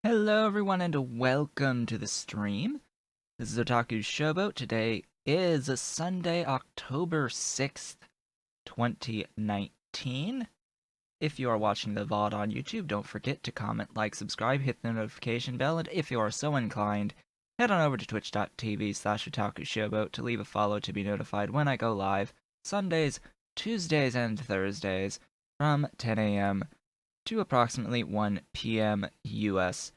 Hello everyone and welcome to the stream. This is Otaku's Showboat. Today is Sunday, October 6th, 2019. If you are watching the VOD on YouTube, don't forget to comment, like, subscribe, hit the notification bell, and if you are so inclined, head on over to twitch.tv/OtakuShowboat to leave a follow to be notified when I go live Sundays, Tuesdays, and Thursdays from 10 a.m. to approximately 1 p.m. US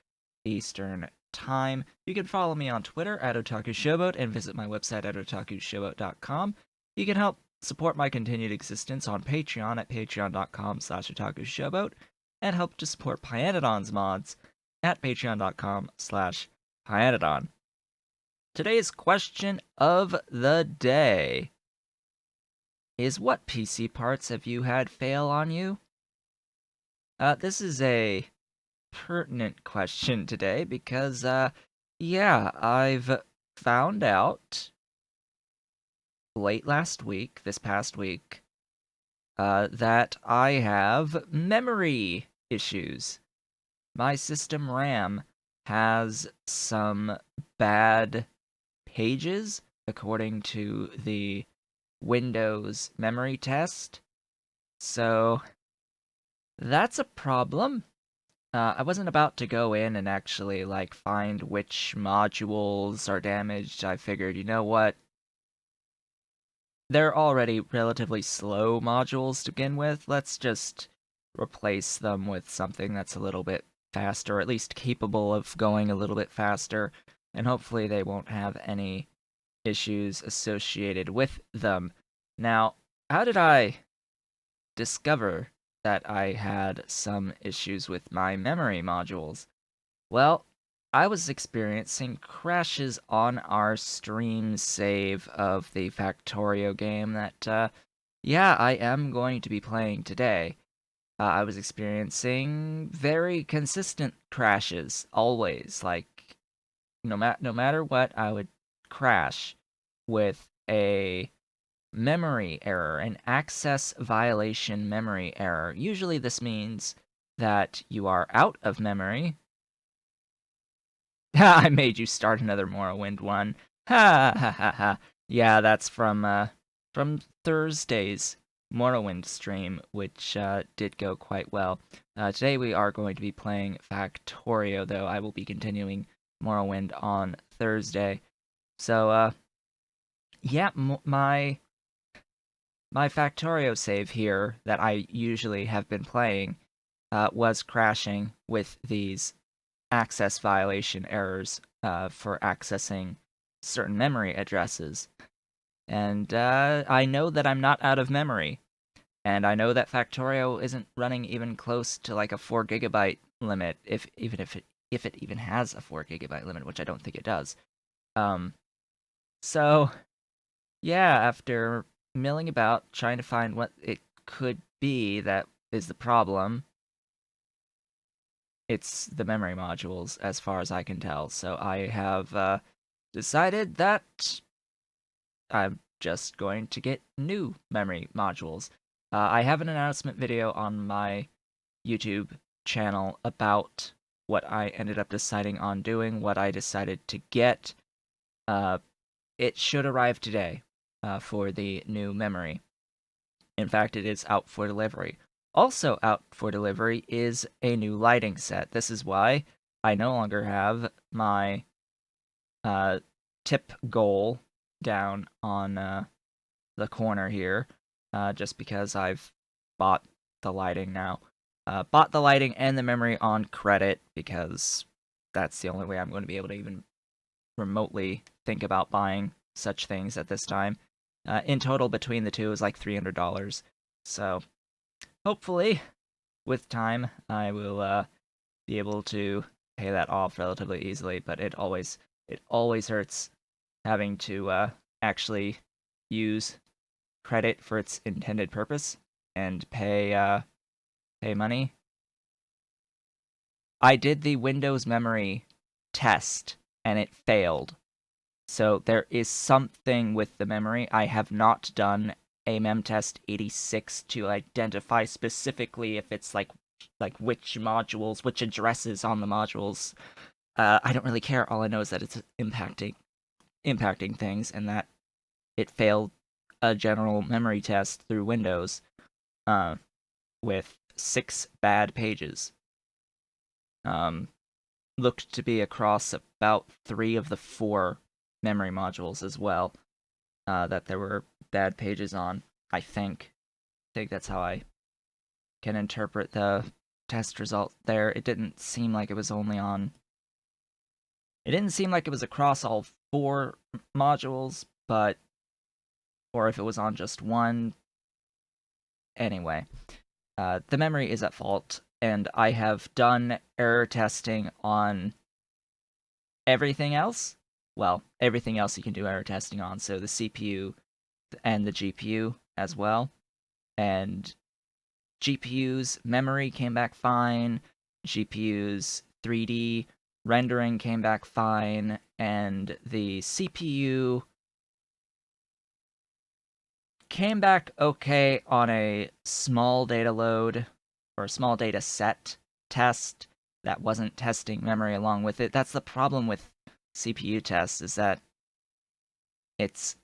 Eastern Time. You can follow me on Twitter at OtakuShowboat and visit my website at otakushowboat.com. You can help support my continued existence on Patreon at patreon.com/otakushowboat and help to support Pyanodon's mods at patreon.com/Pyanodon. Today's question of the day is, what PC parts have you had fail on you? This is a pertinent question today because, yeah, I've found out late last week, this past week, that I have memory issues. My system RAM has some bad pages according to the Windows memory test. So that's a problem. I wasn't about to go in and actually, find which modules are damaged. I figured, you know what? They're already relatively slow modules to begin with. Let's just replace them with something that's a little bit faster, or at least capable of going a little bit faster, and hopefully they won't have any issues associated with them. Now, how did I discover that I had some issues with my memory modules? Well, I was experiencing crashes on our stream save of the Factorio game that, yeah, I am going to be playing today. I was experiencing very consistent crashes, always. Like, no matter what, I would crash with a memory error, an access violation memory error. Usually this means that you are out of memory. I made you start another Morrowind one. Ha ha ha ha. Yeah, that's from Thursday's Morrowind stream, which did go quite well. Today we are going to be playing Factorio, though I will be continuing Morrowind on Thursday. So, yeah, my Factorio save here that I usually have been playing was crashing with these access violation errors for accessing certain memory addresses. And I know that I'm not out of memory. And I know that Factorio isn't running even close to like a 4 gigabyte limit, if it even has a 4 gigabyte limit, which I don't think it does. So yeah, after milling about trying to find what it could be that is the problem, it's the memory modules, as far as I can tell. So I have decided that I'm just going to get new memory modules. I have an announcement video on my YouTube channel about what I ended up deciding on doing, what I decided to get. It should arrive today for the new memory. In fact, it is out for delivery. Also out for delivery is a new lighting set. This is why I no longer have my tip goal down on the corner here, just because I've bought the lighting now. Bought the lighting and the memory on credit, because that's the only way I'm going to be able to even remotely think about buying such things at this time. In total, between the two, is like $300. So, hopefully, with time, I will be able to pay that off relatively easily. But it always hurts having to actually use credit for its intended purpose and pay money. I did the Windows memory test and it failed. So there is something with the memory. I have not done a memtest 86 to identify specifically if it's like which modules, which addresses on the modules. I don't really care. All I know is that it's impacting things, and that it failed a general memory test through Windows uh, with 6 bad pages. Looked to be across about 3 of the 4 memory modules as well, that there were bad pages on. I think that's how I can interpret the test result there. It didn't seem like it was only on. It didn't seem like it was across all 4 modules, but or if it was on just one. Anyway, the memory is at fault, and I have done error testing on everything else. Well, everything else you can do error testing on, so the CPU and the GPU as well. And GPU's memory came back fine, GPU's 3D rendering came back fine, and the CPU came back okay on a small data load or a small data set test that wasn't testing memory along with it. That's the problem with CPU tests, is that it's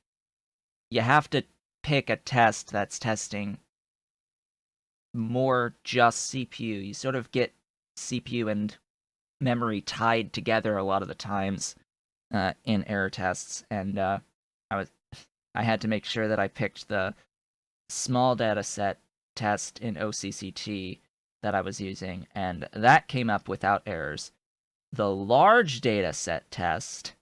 you have to pick a test that's testing more just CPU. You sort of get CPU and memory tied together a lot of the times in error tests, and I had to make sure that I picked the small data set test in OCCT that I was using, and that came up without errors. The large data set test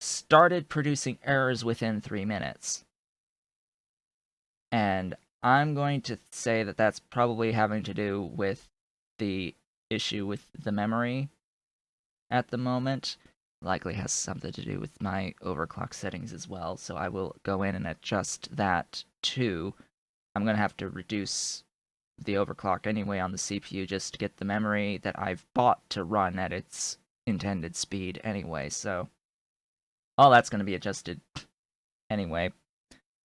started producing errors within 3 minutes. And I'm going to say that that's probably having to do with the issue with the memory at the moment. Likely has something to do with my overclock settings as well, so I will go in and adjust that too. I'm going to have to reduce the overclock anyway on the CPU just to get the memory that I've bought to run at its intended speed anyway, so all that's going to be adjusted anyway.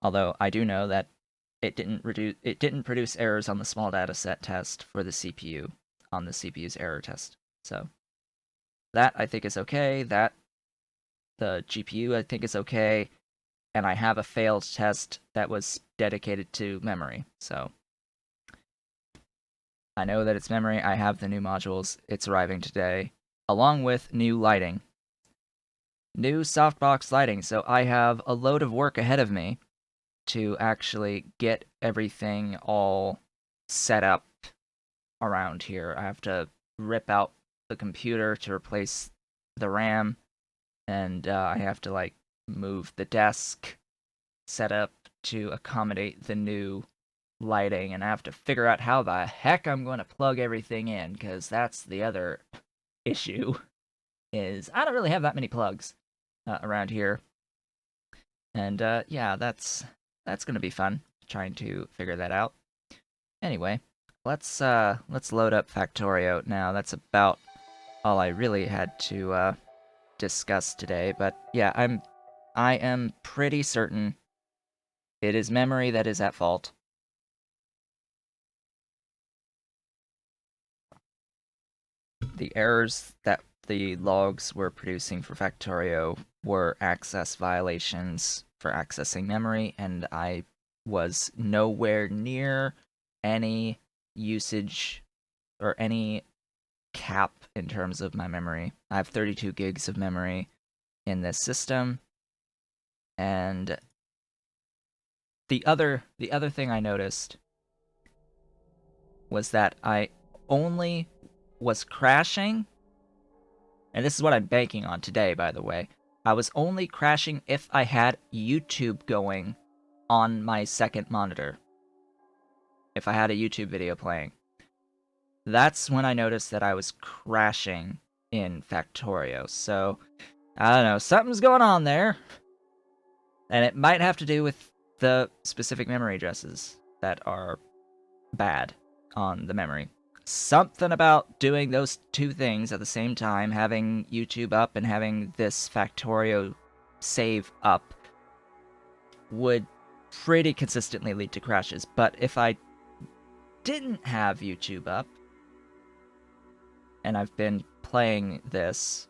Although I do know that it didn't produce errors on the small data set test for the CPU on the CPU's error test. So that I think is okay. That the GPU I think is okay, and I have a failed test that was dedicated to memory. So I know that it's memory. I have the new modules. It's arriving today, along with new lighting. New softbox lighting. So I have a load of work ahead of me to actually get everything all set up around here. I have to rip out the computer to replace the RAM, and I have to move the desk set up to accommodate the new lighting, and I have to figure out how the heck I'm going to plug everything in, because that's the other issue, is I don't really have that many plugs around here. And yeah, that's going to be fun, trying to figure that out. Anyway, let's load up Factorio now. That's about all I really had to discuss today. But yeah, I am pretty certain it is memory that is at fault. The errors that the logs were producing for Factorio were access violations for accessing memory, and I was nowhere near any usage or any cap in terms of my memory. I have 32 gigs of memory in this system, and the other thing I noticed was that I only was crashing, and this is what I'm banking on today, by the way. I was only crashing if I had YouTube going on my second monitor. If I had a YouTube video playing. That's when I noticed that I was crashing in Factorio. So, I don't know, something's going on there. And it might have to do with the specific memory addresses that are bad on the memory. Something about doing those two things at the same time, having YouTube up and having this Factorio save up, would pretty consistently lead to crashes. But if I didn't have YouTube up, and I've been playing this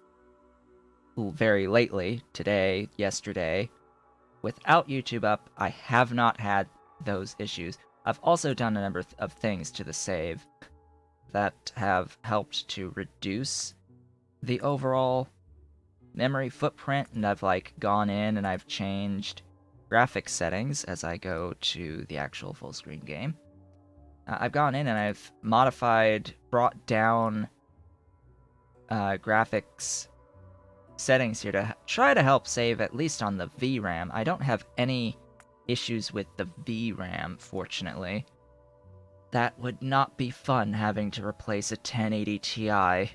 very lately, today, yesterday, without YouTube up, I have not had those issues. I've also done a number of things to the save that have helped to reduce the overall memory footprint, and I've like gone in and I've changed graphics settings as I go to the actual full screen game. I've gone in and I've brought down graphics settings here to try to help save at least on the VRAM. I don't have any issues with the VRAM, fortunately. That would not be fun having to replace a 1080 Ti.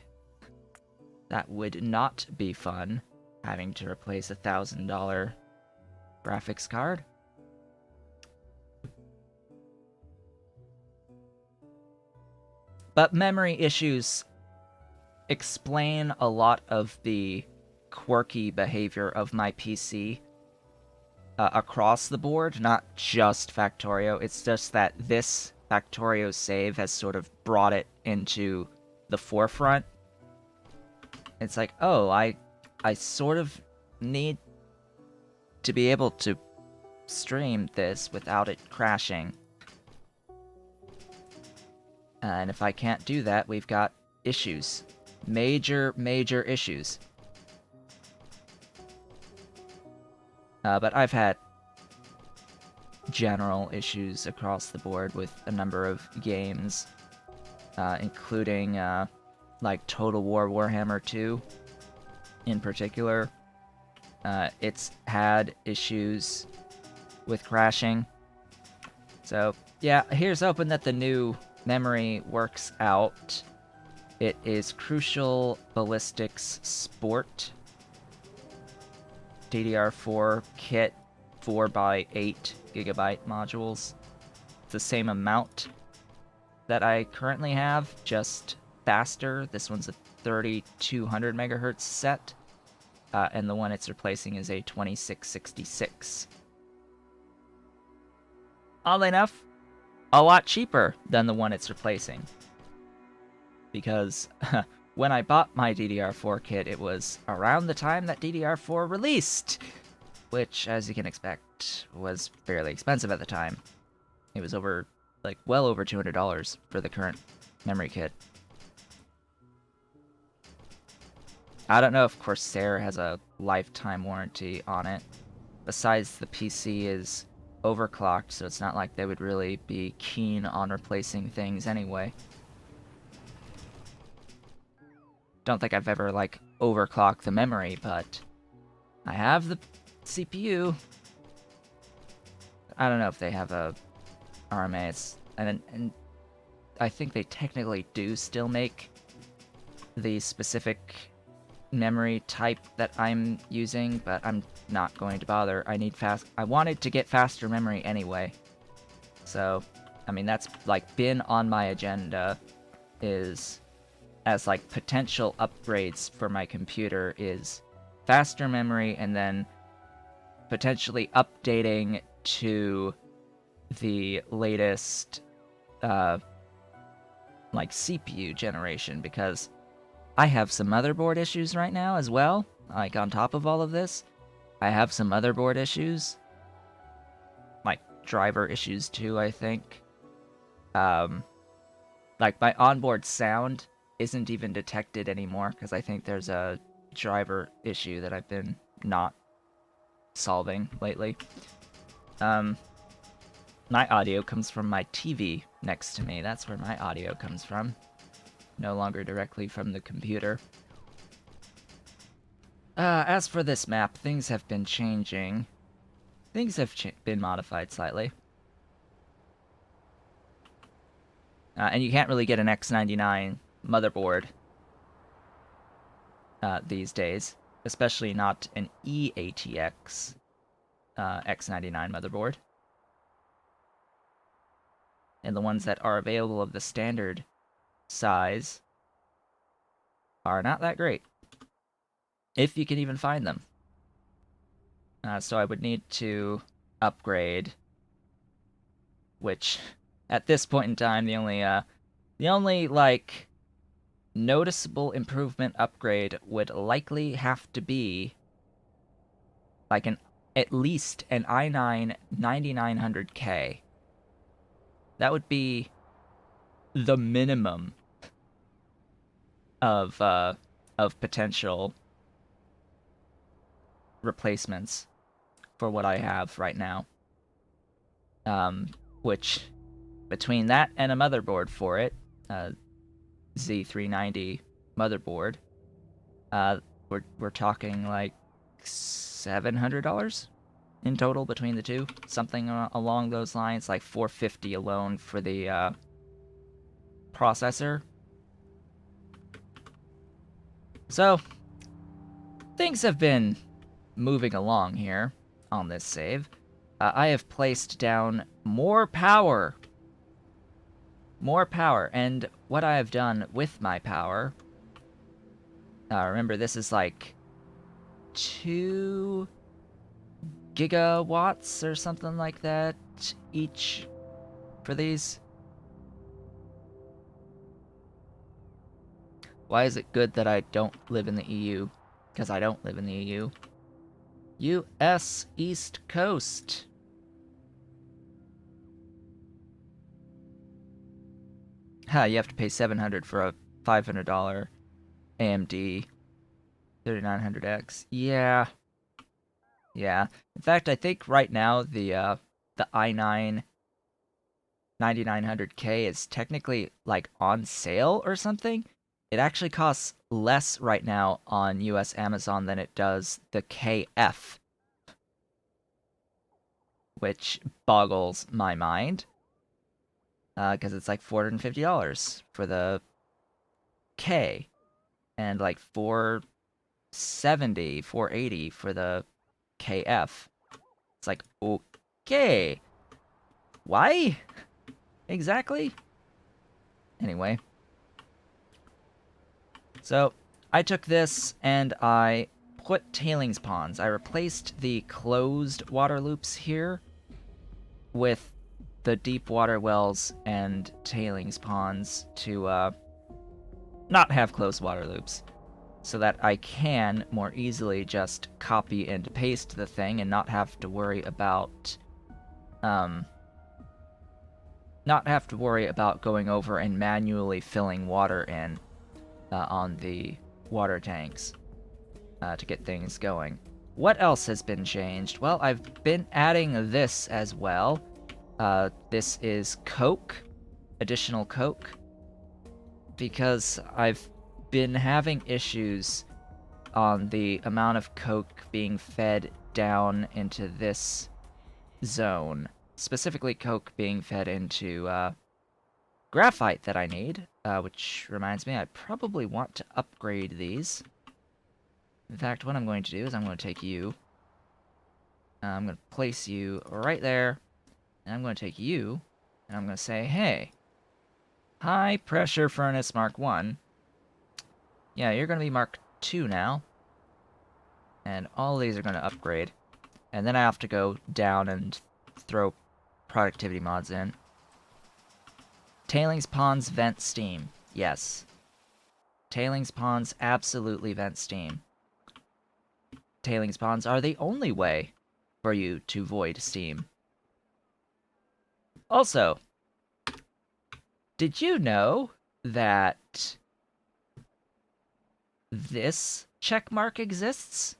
That would not be fun having to replace a $1,000 graphics card. But memory issues explain a lot of the quirky behavior of my PC across the board, not just Factorio. It's just that this Factorio save has sort of brought it into the forefront. It's like, oh, I sort of need to be able to stream this without it crashing. And if I can't do that, we've got issues. Major issues. But I've had general issues across the board with a number of games, including like Total War Warhammer 2 in particular. It's had issues with crashing. So yeah, here's hoping that the new memory works out. It is Crucial Ballistics Sport DDR4 kit, 4x8 gigabyte modules. It's the same amount that I currently have, just faster. This one's a 3200 megahertz set, and the one it's replacing is a 2666. Oddly enough, a lot cheaper than the one it's replacing. Because when I bought my DDR4 kit, it was around the time that DDR4 released, which, as you can expect, was fairly expensive at the time. It was well over $200 for the current memory kit. I don't know if Corsair has a lifetime warranty on it. Besides, the PC is overclocked, so it's not like they would really be keen on replacing things anyway. Don't think I've ever, overclocked the memory, but I have the CPU. I don't know if they have a RMA. And I think they technically do still make the specific memory type that I'm using, but I'm not going to bother. I wanted to get faster memory anyway. So, I mean, that's, been on my agenda, is as potential upgrades for my computer is faster memory and then potentially updating to the latest CPU generation, because I have some motherboard issues right now as well. On top of all of this, I have some motherboard issues, driver issues too, I think. My onboard sound isn't even detected anymore, because I think there's a driver issue that I've been not solving lately. My audio comes from my TV next to me. That's where my audio comes from. No longer directly from the computer. As for this map, things have been changing. Things have been modified slightly. And you can't really get an X99 motherboard these days, especially not an EATX X99 motherboard. And the ones that are available of the standard size are not that great, if you can even find them. So I would need to upgrade, which at this point in time, the only noticeable improvement upgrade would likely have to be like at least an i9 9900K. That would be the minimum of potential replacements for what I have right now. Which between that and a motherboard for it, Z390 motherboard, we're talking like $700 in total between the two, something along those lines, like $450 alone for the processor. So things have been moving along here on this save. I have placed down more power, and what I have done with my power, remember this is like 2 gigawatts or something like that each for these. Why is it good that I don't live in the EU? Because I don't live in the EU. US East Coast. You have to pay $700 for a $500 AMD 3900X. Yeah. In fact, I think right now the i9 9900K is technically like on sale or something. It actually costs less right now on US Amazon than it does the KF, which boggles my mind. Because it's like $450 for the K, and like $470, $480 for the KF. It's like, okay, why exactly? Anyway, so I took this and I put tailings ponds. I replaced the closed water loops here with the deep water wells and tailings ponds to not have closed water loops, so that I can more easily just copy and paste the thing and not have to worry about going over and manually filling water in on the water tanks to get things going. What else has been changed? Well, I've been adding this as well. This is coke, additional coke, because I've been having issues on the amount of coke being fed down into this zone. Specifically, coke being fed into graphite that I need, which reminds me I probably want to upgrade these. In fact, what I'm going to do is I'm going to take you, I'm going to place you right there, and I'm going to take you, and I'm going to say, hey, high pressure furnace Mark 1. Yeah, you're going to be Mark 2 now. And all these are going to upgrade. And then I have to go down and throw productivity mods in. Tailings ponds vent steam. Yes. Tailings ponds absolutely vent steam. Tailings ponds are the only way for you to void steam. Also, did you know that this checkmark exists?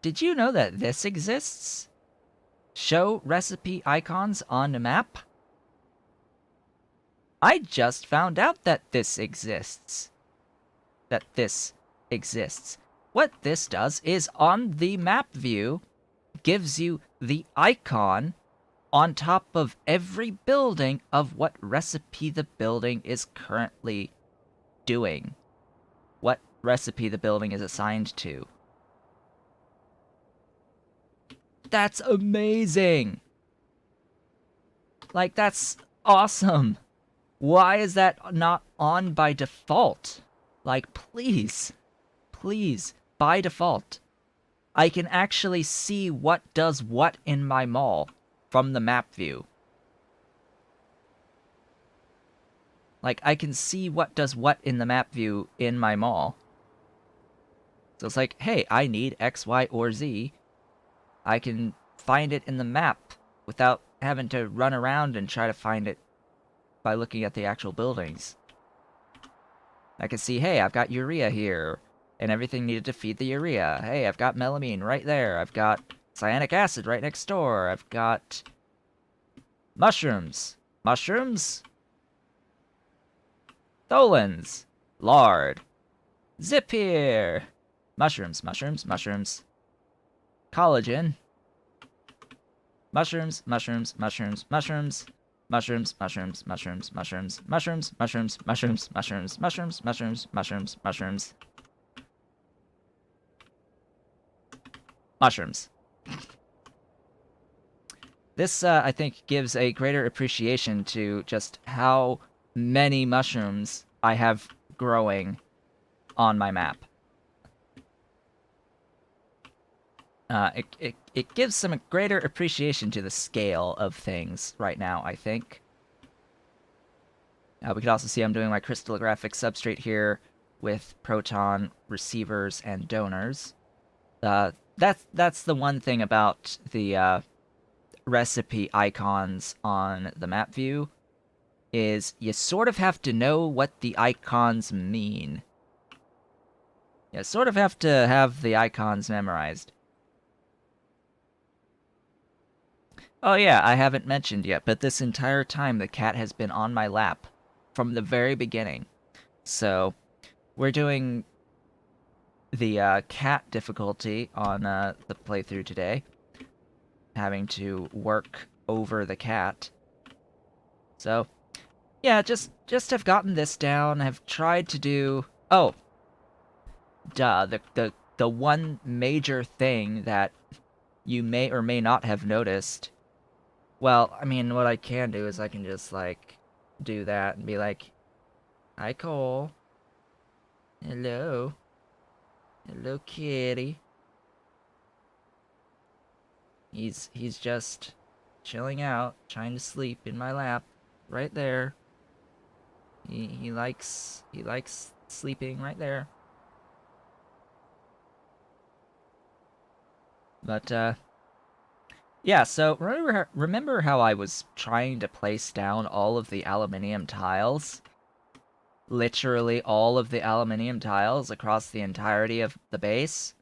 Did you know that this exists? Show recipe icons on the map? I just found out that this exists. What this does is on the map view, gives you the icon on top of every building of what recipe the building is currently doing. What recipe the building is assigned to. That's amazing! Like, that's awesome! Why is that not on by default? Like, please, by default. I can actually see what does what in my mall from the map view. Like, I can see what does what in the map view in my mall. So it's like, hey, I need X, Y, or Z. I can find it in the map without having to run around and try to find it by looking at the actual buildings. I can see, hey, I've got urea here, and everything needed to feed the urea. Hey, I've got melamine right there. I've got cyanic acid right next door. I've got mushrooms. Mushrooms? Tholins. Lard. Zip here. Mushrooms, mushrooms, mushrooms. Collagen. Mushrooms, mushrooms, mushrooms, mushrooms. Mushrooms, mushrooms, mushrooms, mushrooms, mushrooms, mushrooms, mushrooms, mushrooms, mushrooms, mushrooms, mushrooms, mushrooms. Mushrooms. This, I think, gives a greater appreciation to just how many mushrooms I have growing on my map. It gives some greater appreciation to the scale of things right now, I think. We can also see I'm doing my crystallographic substrate here with proton receivers and donors. That's the one thing about the recipe icons on the map view, is you sort of have to know what the icons mean. You sort of have to have the icons memorized. Oh yeah, I haven't mentioned yet, but this entire time the cat has been on my lap from the very beginning. So, we're doing the cat difficulty on the playthrough today. Having to work over the cat. So, yeah, just have gotten this down, have tried to do... Oh, duh, the one major thing that you may or may not have noticed... Well, I mean, what I can do is I can just, like, do that and be like, hi, Cole. Hello. Hello, kitty. He's just chilling out, trying to sleep in my lap, right there. He likes sleeping right there. But yeah, so remember how I was trying to place down all of the aluminium tiles? Literally all of the aluminium tiles across the entirety of the base?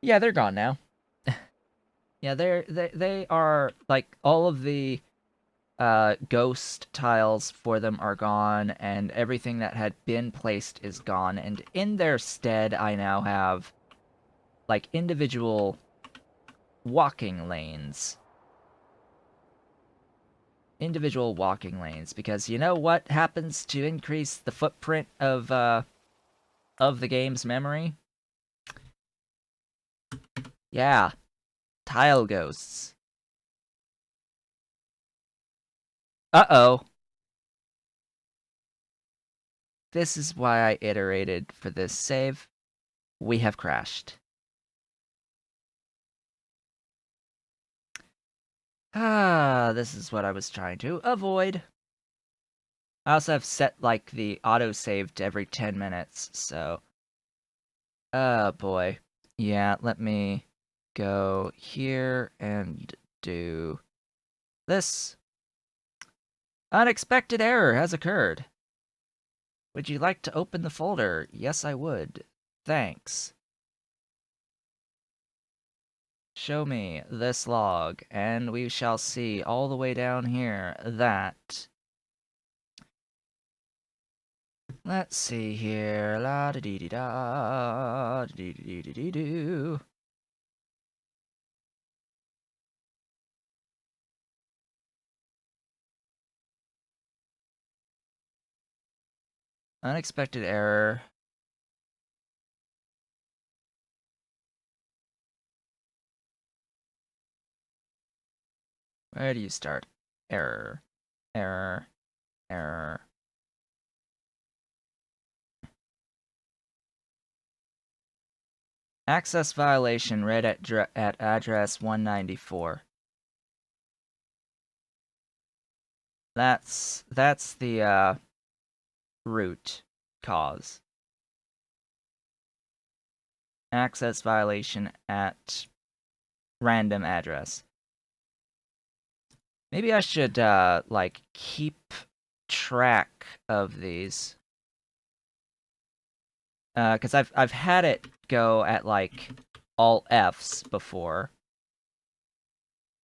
Yeah, they're gone now. Yeah, they are, like, all of the ghost tiles for them are gone, and everything that had been placed is gone, and in their stead I now have, like, individual walking lanes. Individual walking lanes, because you know what happens to increase the footprint of the game's memory? Yeah, tile ghosts. Uh-oh. This is why I iterated for this save. We have crashed. Ah, this is what I was trying to avoid. I also have set, like, the autosave to every 10 minutes, so... Oh, boy. Yeah, let me go here and do this. Unexpected error has occurred. Would you like to open the folder? Yes, I would. Thanks. Show me this log, and we shall see all the way down here that... Let's see here. La da dee dee da, dee dee dee dee doo. Unexpected error. Where do you start? Error. Error. Error. Access violation read at address 194. That's the root cause. Access violation at random address. Maybe I should like keep track of these. Cuz I've had it go at like all Fs before.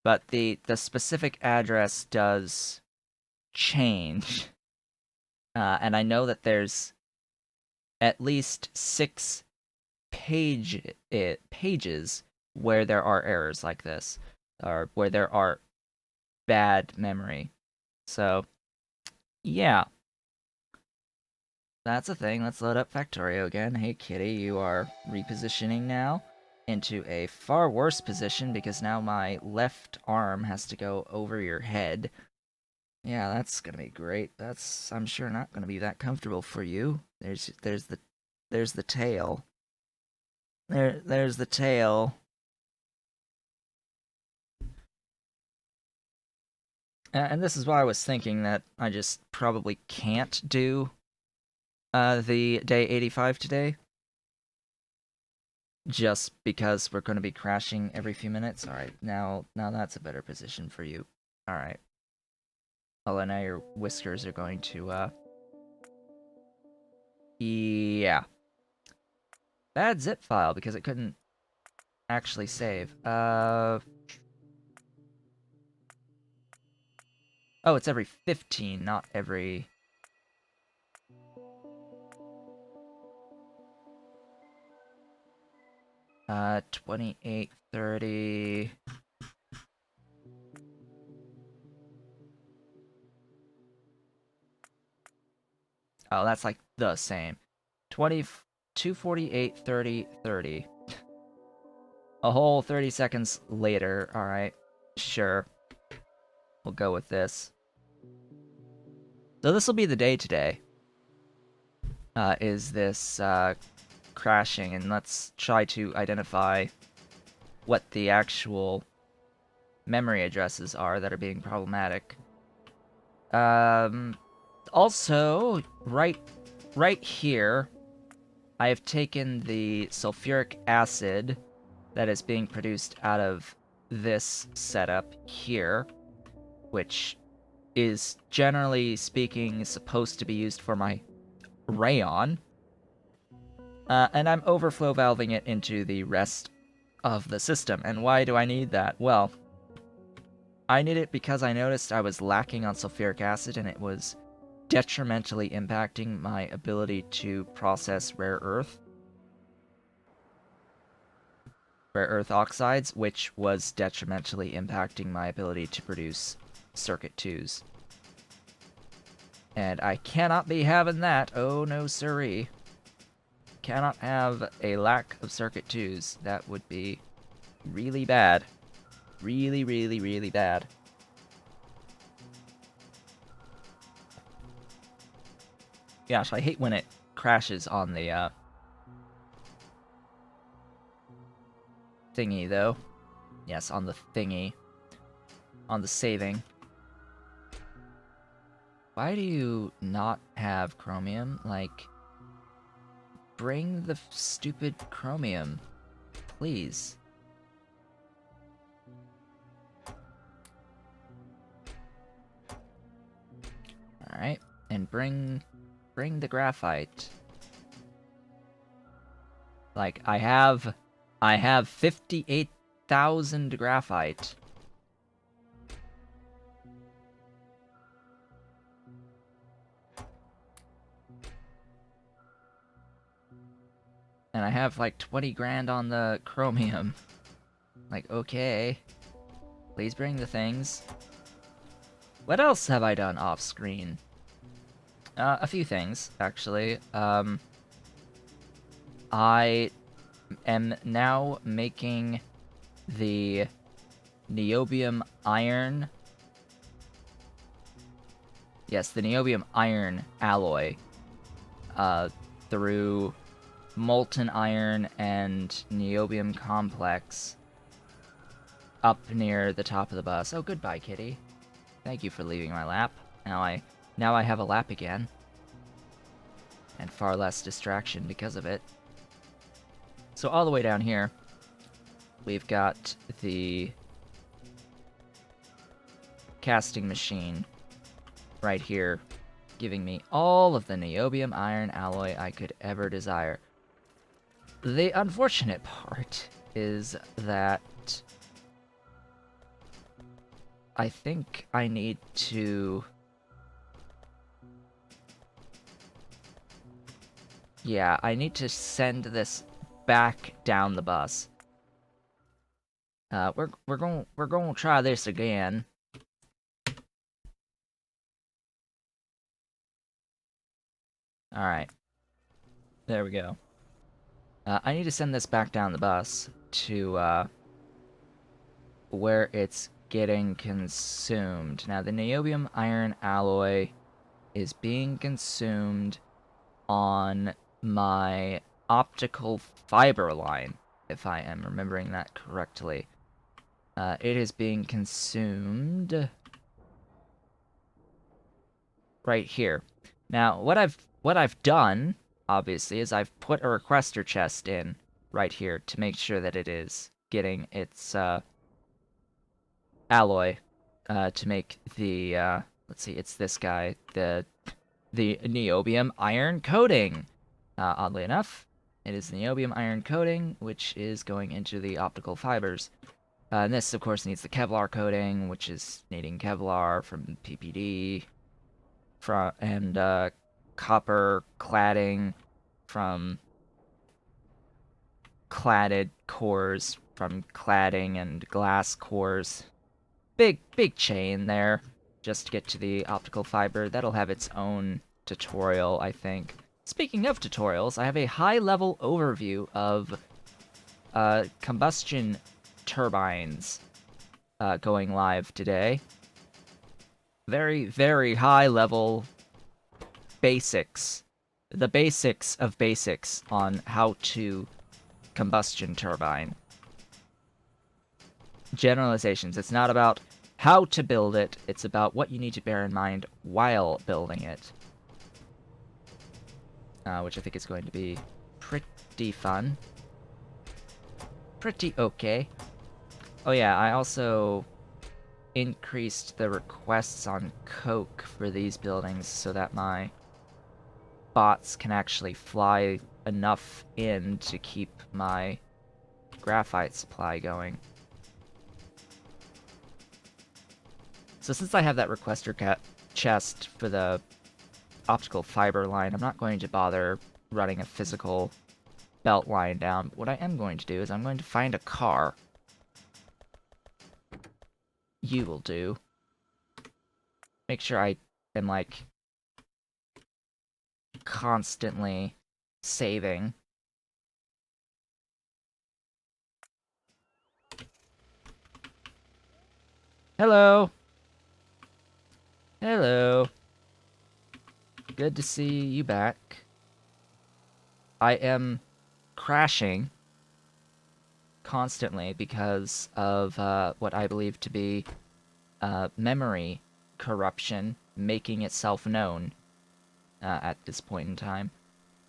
But the specific address does change. And I know that there's at least 6 pages where there are errors like this, or where there are bad memory. So, yeah. That's a thing. Let's load up Factorio again. Hey kitty, you are repositioning now into a far worse position because now my left arm has to go over your head. Yeah, that's gonna be great. That's, I'm sure, not gonna be that comfortable for you. There's the tail. There's the tail. And this is why I was thinking that I just probably can't do the day 85 today. Just because we're going to be crashing every few minutes. Alright, now that's a better position for you. Alright. Although now your whiskers are going to, yeah. Bad zip file, because it couldn't actually save. Oh, it's every 15, not every... 28, 30... Oh, that's like the same. 20, 248, 30, 30. A whole 30 seconds later. Alright, sure. We'll go with this. So this will be the day today. Is this crashing, and let's try to identify what the actual memory addresses are that are being problematic. Also, right here, I have taken the sulfuric acid that is being produced out of this setup here, which is, generally speaking, supposed to be used for my rayon. And I'm overflow valving it into the rest of the system. And why do I need that? Well, I need it because I noticed I was lacking on sulfuric acid, and it was detrimentally impacting my ability to process rare earth oxides, which was detrimentally impacting my ability to produce circuit 2s. And I cannot be having that. Oh no siree. Cannot have a lack of circuit 2s. That would be really bad. Really, really, really bad. Gosh, I hate when it crashes on the thingy, though. Yes, on the thingy. On the saving. Why do you not have chromium? Like, bring the stupid chromium, please. Alright, and bring the graphite. Like, I have 58,000 graphite. And I have like 20 grand on the chromium. Like, okay. Please bring the things. What else have I done off screen? A few things, actually. I am now making the niobium iron. Yes, the niobium iron alloy. Through molten iron and niobium complex up near the top of the bus. Oh, goodbye, kitty. Thank you for leaving my lap. Now I have a lap again. And far less distraction because of it. So all the way down here, we've got the casting machine right here, giving me all of the niobium iron alloy I could ever desire. The unfortunate part is that I think I need to... Yeah, I need to send this back down the bus. We're going to try this again. All right. There we go. I need to send this back down the bus to where it's getting consumed. Now, the niobium iron alloy is being consumed on my optical fiber line, if I am remembering that correctly. It is being consumed right here. Now, what I've done, obviously, is I've put a requester chest in right here to make sure that it is getting its alloy to make the let's see, it's this guy, the niobium iron coating. Oddly enough, it is the niobium iron coating, which is going into the optical fibers. And this, of course, needs the Kevlar coating, which is needing Kevlar from PPD, and copper cladding from cladded cores from cladding and glass cores. Big chain there, just to get to the optical fiber. That'll have its own tutorial, I think. Speaking of tutorials, I have a high-level overview of combustion turbines going live today. Very, very high-level basics. The basics of basics on how to combustion turbine. Generalizations. It's not about how to build it, it's about what you need to bear in mind while building it. Which I think is going to be pretty fun. Pretty okay. Oh yeah, I also increased the requests on coke for these buildings so that my bots can actually fly enough in to keep my graphite supply going. So since I have that requester chest for the optical fiber line, I'm not going to bother running a physical belt line down. But what I am going to do is I'm going to find a car. You will do. Make sure I am, like, constantly saving. Hello! Hello! Good to see you back. I am crashing constantly because of what I believe to be memory corruption making itself known at this point in time.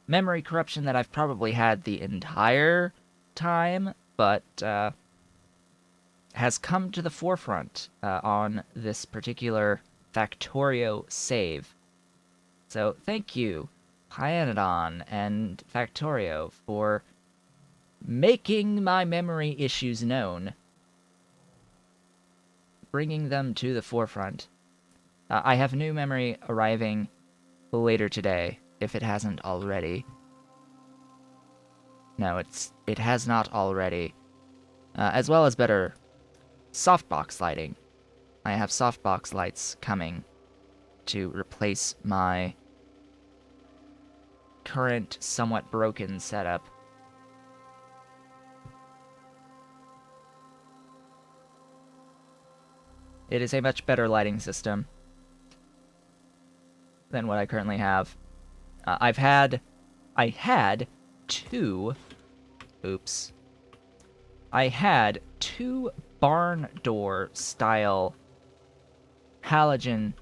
Memory corruption that I've probably had the entire time, but has come to the forefront on this particular Factorio save. So thank you, Pyanodon and Factorio, for making my memory issues known. Bringing them to the forefront. I have new memory arriving later today, if it hasn't already. No, it has not already. As well as better softbox lighting. I have softbox lights coming to replace my current somewhat broken setup. It is a much better lighting system than what I currently have. I had two barn door style halogen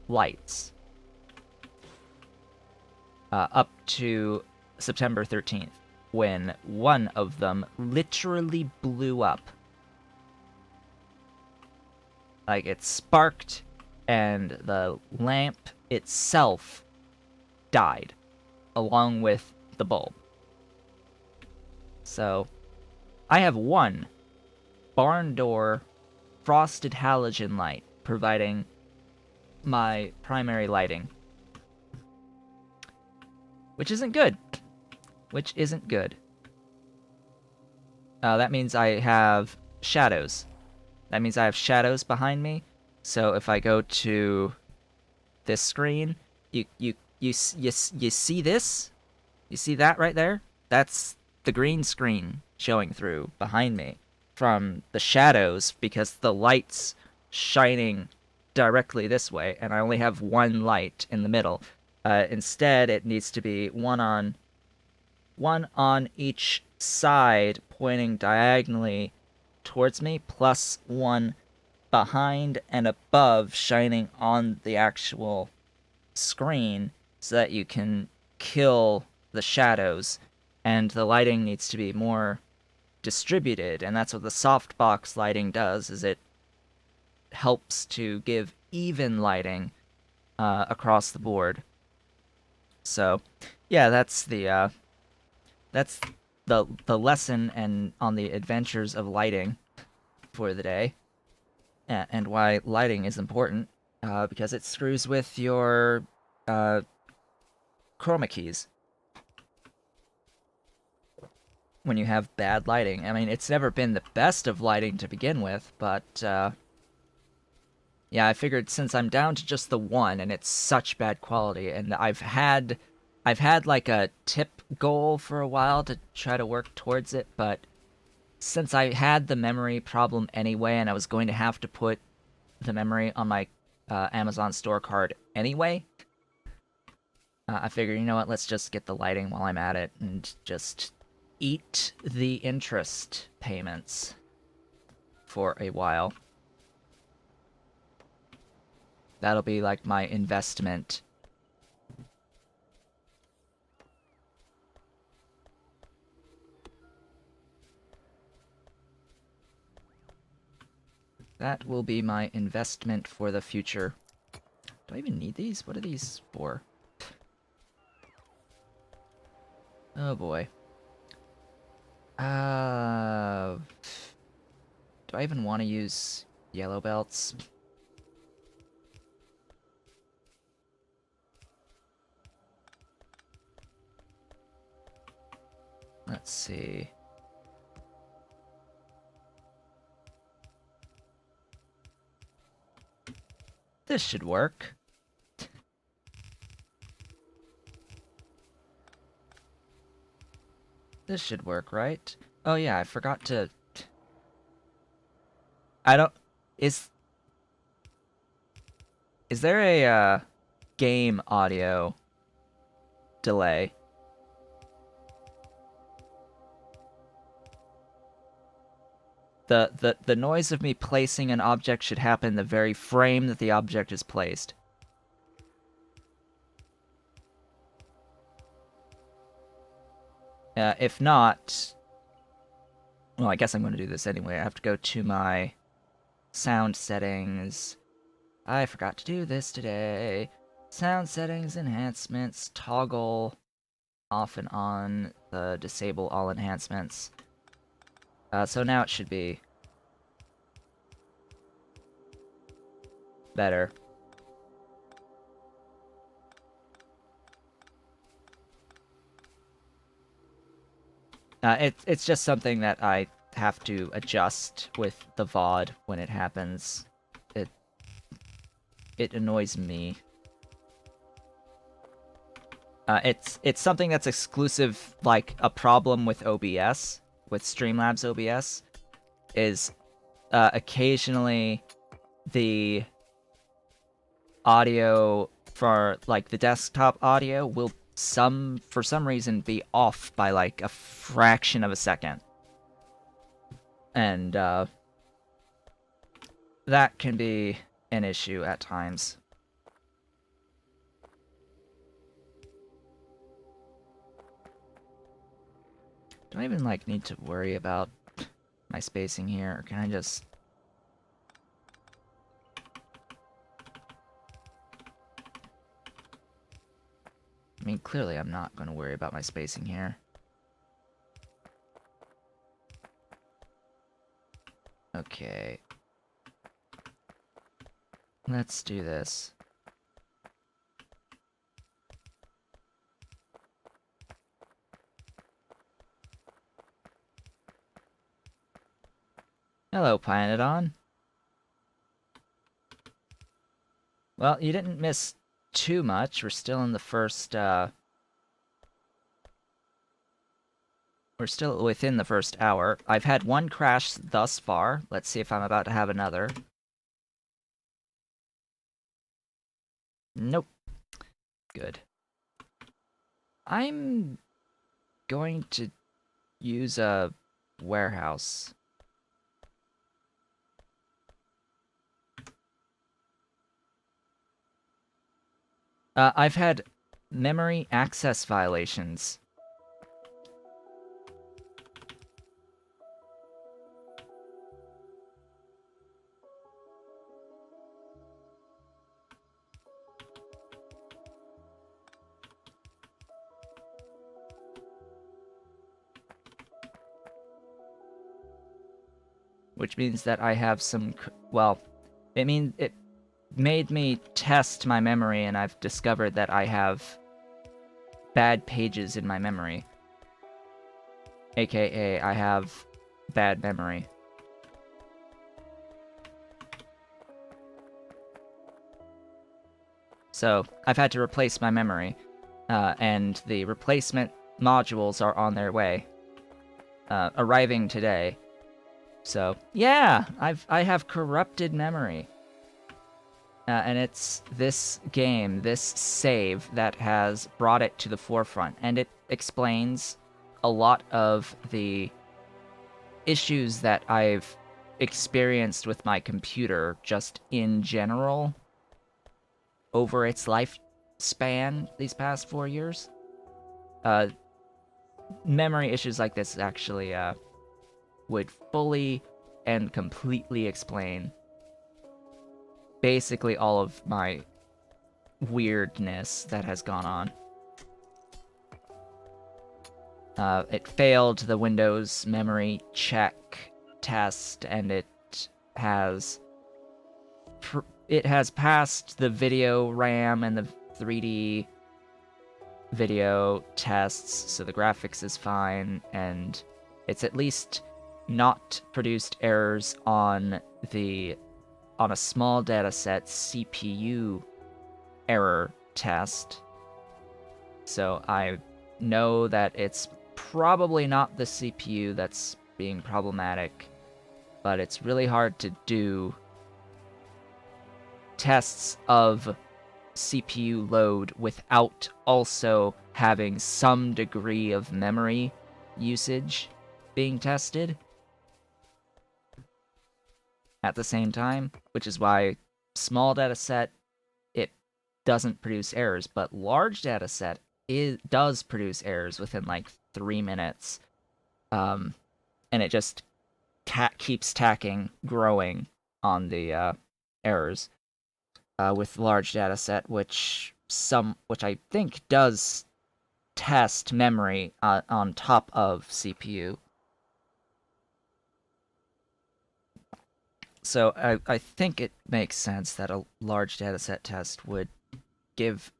lights up to September 13th, when one of them literally blew up. Like, it sparked, and the lamp itself died, along with the bulb. So, I have one barn door frosted halogen light providing my primary lighting. Which isn't good. That means I have shadows. That means I have shadows behind me. So if I go to this screen, you see this? You see that right there? That's the green screen showing through behind me from the shadows, because the light's shining directly this way, and I only have one light in the middle. Instead, it needs to be one on each side, pointing diagonally towards me, plus one behind and above, shining on the actual screen, so that you can kill the shadows. And the lighting needs to be more distributed, and that's what the softbox lighting does, is it helps to give even lighting across the board. So, yeah, that's the lesson and on the adventures of lighting for the day, and why lighting is important, because it screws with your chroma keys when you have bad lighting. I mean, it's never been the best of lighting to begin with, but yeah, I figured since I'm down to just the one, and it's such bad quality, and I've had like a tip goal for a while to try to work towards it, but since I had the memory problem anyway, and I was going to have to put the memory on my Amazon store card anyway, I figured, you know what, let's just get the lighting while I'm at it, and just eat the interest payments for a while. That'll be like my investment. That will be my investment for the future. Do I even need these? What are these for? Oh boy. Do I even want to use yellow belts? Let's see. This should work. This should work, right? Oh yeah, I forgot to... I don't... Is there a, game audio delay? The noise of me placing an object should happen the very frame that the object is placed. If not... Well, I guess I'm going to do this anyway. I have to go to my sound settings. I forgot to do this today. Sound settings, enhancements, toggle off and on, disable all enhancements. So now it should be better. It's just something that I have to adjust with the VOD when it happens. It annoys me. It's something that's exclusive, like a problem with OBS, with Streamlabs OBS, is occasionally the audio for like the desktop audio will for some reason be off by like a fraction of a second. And that can be an issue at times. Do I even, like, need to worry about my spacing here, or can I just... I mean, clearly I'm not going to worry about my spacing here. Okay. Let's do this. Hello, Pyanodon. Well, you didn't miss too much. We're still in the first, we're still within the first hour. I've had one crash thus far. Let's see if I'm about to have another. Nope. Good. I'm going to use a warehouse. I've had memory access violations. Which means that I have some, well, it made me test my memory, and I've discovered that I have bad pages in my memory. AKA, I have bad memory. So, I've had to replace my memory, and the replacement modules are on their way, arriving today. So, yeah, I have corrupted memory. And it's this game, this save, that has brought it to the forefront. And it explains a lot of the issues that I've experienced with my computer just in general over its lifespan these past 4 years. Memory issues like this actually would fully and completely explain basically all of my weirdness that has gone on. It failed the Windows memory check test, and it has passed the video RAM and the 3D video tests, so the graphics is fine, and it's at least not produced errors on a small dataset CPU error test. So I know that it's probably not the CPU that's being problematic, but it's really hard to do tests of CPU load without also having some degree of memory usage being tested at the same time, which is why small dataset, it doesn't produce errors, but large dataset does produce errors within like 3 minutes, and it just keeps growing on the errors with large dataset, which I think does test memory on top of CPU. So I think it makes sense that a large dataset test would give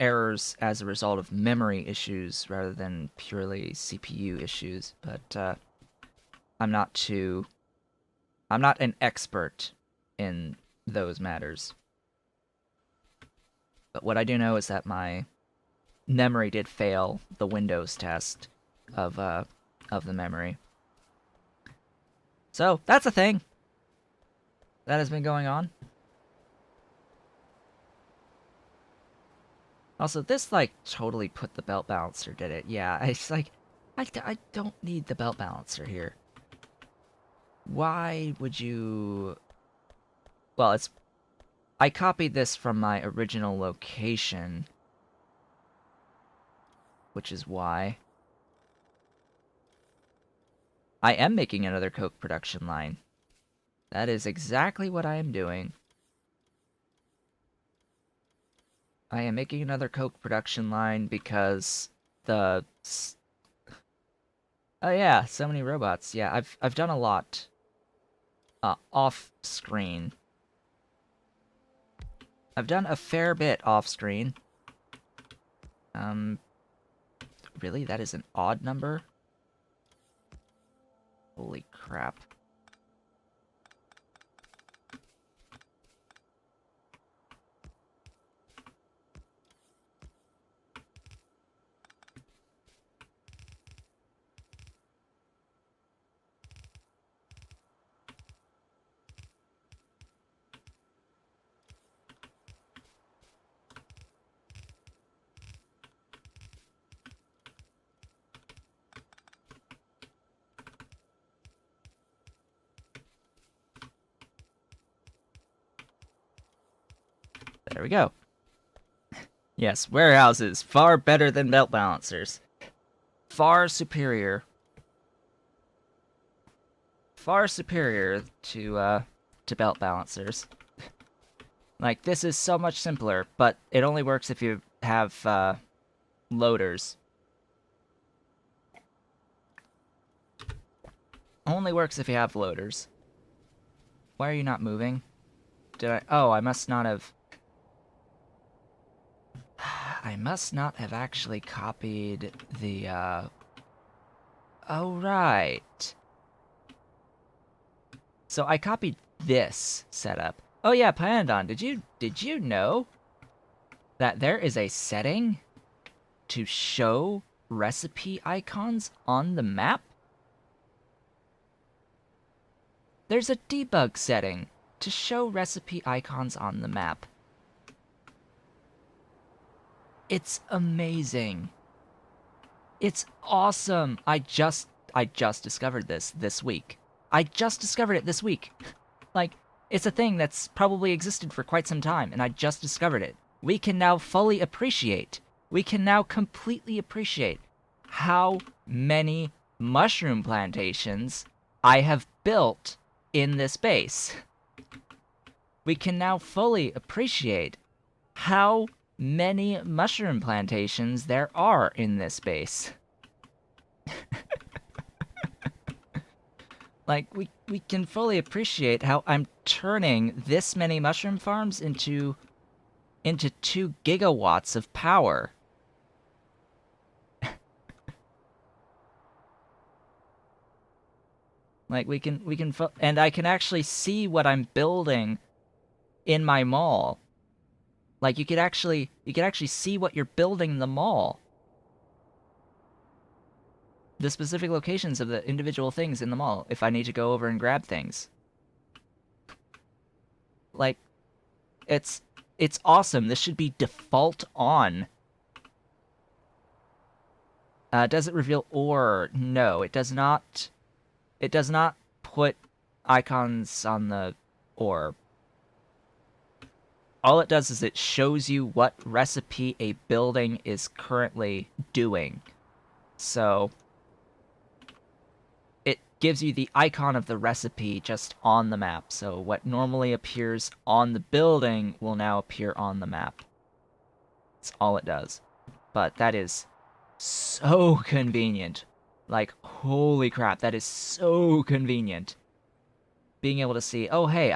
errors as a result of memory issues rather than purely CPU issues, but I'm not an expert in those matters. But what I do know is that my memory did fail the Windows test of the memory. So that's a thing that has been going on. Also, this, like, totally put the belt balancer, did it? Yeah, it's like, I don't need the belt balancer here. Why would you... Well, I copied this from my original location, which is why. I am making another Coke production line. That is exactly what I am doing. I am making another Coke production line because the... Oh yeah, so many robots. Yeah, I've done a lot off screen. I've done a fair bit off screen. Really? That is an odd number? Holy crap. There we go. Yes, warehouses, far better than belt balancers. Far superior. Far superior to belt balancers. Like, this is so much simpler, but it only works if you have, loaders. Only works if you have loaders. Why are you not moving? Did I... Oh, I must not have... I must not have actually copied the, Oh, right. So I copied this setup. Oh yeah, Pyanodon, did you know that there is a setting to show recipe icons on the map? There's a debug setting to show recipe icons on the map. It's amazing. It's awesome. I just discovered this week. I just discovered it this week. Like, it's a thing that's probably existed for quite some time, and I just discovered it. We can now fully appreciate, we can now completely appreciate how many mushroom plantations I have built in this base. We can now fully appreciate how many mushroom plantations there are in this base. Like, we can fully appreciate how I'm turning this many mushroom farms into 2 gigawatts of power. Like, and I can actually see what I'm building in my mall. Like, you could actually see what you're building in the mall. The specific locations of the individual things in the mall, if I need to go over and grab things. Like, it's awesome. This should be default on. Does it reveal ore? No, it does not. It does not put icons on the ore. All it does is it shows you what recipe a building is currently doing. So it gives you the icon of the recipe just on the map. So what normally appears on the building will now appear on the map. That's all it does. But that is so convenient. Like, holy crap, that is so convenient. Being able to see, oh hey,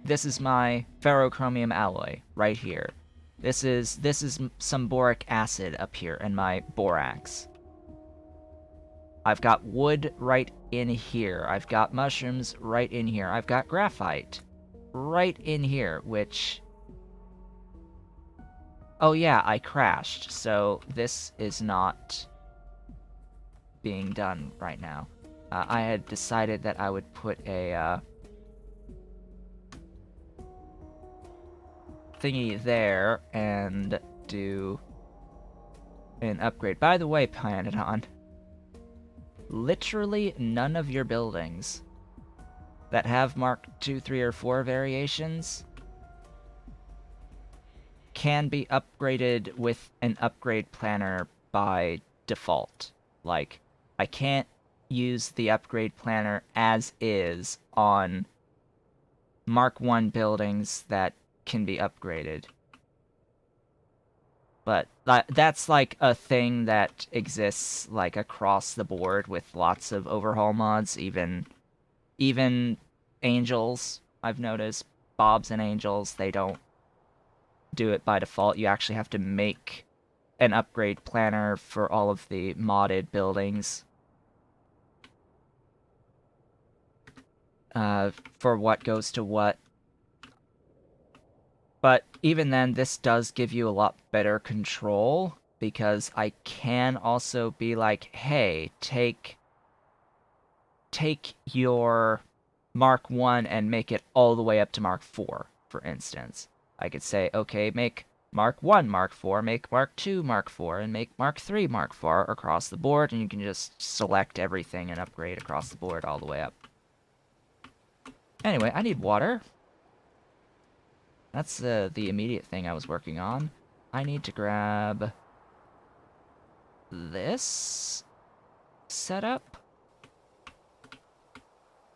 this is my ferrochromium alloy right here. This is some boric acid up here in my borax. I've got wood right in here. I've got mushrooms right in here. I've got graphite right in here, which... Oh yeah, I crashed, so this is not being done right now. I had decided that I would put a thingy there and do an upgrade. By the way, Pyanodon, literally none of your buildings that have Mark 2, 3, or 4 variations can be upgraded with an upgrade planner by default. Like, I can't use the upgrade planner as is on Mark 1 buildings that can be upgraded. But that's like a thing that exists like across the board with lots of overhaul mods, even Angels, I've noticed. Bobs and Angels, they don't do it by default. You actually have to make an upgrade planner for all of the modded buildings. For what goes to what. But even then, this does give you a lot better control, because I can also be like, hey, take your Mark 1 and make it all the way up to Mark 4, for instance. I could say, okay, make Mark 1 Mark 4, make Mark 2 Mark 4, and make Mark 3 Mark 4 across the board, and you can just select everything and upgrade across the board all the way up. Anyway, I need water. That's the immediate thing I was working on. I need to grab this setup,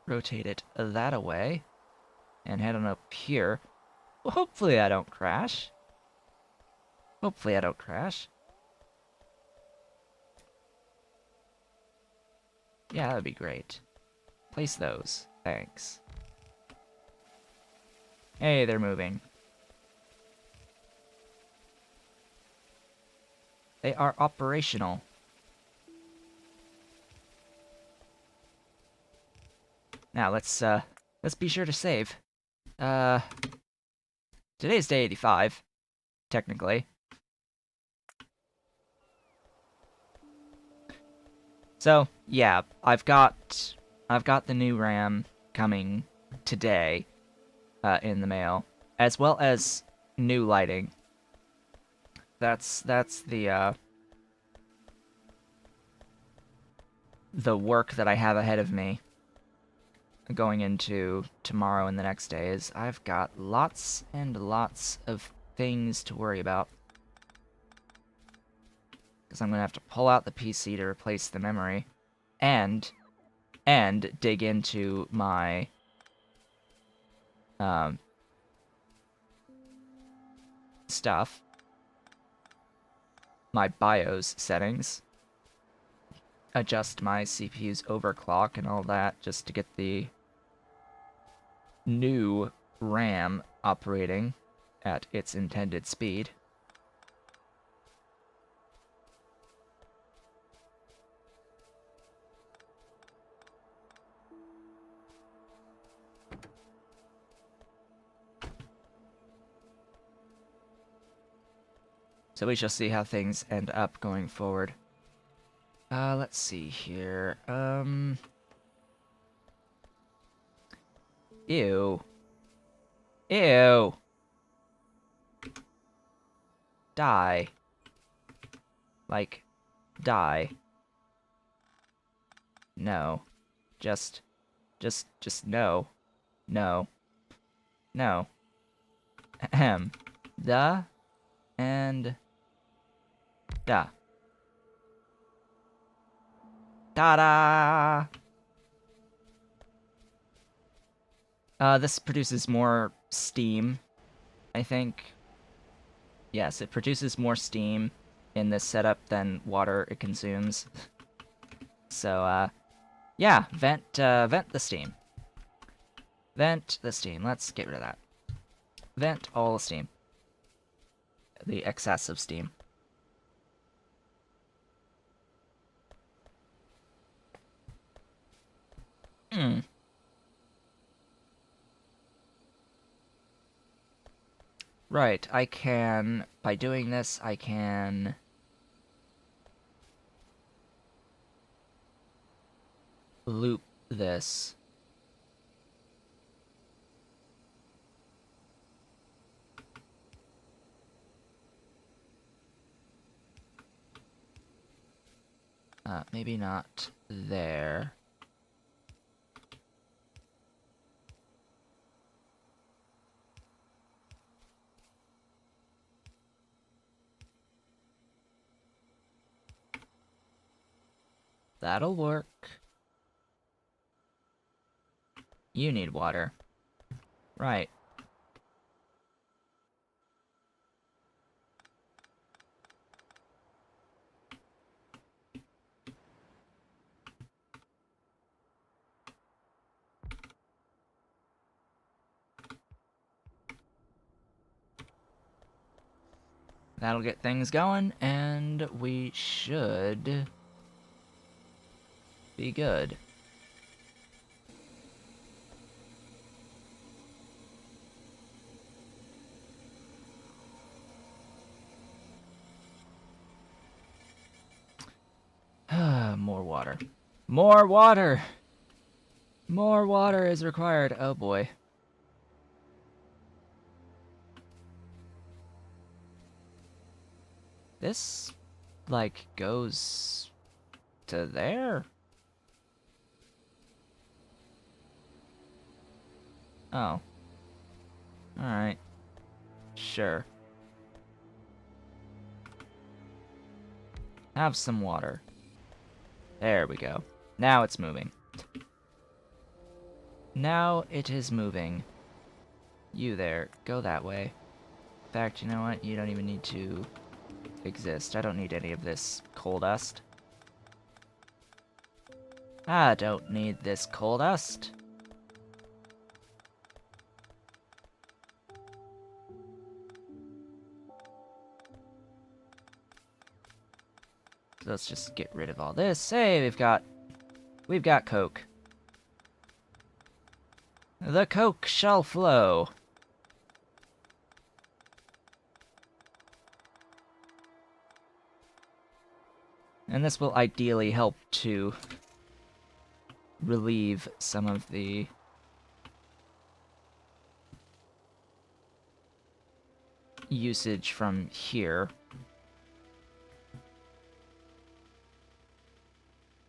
rotate it that away, and head on up here. Well, hopefully I don't crash. Hopefully I don't crash. Yeah, that'd be great. Place those. Thanks. Hey, they're moving. They are operational. Now let's be sure to save. Today's day 85, technically. So, yeah, I've got the new RAM coming today in the mail, as well as new lighting. That's the work that I have ahead of me going into tomorrow and the next day. Is I've got lots and lots of things to worry about, because I'm gonna have to pull out the PC to replace the memory, and dig into my stuff, my BIOS settings, adjust my CPU's overclock and all that, just to get the new RAM operating at its intended speed. So we shall see how things end up going forward. Let's see here. Ew. Ew. Die. Like, die. No. Just no. No. No. Ahem. Da. And da. Ta-da! This produces more steam, I think. Yes, it produces more steam in this setup than water it consumes. So, yeah, vent the steam. Vent the steam. Let's get rid of that. Vent all the steam. The excess of steam. Right, I can, by doing this, I can loop this. Maybe not there. That'll work. You need water. Right. That'll get things going, and we should be good. More water. More water! More water is required. Oh boy. This, like, goes to there? Oh. Alright. Sure. Have some water. There we go. Now it's moving. Now it is moving. You there, go that way. In fact, you know what? You don't even need to exist. I don't need any of this coal dust. I don't need this coal dust. So let's just get rid of all this. Hey, we've got coke. The coke shall flow. And this will ideally help to relieve some of the usage from here.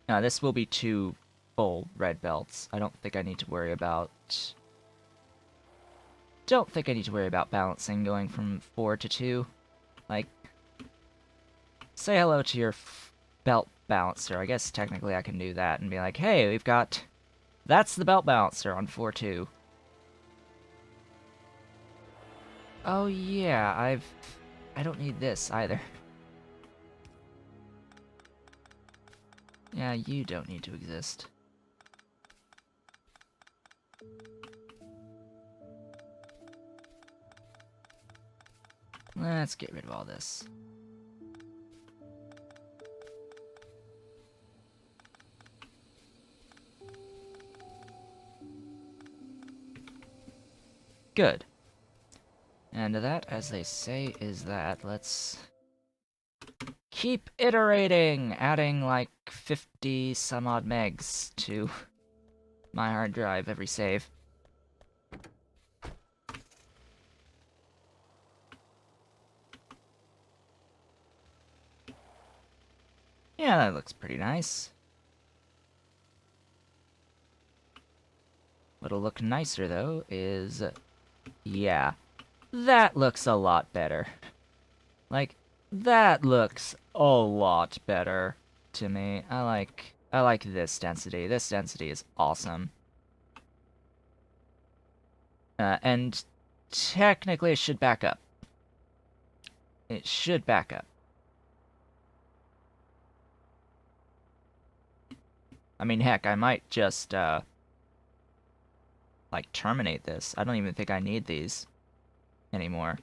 Now, this will be 2 full red belts. I don't think I need to worry about... Don't think I need to worry about balancing going from 4 to 2. Like, say hello to your belt balancer. I guess technically I can do that and be like, hey, we've got... That's the belt balancer on 4-2. Oh yeah, I don't need this either. Yeah, you don't need to exist. Let's get rid of all this. Good. And that, as they say, is that. Let's keep iterating, adding like 50 some odd megs to my hard drive every save. Yeah, that looks pretty nice. What'll look nicer, though, is... Yeah, that looks a lot better. Like, that looks a lot better to me. I like this density. This density is awesome. And technically it should back up. It should back up. I mean, heck, I might just, like, terminate this. I don't even think I need these anymore.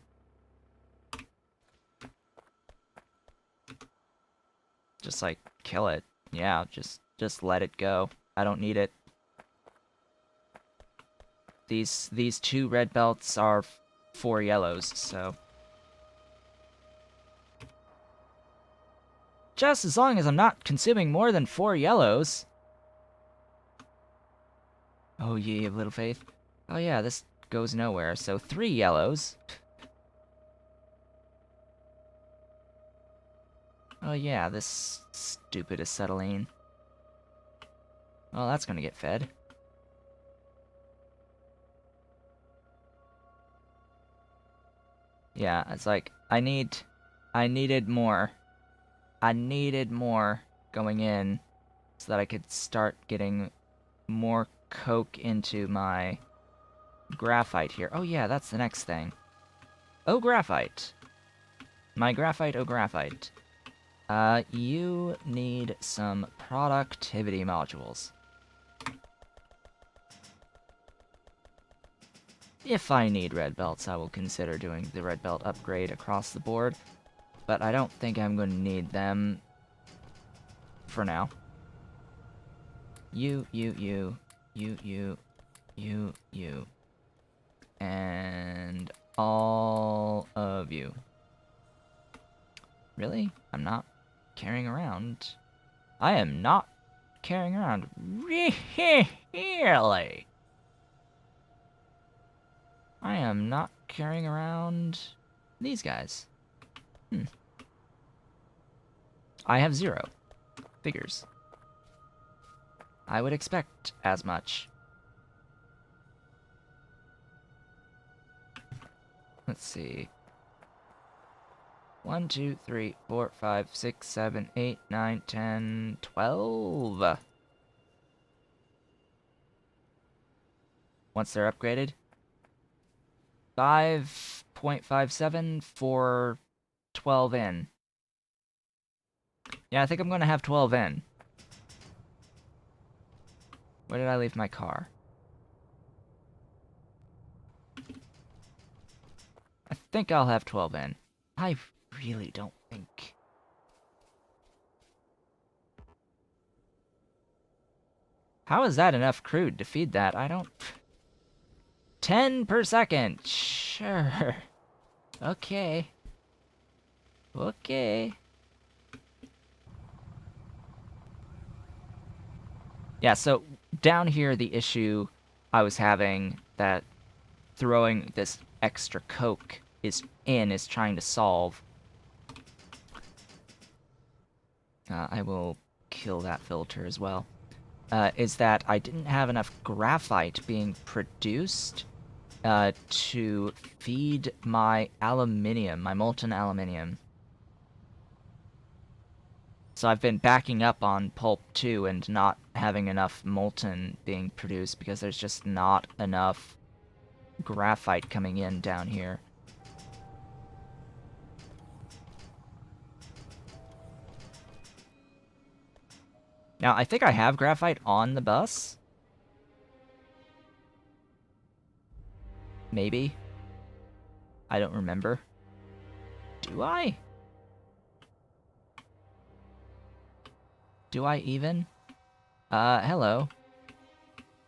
Just, like, kill it. Yeah, just let it go. I don't need it. These 2 red belts are 4 yellows, so... Just as long as I'm not consuming more than 4 yellows. Oh, ye of little faith. Oh yeah, this goes nowhere, so 3 yellows. Oh yeah, this stupid acetylene. Well, that's gonna get fed. Yeah, it's like, I needed more. I needed more going in so that I could start getting more coke into my graphite here. Oh yeah, that's the next thing. Oh, graphite. My graphite, oh graphite. You need some productivity modules. If I need red belts, I will consider doing the red belt upgrade across the board, but I don't think I'm going to need them for now. You, and all of you. Really? I'm not carrying around. I am not carrying around. Really? I am not carrying around these guys. I have 0. Figures. I would expect as much. Let's see. 1, 2, 3, 4, 5, 6, 7, 8, 9, 10, 12. Once they're upgraded. 5.57 for 12 in. Yeah, I think I'm gonna have 12 in. Where did I leave my car? I think I'll have 12 in. I really don't think... How is that enough crude to feed that? I don't... 10 per second! Sure. Okay. Okay. Yeah, so down here the issue I was having that throwing this extra coke is trying to solve. I will kill that filter as well. Is that I didn't have enough graphite being produced to feed my aluminium, my molten aluminium. So I've been backing up on pulp too and not having enough molten being produced because there's just not enough graphite coming in down here. Now, I think I have graphite on the bus. Maybe. I don't remember. Do I? Do I even? Hello.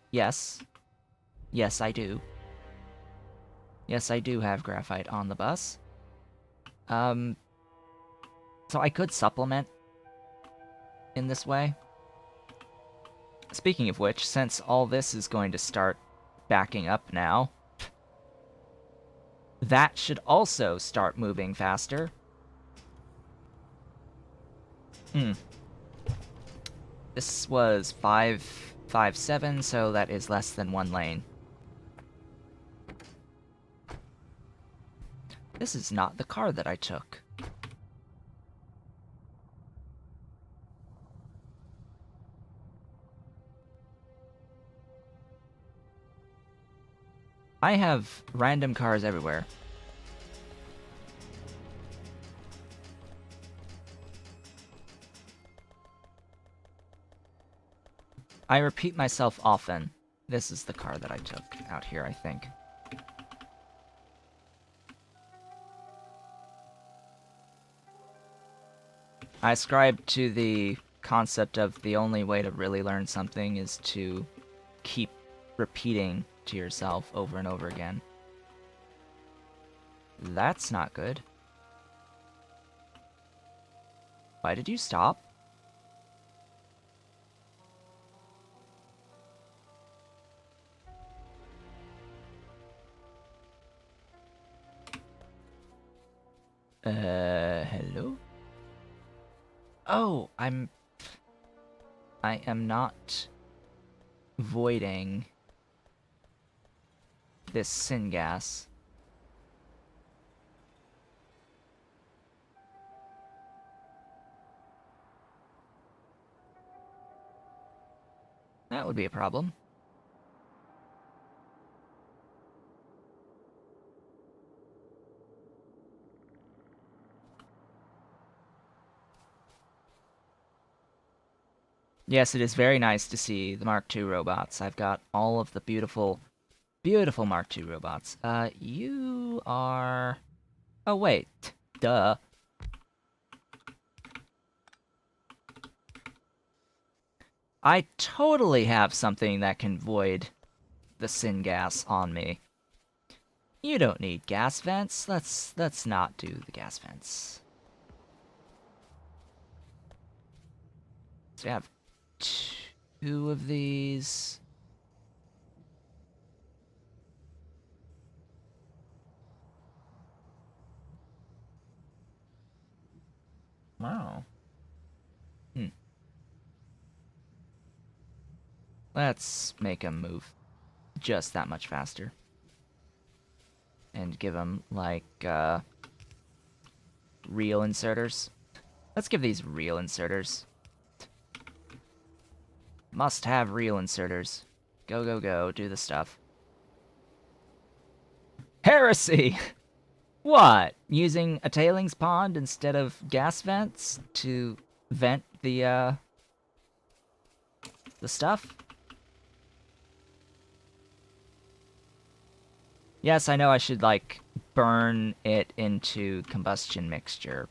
Yes. Yes, I do. Yes, I do have graphite on the bus. So I could supplement in this way. Speaking of which, since all this is going to start backing up now, that should also start moving faster. This was 557, so that is less than 1 lane. This is not the car that I took. I have random cars everywhere. I repeat myself often. This is the car that I took out here, I think. I ascribe to the concept of the only way to really learn something is to keep repeating to yourself over and over again. That's not good. Why did you stop? Hello? Oh, I am not voiding this syngas. That would be a problem. Yes, it is very nice to see the Mark II robots. I've got all of the beautiful, beautiful Mark II robots. You are... Oh, wait. Duh. I totally have something that can void the syngas on me. You don't need gas vents. Let's not do the gas vents. So we have two of these. Wow. Let's make him move just that much faster. And give him, like, real inserters. Let's give these real inserters. Must have real inserters. Go, go, go, do the stuff. Heresy! What? Using a tailings pond instead of gas vents to vent the stuff? Yes, I know I should, like, burn it into combustion mixture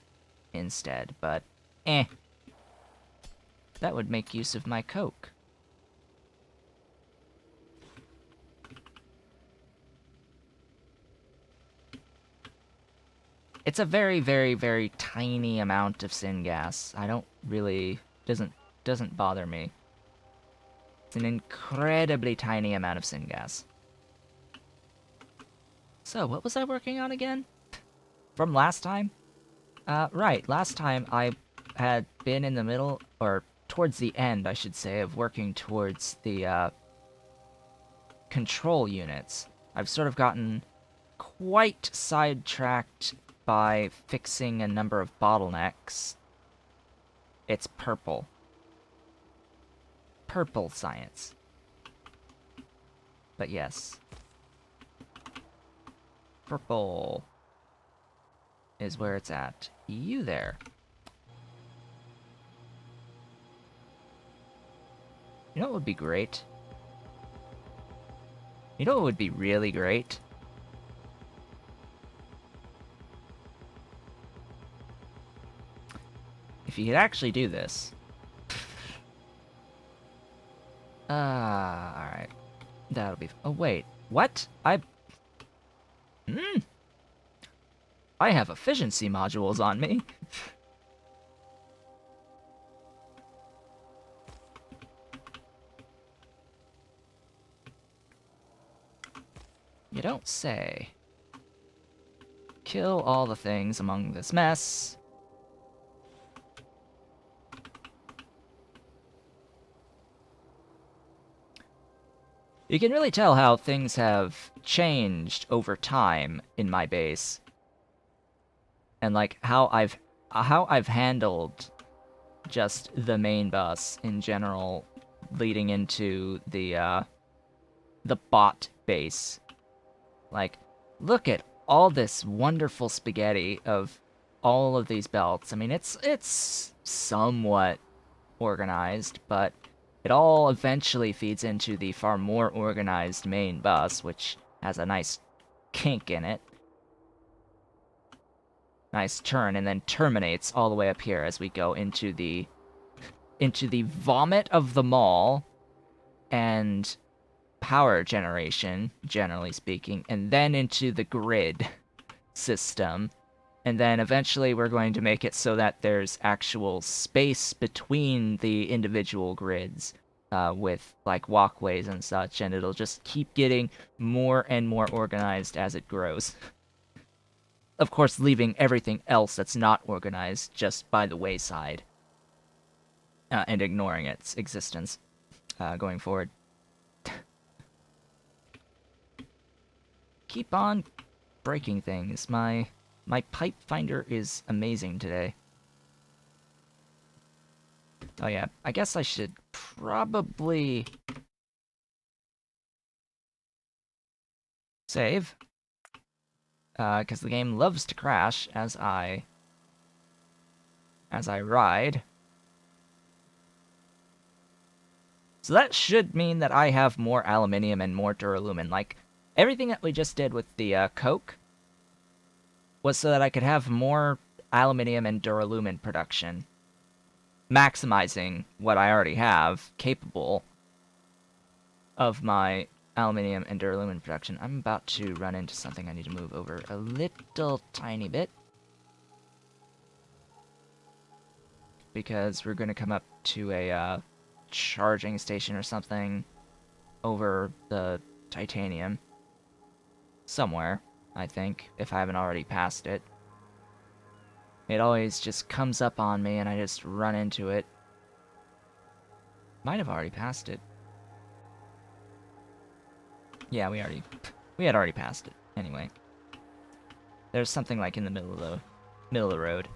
instead, but eh. That would make use of my coke. It's a very, very, very tiny amount of syngas. I don't really... doesn't bother me. It's an incredibly tiny amount of syngas. So, what was I working on again? From last time? Right. Last time I had been in the middle, or towards the end, I should say, of working towards the, control units. I've sort of gotten quite sidetracked by fixing a number of bottlenecks. It's purple. Purple science. But yes. Purple is where it's at. You there. You know what would be great? You know what would be really great? If you could actually do this. Alright. That'll be... Oh, wait. What? I have efficiency modules on me. You don't say. Kill all the things among this mess. You can really tell how things have changed over time in my base. And like how I've handled just the main bus in general leading into the bot base. Like, look at all this wonderful spaghetti of all of these belts. I mean, it's somewhat organized, but it all eventually feeds into the far more organized main bus, which has a nice kink in it. Nice turn, and then terminates all the way up here as we go into the vomit of the mall and power generation, generally speaking, and then into the grid system. And then eventually we're going to make it so that there's actual space between the individual grids with like walkways and such, and it'll just keep getting more and more organized as it grows. Of course, leaving everything else that's not organized just by the wayside and ignoring its existence going forward. Keep on breaking things. My pipe finder is amazing today. Oh yeah, I guess I should probably save. Because the game loves to crash as I ride. So that should mean that I have more aluminium and more duralumin. Like, everything that we just did with the coke was so that I could have more aluminium and duralumin production, maximizing what I already have capable of my aluminium and duralumin production. I'm about to run into something I need to move over a little tiny bit, because we're going to come up to a charging station or something over the titanium somewhere, I think, if I haven't already passed it. It always just comes up on me and I just run into it. Might have already passed it. Yeah, we had already passed it. Anyway, there's something like in the middle of the road.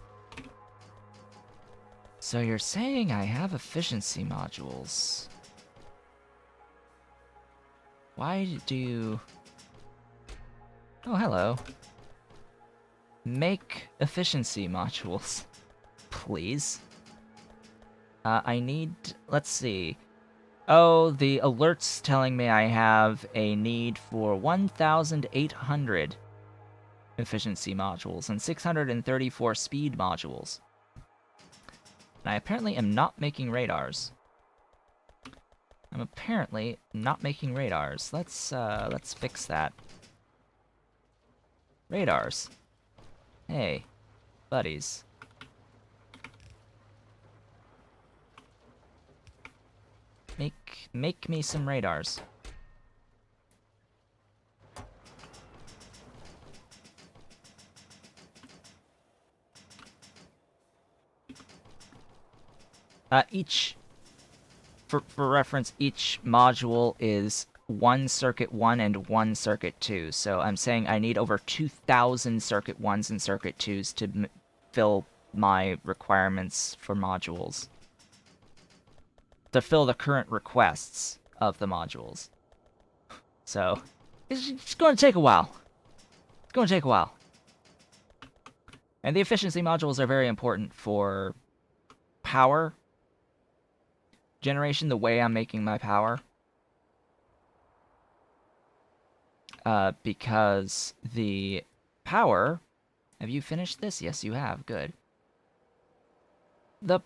So you're saying I have efficiency modules. Why do you... Oh, hello. Make efficiency modules, please. I need... Let's see. Oh, the alert's telling me I have a need for 1,800 efficiency modules and 634 speed modules. And I apparently am not making radars. I'm apparently not making radars. Let's fix that. Radars. Hey, buddies. Make me some radars. For reference, each module is 1 circuit 1 and 1 circuit 2. So I'm saying I need over 2,000 circuit 1s and circuit 2s to fill my requirements for modules. To fill the current requests of the modules. So, it's going to take a while. It's going to take a while. And the efficiency modules are very important for power generation, the way I'm making my power. Because the power... Have you finished this? Yes, you have. Good. The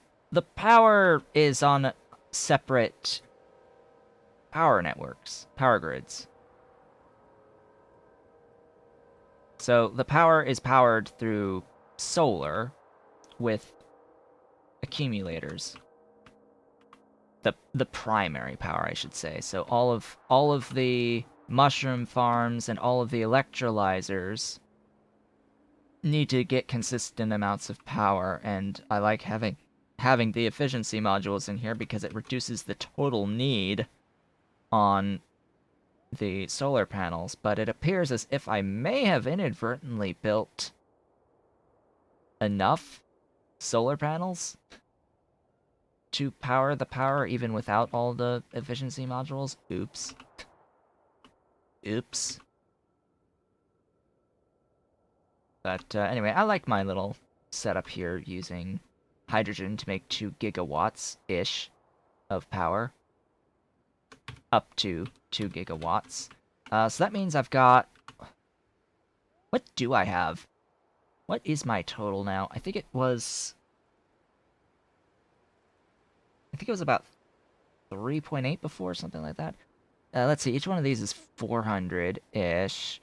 power is on separate power networks, power grids. So the power is powered through solar with accumulators. The primary power, I should say. So all of the mushroom farms and all of the electrolyzers need to get consistent amounts of power, and I like having the efficiency modules in here because it reduces the total need on the solar panels, but it appears as if I may have inadvertently built enough solar panels to power the power even without all the efficiency modules. Oops. Oops. But anyway, I like my little setup here using hydrogen to make 2 gigawatts-ish of power. Up to 2 gigawatts. So that means I've got... What do I have? What is my total now? I think it was about 3.8 before, something like that. Let's see, each one of these is 400-ish.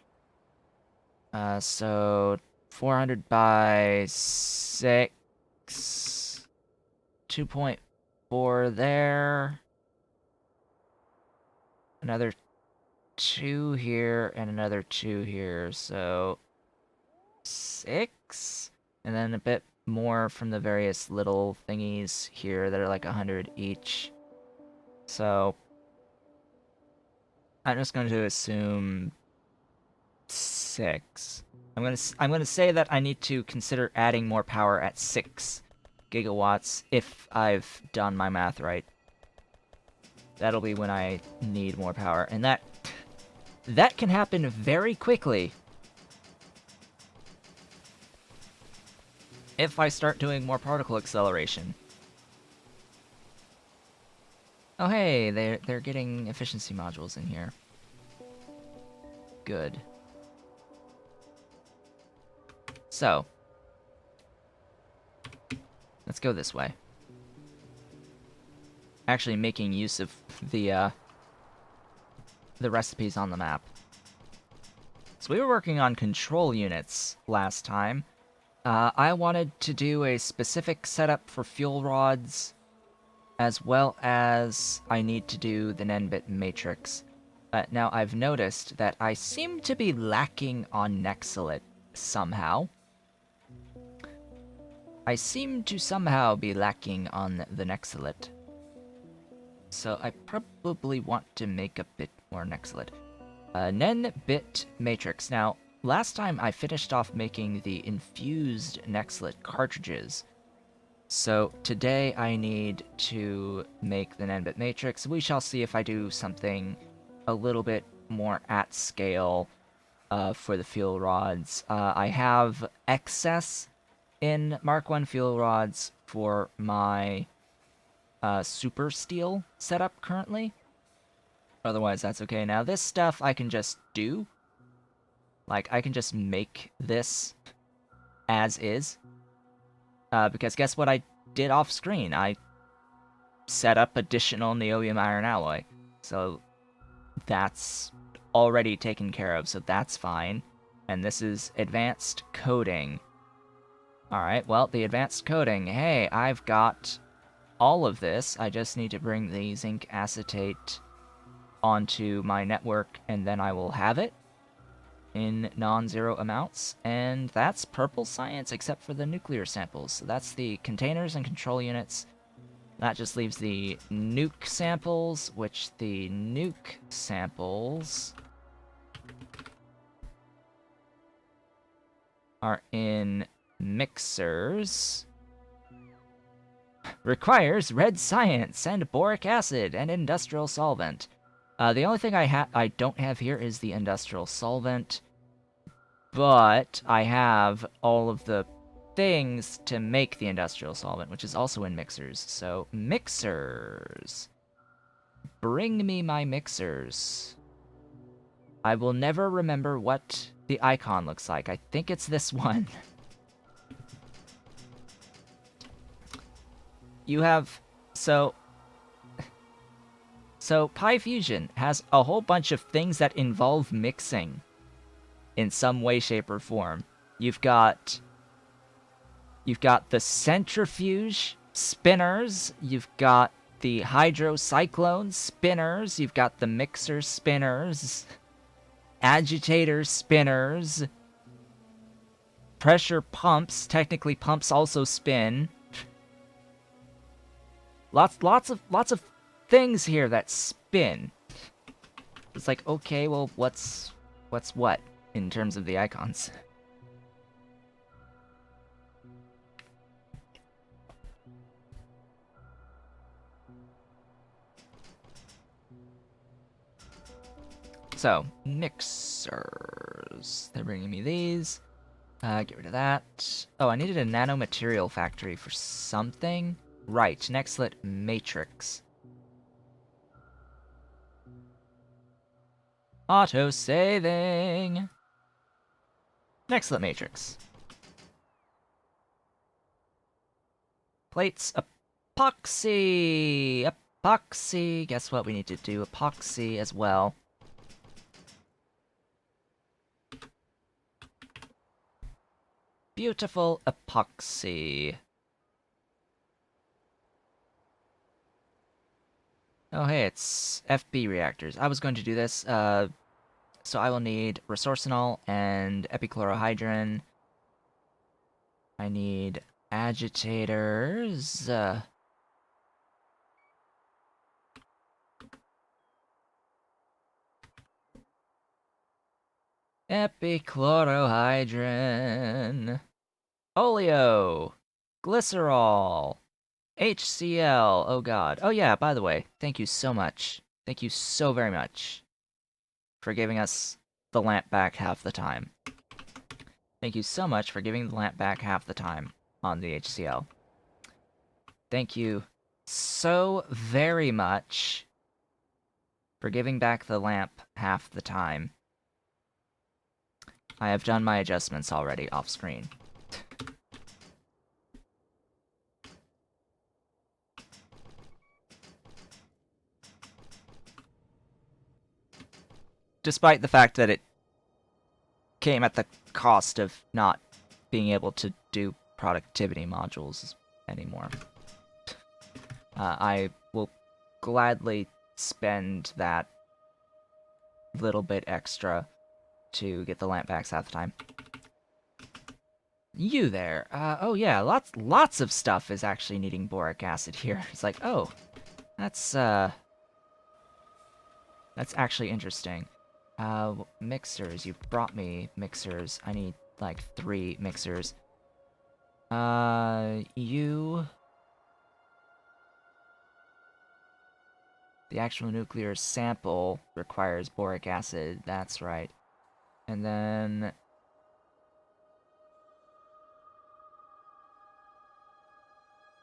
So 400 by 6... 2.4 there. Another 2 here, and another 2 here, so 6? And then a bit more from the various little thingies here that are like 100 each. So I'm just going to assume 6. I'm going to say that I need to consider adding more power at 6 gigawatts if I've done my math right. That'll be when I need more power, and that can happen very quickly if I start doing more particle acceleration. Oh hey, they're getting efficiency modules in here. Good. So, let's go this way. Actually making use of the recipes on the map. So we were working on control units last time. I wanted to do a specific setup for fuel rods, as well as I need to do the Nenbit matrix. Now I've noticed that I seem to be lacking on Nexalit somehow. I seem to somehow be lacking on the Nexalit. So I probably want to make a bit more Nexalit. Nenbit matrix. Now, last time I finished off making the infused Nexalit cartridges. So today I need to make the Nenbit matrix. We shall see if I do something a little bit more at scale for the fuel rods. I have excess in Mark 1 fuel rods for my super steel setup currently. Otherwise, that's okay. Now, this stuff I can just do. Like, I can just make this as is. Because guess what I did off screen? I set up additional niobium iron alloy. So that's already taken care of, so that's fine. And this is advanced coating. Alright, well, the advanced coating. Hey, I've got all of this. I just need to bring the zinc acetate onto my network, and then I will have it in non-zero amounts. And that's purple science, except for the nuclear samples. So that's the containers and control units. That just leaves the nuke samples, which the nuke samples are in mixers. Requires red science and boric acid and industrial solvent. The only thing I don't have here is the industrial solvent, but I have all of the things to make the industrial solvent, which is also in mixers. So, mixers. Bring me my mixers. I will never remember what the icon looks like. I think it's this one. You have... So Pi Fusion has a whole bunch of things that involve mixing in some way, shape, or form. You've got the centrifuge spinners, you've got the hydrocyclone spinners, you've got the mixer spinners, agitator spinners, pressure pumps. Technically, pumps also spin. Lots of things here that spin. It's like, okay, well, what's what in terms of the icons? So, mixers. They're bringing me these. Get rid of that. Oh, I needed a nanomaterial factory for something. Right, Nexalit matrix. Auto-saving! Nexalit matrix. Plates, epoxy! Epoxy! Guess what? We need to do epoxy as well. Beautiful epoxy. Oh hey, it's FB reactors. I was going to do this, so I will need resorcinol and epichlorohydrin. I need agitators. Epichlorohydrin. Oleo. Glycerol. HCl. Oh god. Oh yeah, by the way, thank you so much. Thank you so very much for giving us the lamp back half the time. Thank you so much for giving the lamp back half the time on the HCl. Thank you so very much for giving back the lamp half the time. I have done my adjustments already off screen. Despite the fact that it came at the cost of not being able to do productivity modules anymore. I will gladly spend that little bit extra to get the lamp back half the time. You there. Oh yeah, lots of stuff is actually needing boric acid here. It's like, oh, that's actually interesting. Mixers. You brought me mixers. I need, like, 3 mixers. You... The actual nuclear sample requires boric acid. That's right. And then...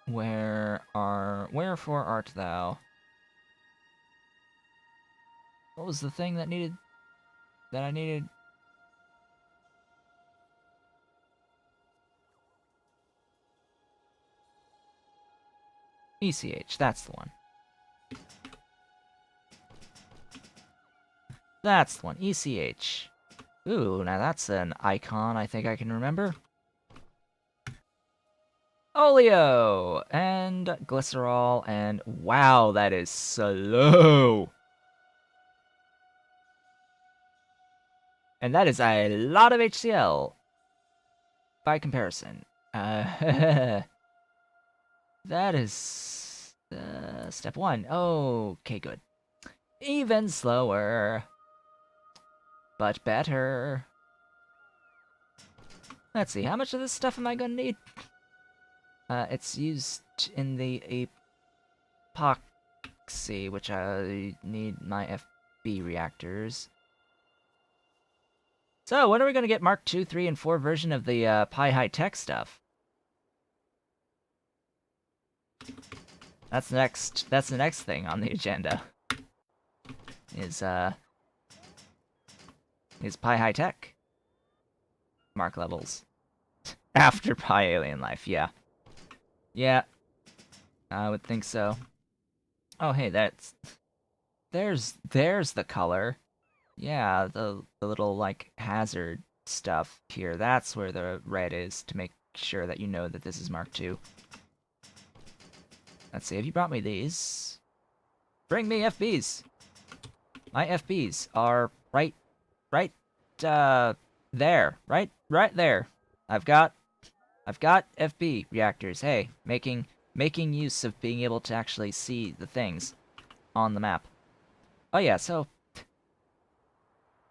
Wherefore art thou? What was the thing that I needed? ECH, that's the one. That's the one, ECH. Ooh, now that's an icon I think I can remember. Oleo! And glycerol, and wow, that is slow! And that is a lot of HCl by comparison. That is step 1. Okay, good. Even slower. But better. Let's see, how much of this stuff am I gonna need? It's used in the Epoxy, which I need my FB reactors. So, when are we gonna get Mark 2, 3, and 4 version of the Pi High Tech stuff? That's the next thing on the agenda. Is Pi High Tech Mark levels. After Pi Alien Life, yeah. Yeah, I would think so. Oh, hey, there's the color. Yeah, the little, like, hazard stuff here. That's where the red is, to make sure that you know that this is Mark II. Let's see, have you brought me these? Bring me FBs! My FBs are right there. Right there. I've got FB reactors. Hey, making use of being able to actually see the things on the map. Oh yeah, so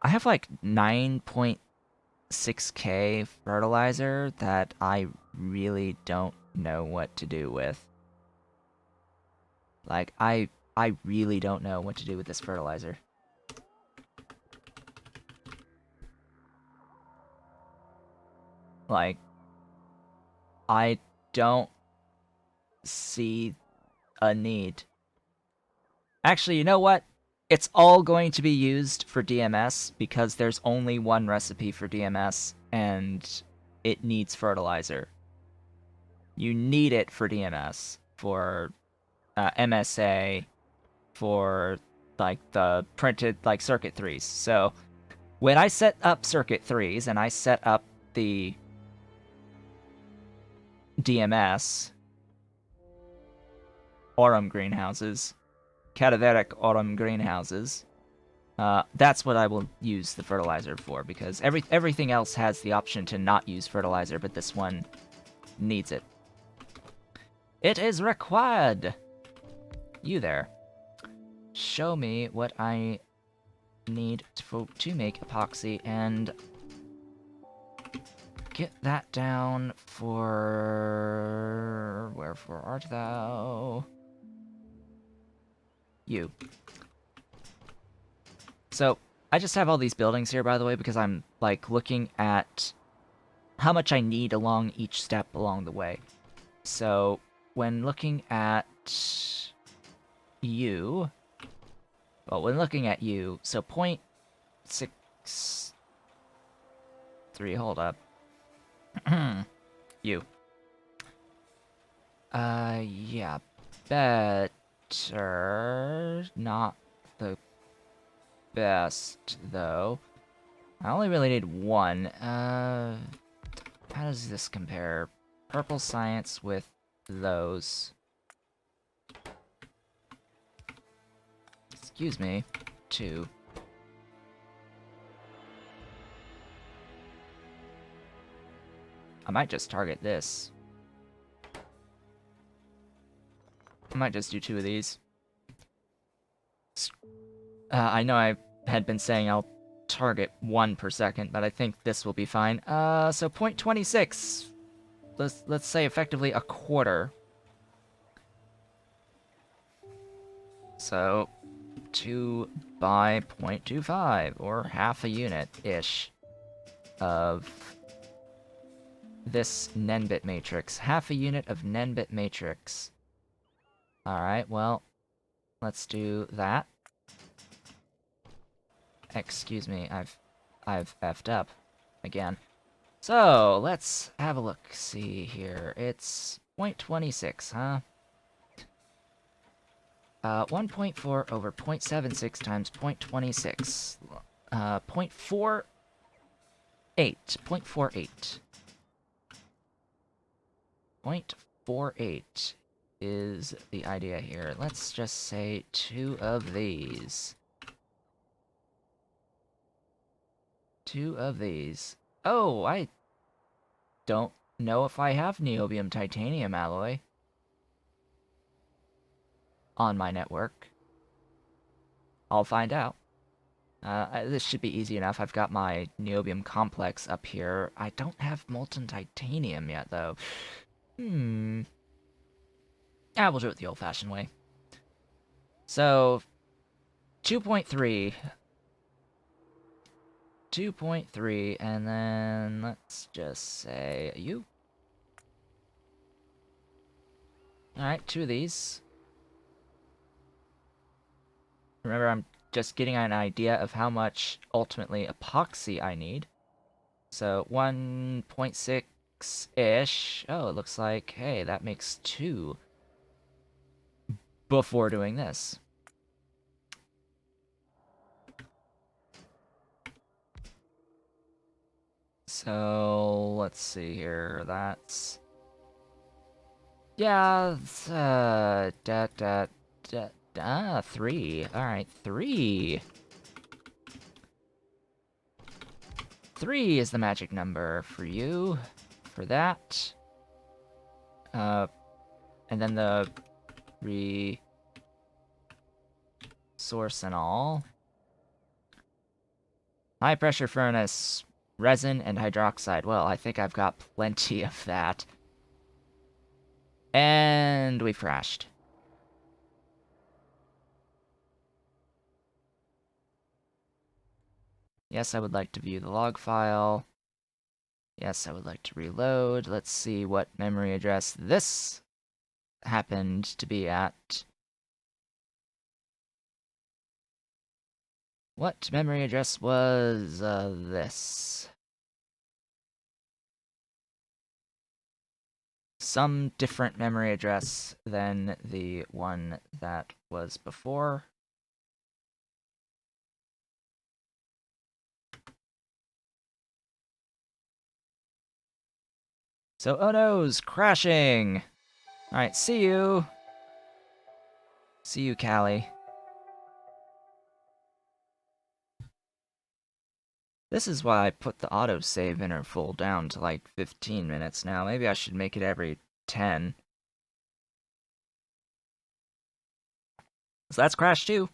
I have like 9.6k fertilizer that I really don't know what to do with. Like, I really don't know what to do with this fertilizer. Like, I don't see a need. Actually, you know what? It's all going to be used for DMS because there's only one recipe for DMS and it needs fertilizer. You need it for DMS, for MSA, for like the printed like circuit 3s. So when I set up circuit 3s and I set up the DMS aurum greenhouses, cadaveric aurum greenhouses, that's what I will use the fertilizer for, because everything else has the option to not use fertilizer, but this one needs it. It is required! You there. Show me what I need to make epoxy, and get that down for... Wherefore art thou? You. So, I just have all these buildings here, by the way, because I'm, like, looking at how much I need along each step along the way. So, when looking at you... Well, when looking at you, so 0.63... Hold up. You. Yeah. Better... Not the best, though. I only really need one. How does this compare? Purple science with those. Excuse me. 2. I might just target this. I might just do 2 of these. I know I had been saying I'll target 1 per second, but I think this will be fine. So 0.26. Let's say effectively a quarter. So 2 by 0.25, or half a unit-ish of this Nenbit matrix. Half a unit of Nenbit matrix. Alright, well, let's do that. Excuse me, I've effed up again. So, let's have a look. See here. It's 0.26, huh? 1.4 over 0.76 times 0.26. 0.48. 0.48. 0.48 is the idea here. Let's just say 2 of these. 2 of these. Oh, I don't know if I have niobium titanium alloy on my network. I'll find out. This should be easy enough. I've got my niobium complex up here. I don't have molten titanium yet, though. We'll do it the old-fashioned way. So, 2.3. 2.3, and then let's just say you. Alright, 2 of these. Remember, I'm just getting an idea of how much, ultimately, epoxy I need. So, 1.6-ish. Oh, it looks like, hey, that makes 2 before doing this. So, let's see here. That's... Yeah, 3. Alright, 3. 3 is the magic number for you. For that. And then the resource and all. High pressure furnace, resin, and hydroxide. Well, I think I've got plenty of that. And we've crashed. Yes, I would like to view the log file. Yes, I would like to reload. Let's see what memory address this happened to be at. What memory address was this? Some different memory address than the one that was before. So, oh no's crashing! Alright, see you! See you, Callie. This is why I put the autosave interval down to like 15 minutes now. Maybe I should make it every 10. So that's Crash 2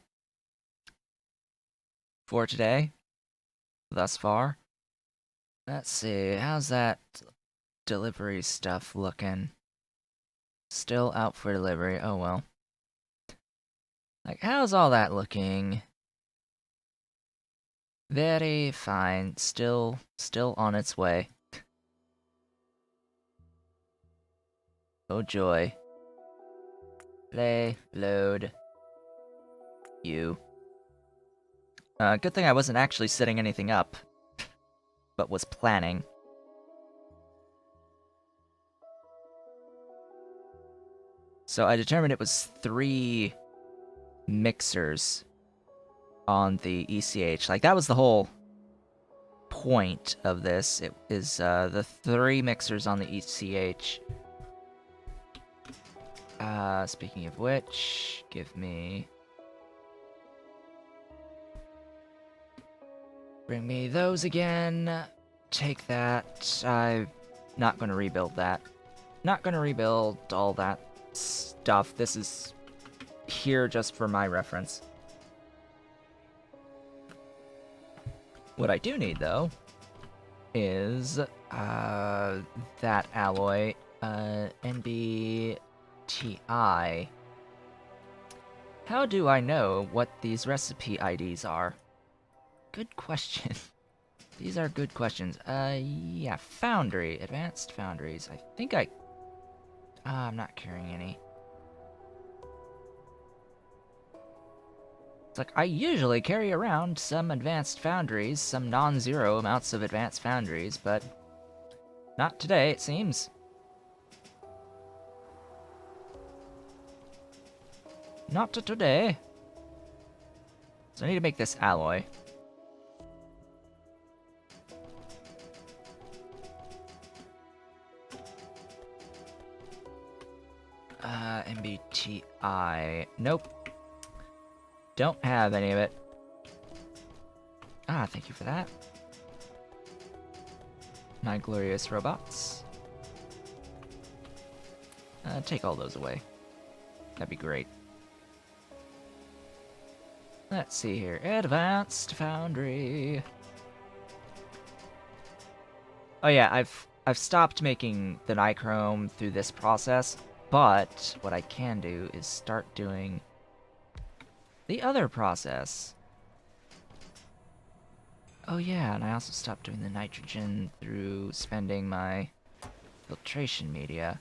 for today, thus far. Let's see, how's that delivery stuff looking? Still out for delivery, oh well. Like, how's all that looking? Very fine, still on its way. Oh joy. Play, load, you. Good thing I wasn't actually setting anything up, but was planning. So I determined it was 3 mixers on the ECH. Like, that was the whole point of this. It is the 3 mixers on the ECH. Speaking of which, bring me those again. Take that. I'm not gonna rebuild that. Not gonna rebuild all that stuff. This is here just for my reference. What I do need, though, is that alloy, NBTI. How do I know what these recipe IDs are? Good question. These are good questions. Yeah, Foundry. Advanced Foundries. I think I'm not carrying any. It's like, I usually carry around some Advanced Foundries, some non-zero amounts of Advanced Foundries, but not today, it seems. Not today. So I need to make this alloy. MBTI. Nope. Don't have any of it. Ah, thank you for that. My glorious robots. Take all those away. That'd be great. Let's see here. Advanced Foundry. Oh yeah, I've stopped making the nichrome through this process, but what I can do is start doing the other process. Oh yeah, and I also stopped doing the nitrogen through spending my filtration media.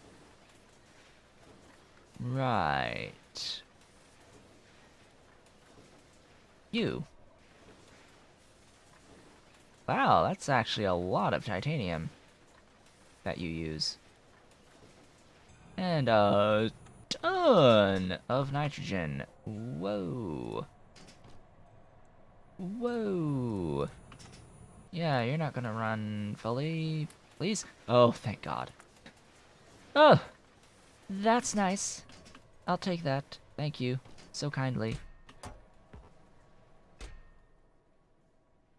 Right. You. Wow, that's actually a lot of titanium that you use. And a ton of nitrogen. Whoa. Whoa. Yeah, you're not gonna run fully, please? Oh, thank God. Oh, that's nice. I'll take that. Thank you. So kindly.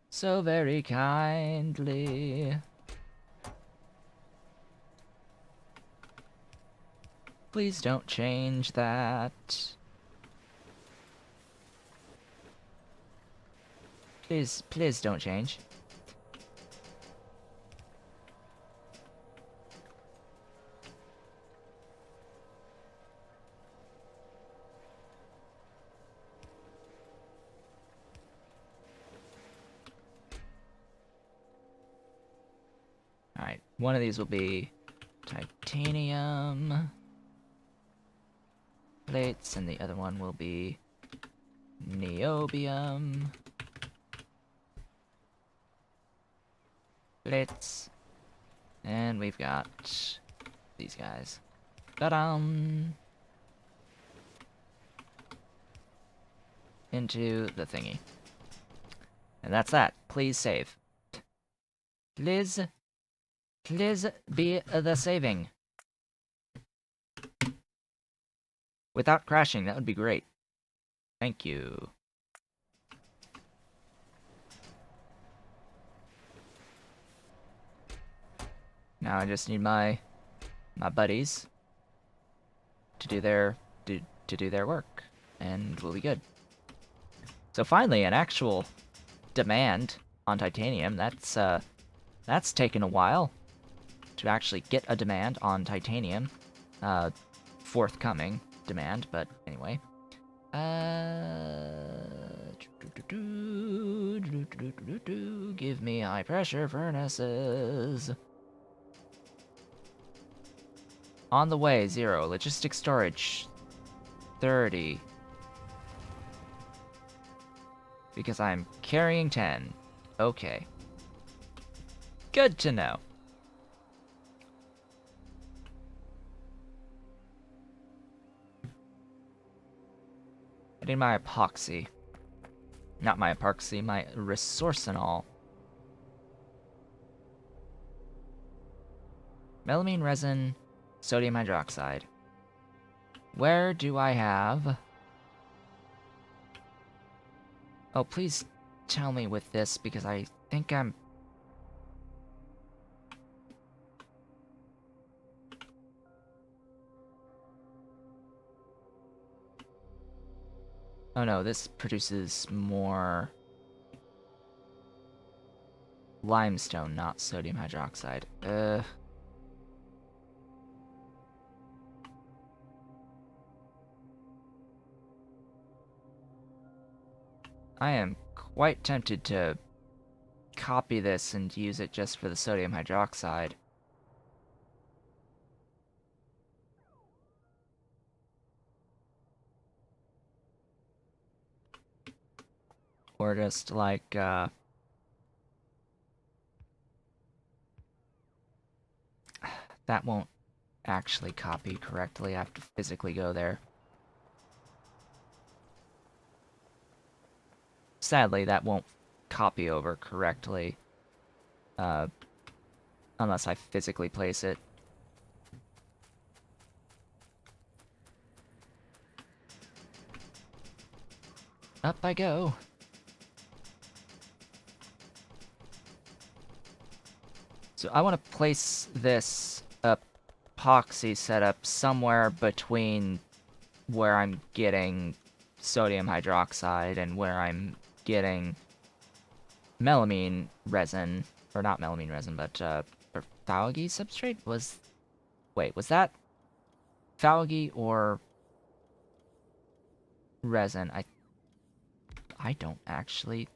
So very kindly. Please don't change that. Please don't change. Alright, one of these will be titanium plates, and the other one will be niobium plates. And we've got these guys. Ta-dam! Into the thingy. And that's that. Please save. Please be the saving. Without crashing, that would be great. Thank you. Now I just need my buddies to do their work, and we'll be good. So finally, an actual demand on titanium. That's taken a while to actually get a demand on titanium. Forthcoming demand, but anyway. Give me high pressure furnaces. On the way, 0. Logistic storage. 30. Because I'm carrying 10. Okay. Good to know. I need my epoxy. Not my epoxy, my resourcinol. Melamine resin, sodium hydroxide. Where do I have... Oh, please tell me with this, because I think I'm... Oh no, this produces more... limestone, not sodium hydroxide. I am quite tempted to copy this and use it just for the sodium hydroxide. Or just like, that won't actually copy correctly. I have to physically go there. Sadly, that won't copy over correctly. Unless I physically place it. Up I go. So I want to place this epoxy setup somewhere between where I'm getting sodium hydroxide and where I'm getting melamine resin, or not melamine resin, but or Thalgy substrate was... Wait, was that Thalgy or resin? I don't actually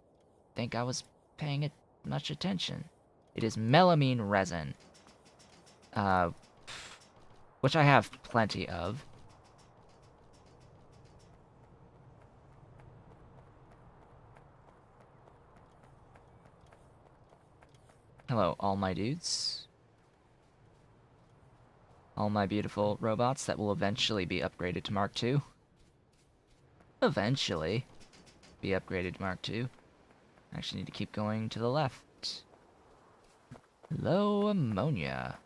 think I was paying it much attention. It is melamine resin, which I have plenty of. Hello, all my dudes. All my beautiful robots that will eventually be upgraded to Mark II. Eventually be upgraded to Mark II. I actually need to keep going to the left. Low ammonia.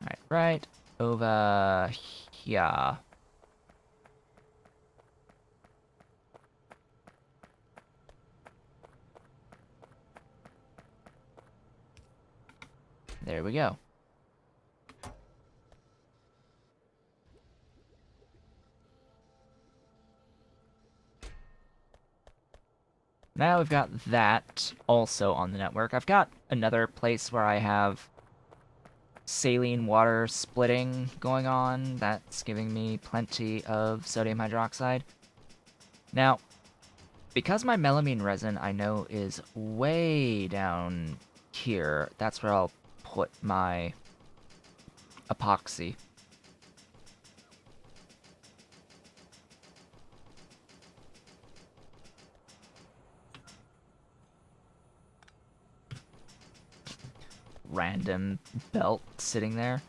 Alright, right over here. There we go. Now we've got that also on the network. I've got another place where I have saline water splitting going on. That's giving me plenty of sodium hydroxide. Now, because my melamine resin I know is way down here, that's where I'll put my epoxy. Random belt sitting there.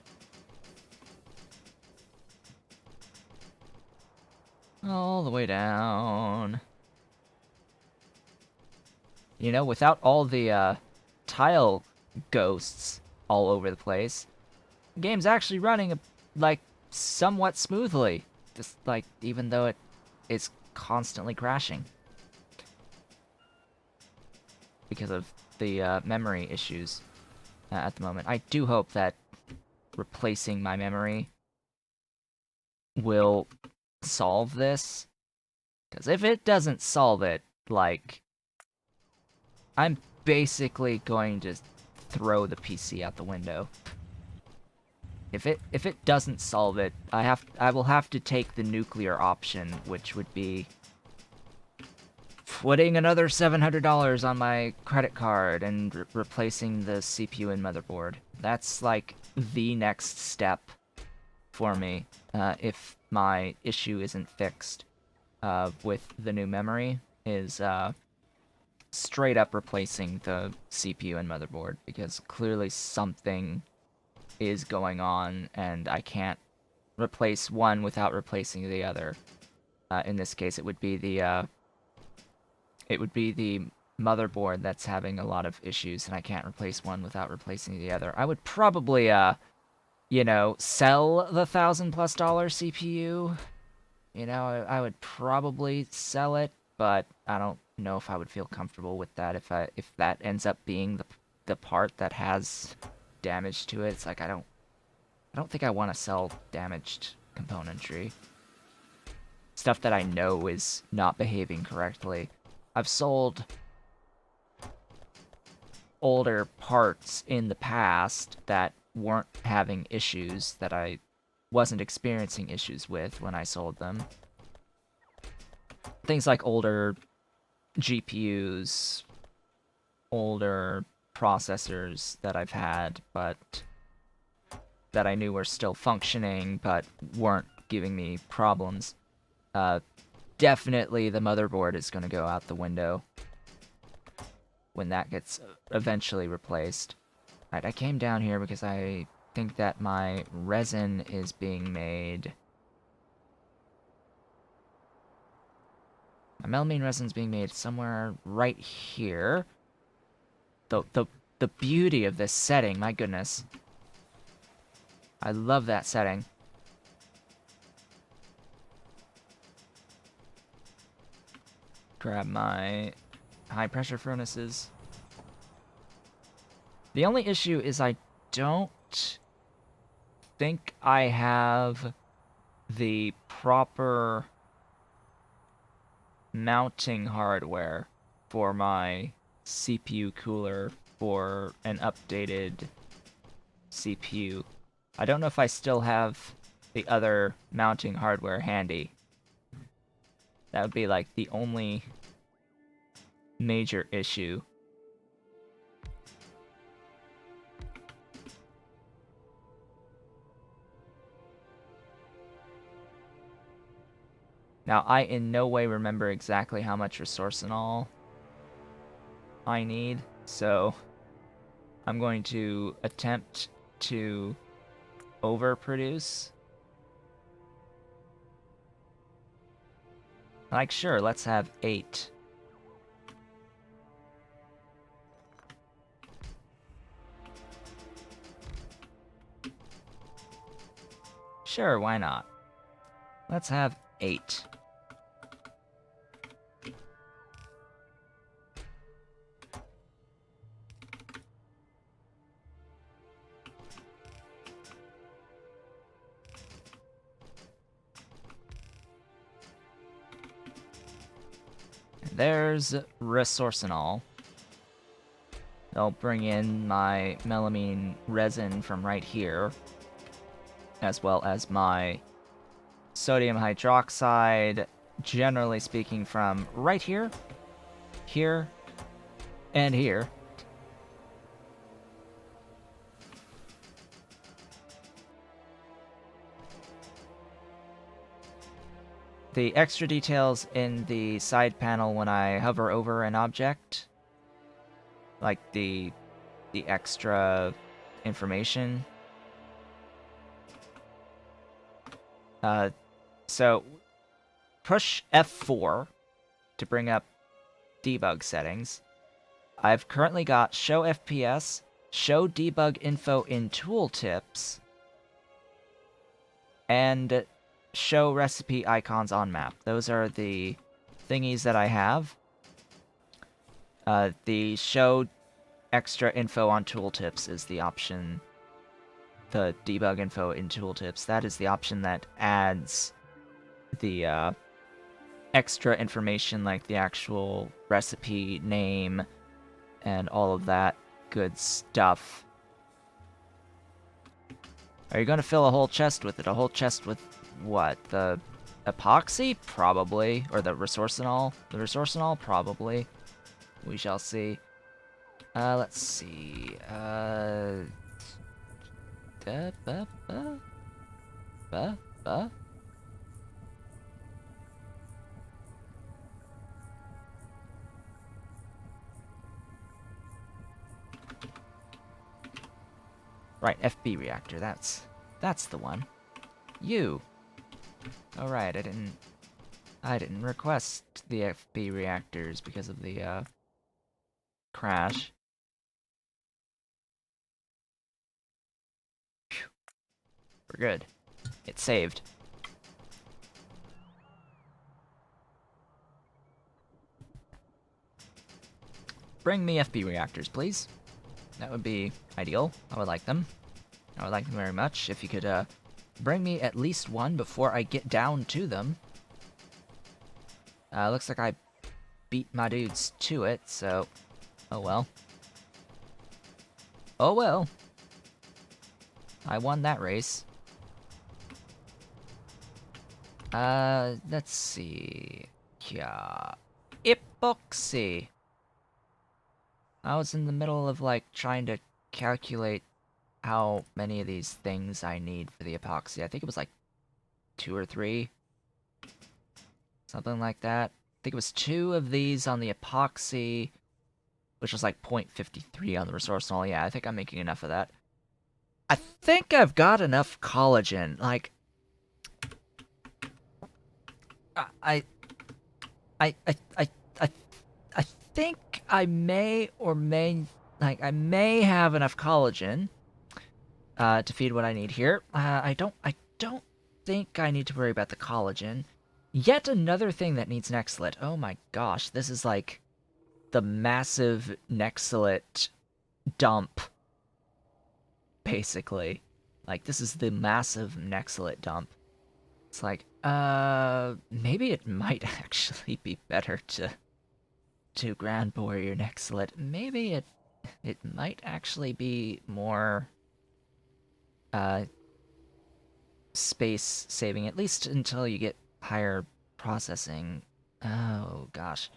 All the way down. You know, without all the tile ghosts all over the place, the game's actually running like somewhat smoothly. Just like, even though it is constantly crashing because of the memory issues at the moment. I do hope that replacing my memory will solve this, because if it doesn't solve it, like, I'm basically going to throw the PC out the window. If it doesn't solve it, I will have to take the nuclear option, which would be putting another $700 on my credit card and replacing the CPU and motherboard. That's like the next step for me if my issue isn't fixed with the new memory, is straight up replacing the CPU and motherboard, because clearly something is going on and I can't replace one without replacing the other. In this case, it would be the motherboard that's having a lot of issues, and I can't replace one without replacing the other. I would probably, you know, sell the $1,000+ CPU. You know, I would probably sell it, but I don't know if I would feel comfortable with that if that ends up being the part that has damage to it. It's like I don't think I want to sell damaged componentry. Stuff that I know is not behaving correctly. I've sold older parts in the past that weren't having issues, that I wasn't experiencing issues with when I sold them. Things like older GPUs, older processors that I've had, but that I knew were still functioning, but weren't giving me problems. Definitely the motherboard is going to go out the window when that gets eventually replaced. Alright, I came down here because I think that my resin is being made... My melamine resin's being made somewhere right here. The beauty of this setting, my goodness. I love that setting. Grab my high pressure furnaces. The only issue is I don't think I have the proper mounting hardware for my CPU cooler for an updated CPU. I don't know if I still have the other mounting hardware handy. That would be like the only major issue. Now, I in no way remember exactly how much resourcinol I need, so I'm going to attempt to overproduce. Like, sure, let's have 8. Sure, why not? Let's have 8. There's resourcinol. I'll bring in my melamine resin from right here, as well as my sodium hydroxide, generally speaking, from right here, here, and here. The extra details in the side panel when I hover over an object, like the extra information. So push F4 to bring up debug settings. I've currently got show FPS, show debug info in tooltips, and show recipe icons on map. Those are the thingies that I have. The show extra info on tooltips is the option. The debug info in tooltips, that is the option that adds the extra information, like the actual recipe name and all of that good stuff. Are you going to fill a whole chest with it? A whole chest with what? The Epoxy? Probably. Or the resourcinol? The resourcinol? Probably. We shall see. Let's see. Da, ba, ba, ba, ba. Right, FB reactor. That's the one. You. Oh right, I didn't request the FB reactors because of the crash. Whew. We're good. It saved. Bring me FB reactors, please. That would be ideal. I would like them. I would like them very much. If you could, bring me at least one before I get down to them. Looks like I beat my dudes to it, so... Oh well. Oh well. I won that race. Let's see... Yeah... Epoxy! I was in the middle of, like, trying to calculate how many of these things I need for the epoxy. I think it was, like, 2 or 3. Something like that. I think it was 2 of these on the epoxy, which was, like, 0.53 on the resourcinol. Yeah, I think I'm making enough of that. I think I've got enough collagen. Like, I, I, I, I, I, I think I may or may, like, I may have enough collagen to feed what I need here. I don't think I need to worry about the collagen. Yet another thing that needs Nextlit. Oh my gosh, this is like the massive Nextlit dump, basically. Like, this is the massive Nextlit dump. It's like, maybe it might actually be better to Grand Warrior Nextlit. Maybe it might actually be more space saving, at least until you get higher processing. Oh gosh.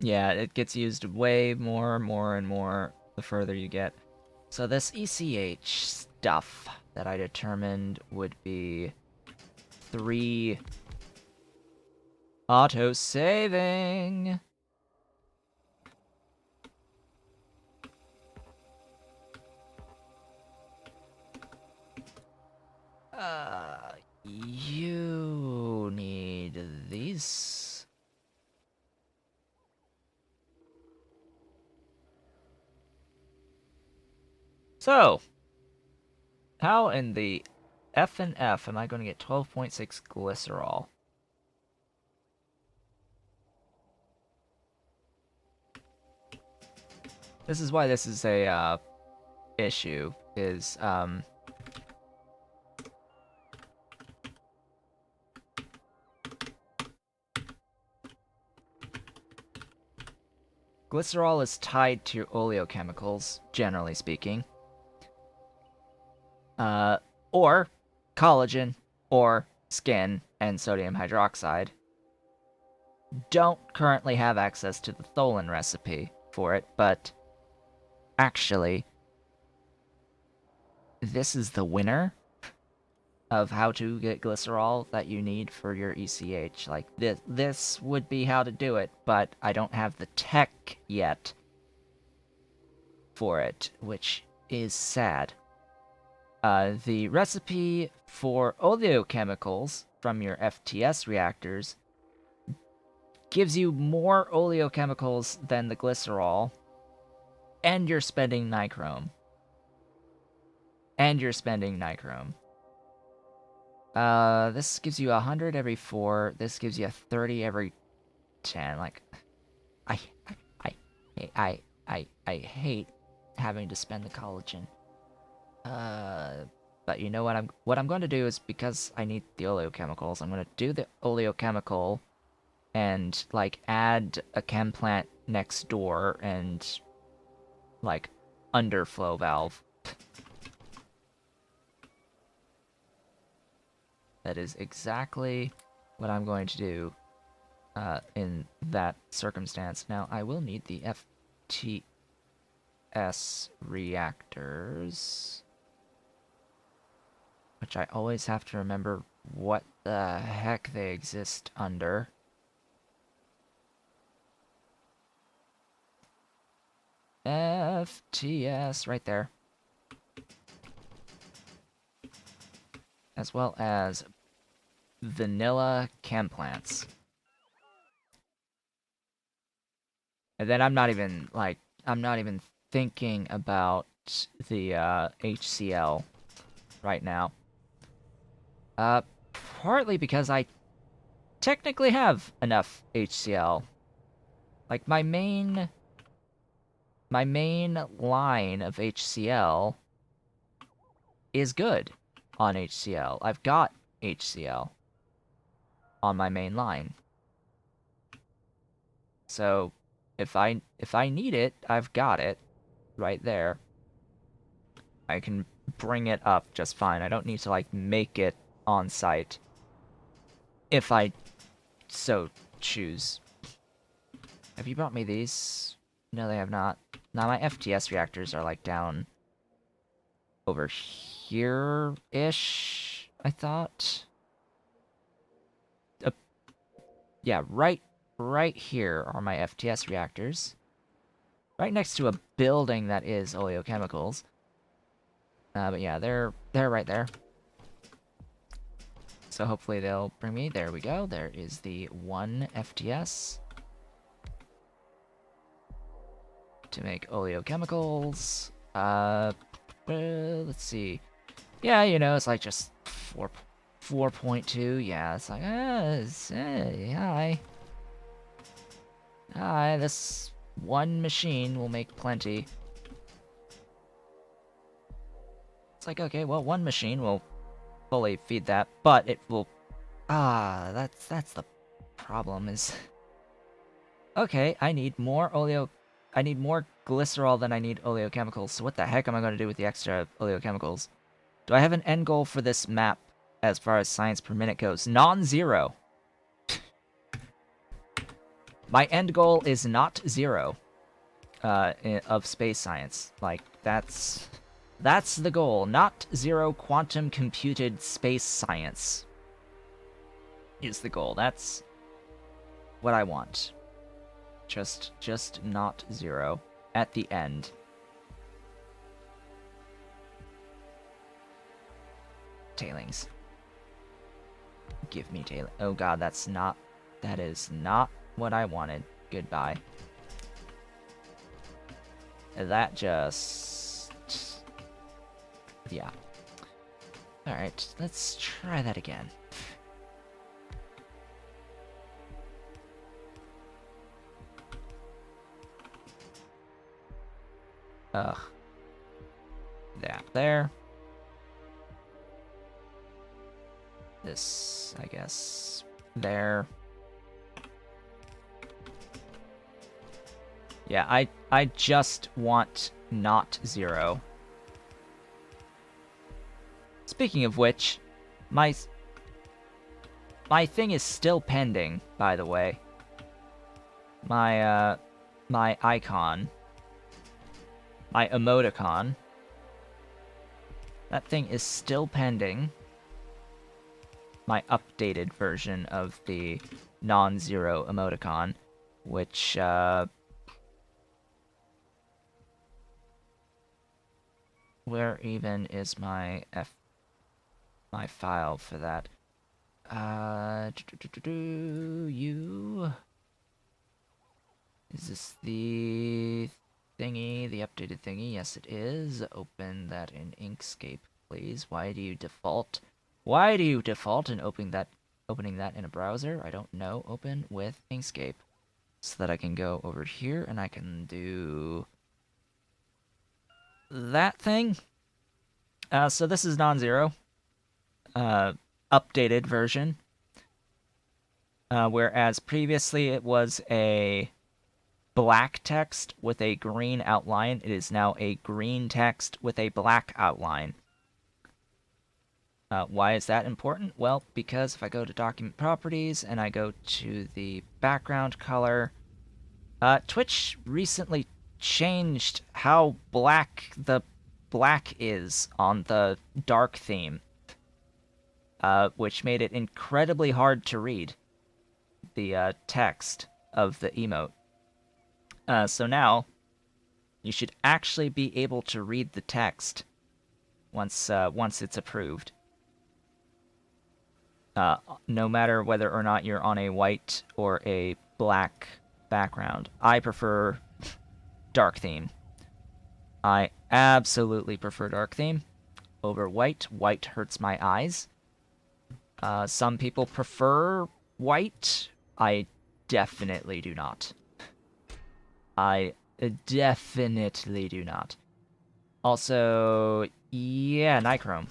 Yeah, it gets used way more and more the further you get. So this ECH stuff that I determined would be 3 auto-saving. You need these. So, how in the F and F am I going to get 12.6 glycerol? This is why this is a issue, is glycerol is tied to oleochemicals, generally speaking. Or collagen, or skin, and sodium hydroxide. Don't currently have access to the Tholen recipe for it, but actually, this is the winner of how to get glycerol that you need for your ECH. Like, this would be how to do it, but I don't have the tech yet for it, which is sad. The recipe for oleochemicals from your FTS reactors gives you more oleochemicals than the glycerol, and you're spending nichrome. This gives you 100 every 4. This gives you 30 every 10. Like, I hate having to spend the collagen. But you know what I'm going to do is, because I need the oleochemicals, I'm going to do the oleochemical and, like, add a chem plant next door and, like, underflow valve. That is exactly what I'm going to do in that circumstance. Now, I will need the FTS reactors, which I always have to remember what the heck they exist under. FTS, right there. As well as vanilla chem plants. And then I'm not even thinking about the HCl right now. Partly because I technically have enough HCl. Like my main line of HCl is good on HCl. I've got HCl on my main line. So if I need it, I've got it right there. I can bring it up just fine. I don't need to like make it on site if I so choose. Have you brought me these? No, they have not. Now my FTS reactors are like down over here-ish, I thought. Yeah, right here are my FTS reactors. Right next to a building that is oleochemicals. But yeah, they're right there. So hopefully they'll bring me. There we go. There is the 1 FTS to make oleochemicals. Let's see. Yeah, you know, it's like just 4.2. Yeah, it's like, hi. Hi, this one machine will make plenty. It's like, okay, well, one machine will fully feed that, but it will... that's the problem is... Okay, I need more glycerol than I need oleochemicals, so what the heck am I going to do with the extra oleochemicals? Do I have an end goal for this map as far as science per minute goes? Non-zero. My end goal is not 0 of space science. Like, that's the goal. Not 0 quantum computed space science is the goal. That's what I want. Just not 0 at the end. Tailings. Give me tailings. Oh god, that is not what I wanted. Goodbye. That just... yeah. Alright, let's try that again. Ugh. That there. This, I guess, there. Yeah, I just want not 0. Speaking of which, my thing is still pending, by the way. My icon. My emoticon. That thing is still pending. My updated version of the non-zero emoticon, which, where even is my file for that? You... Is this the thingy, the updated thingy? Yes, it is. Open that in Inkscape, please. Why do you default in opening that in a browser? I don't know. Open with Inkscape. So that I can go over here and I can do that thing. So this is non-zero. Updated version. Whereas previously it was a black text with a green outline. It is now a green text with a black outline. Why is that important? Well, because if I go to document properties and I go to the background color, Twitch recently changed how black the black is on the dark theme, which made it incredibly hard to read the text of the emote. So now you should actually be able to read the text once it's approved. No matter whether or not you're on a white or a black background. I prefer dark theme. I absolutely prefer dark theme over white. White hurts my eyes. Some people prefer white. I definitely do not. I definitely do not. Also, yeah, Nichrome.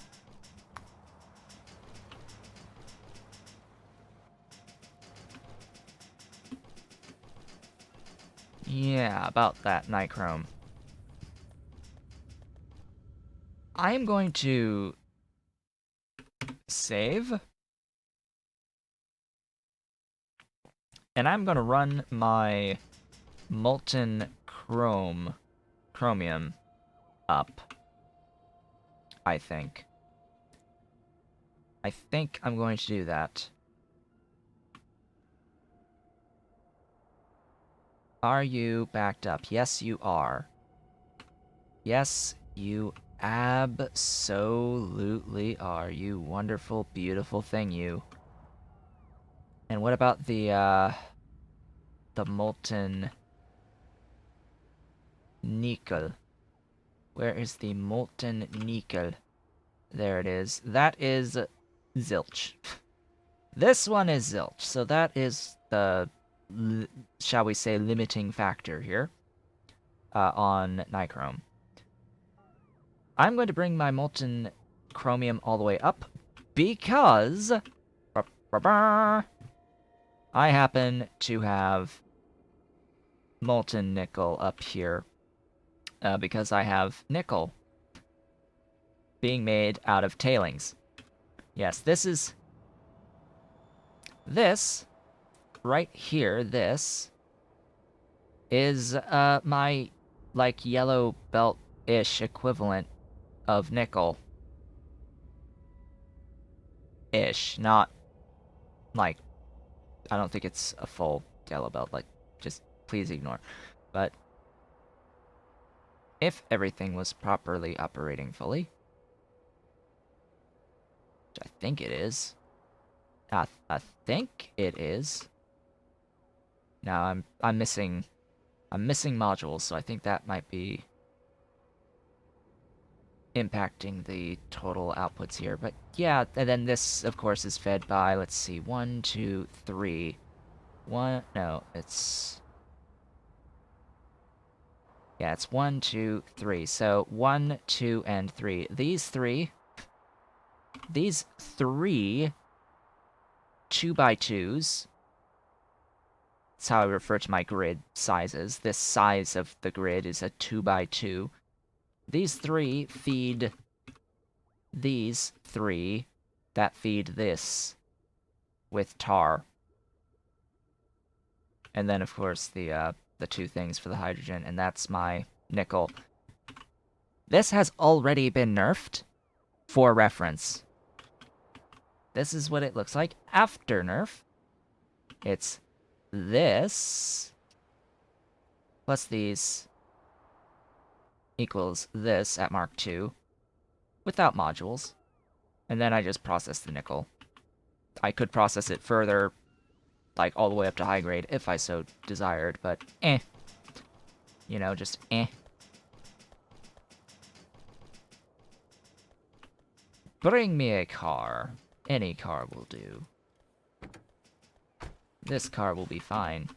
Yeah, about that Nichrome. I am going to save. And I'm going to run my molten chromium up, I think. I think I'm going to do that. Are you backed up? Yes, you are. Yes, you absolutely are, you wonderful, beautiful thing, you. And what about the molten nickel? Where is the molten nickel? There it is. That is zilch. This one is zilch, so that is the, shall we say, limiting factor here on Nichrome. I'm going to bring my molten chromium all the way up because I happen to have molten nickel up here because I have nickel being made out of tailings. Yes, this right here, this is my like yellow belt-ish equivalent of nickel. Ish, not like, I don't think it's a full yellow belt, like, just please ignore. But if everything was properly operating fully, which I think it is, I think it is. Now I'm missing modules, so I think that might be impacting the total outputs here. But yeah, and then this, of course, is fed by, let's see, 1, 2, 3. No, it's... Yeah, it's 1, 2, 3. So 1, 2, and 3. These three 2x2s. That's how I refer to my grid sizes. This size of the grid is a 2x2. These three feed these three that feed this with tar. And then, of course, the two things for the hydrogen, and that's my nickel. This has already been nerfed for reference. This is what it looks like after nerf. It's this plus these equals this at Mark II without modules. And then I just process the nickel. I could process it further, like all the way up to high grade if I so desired, but eh. You know, just eh. Bring me a car. Any car will do. This car will be fine.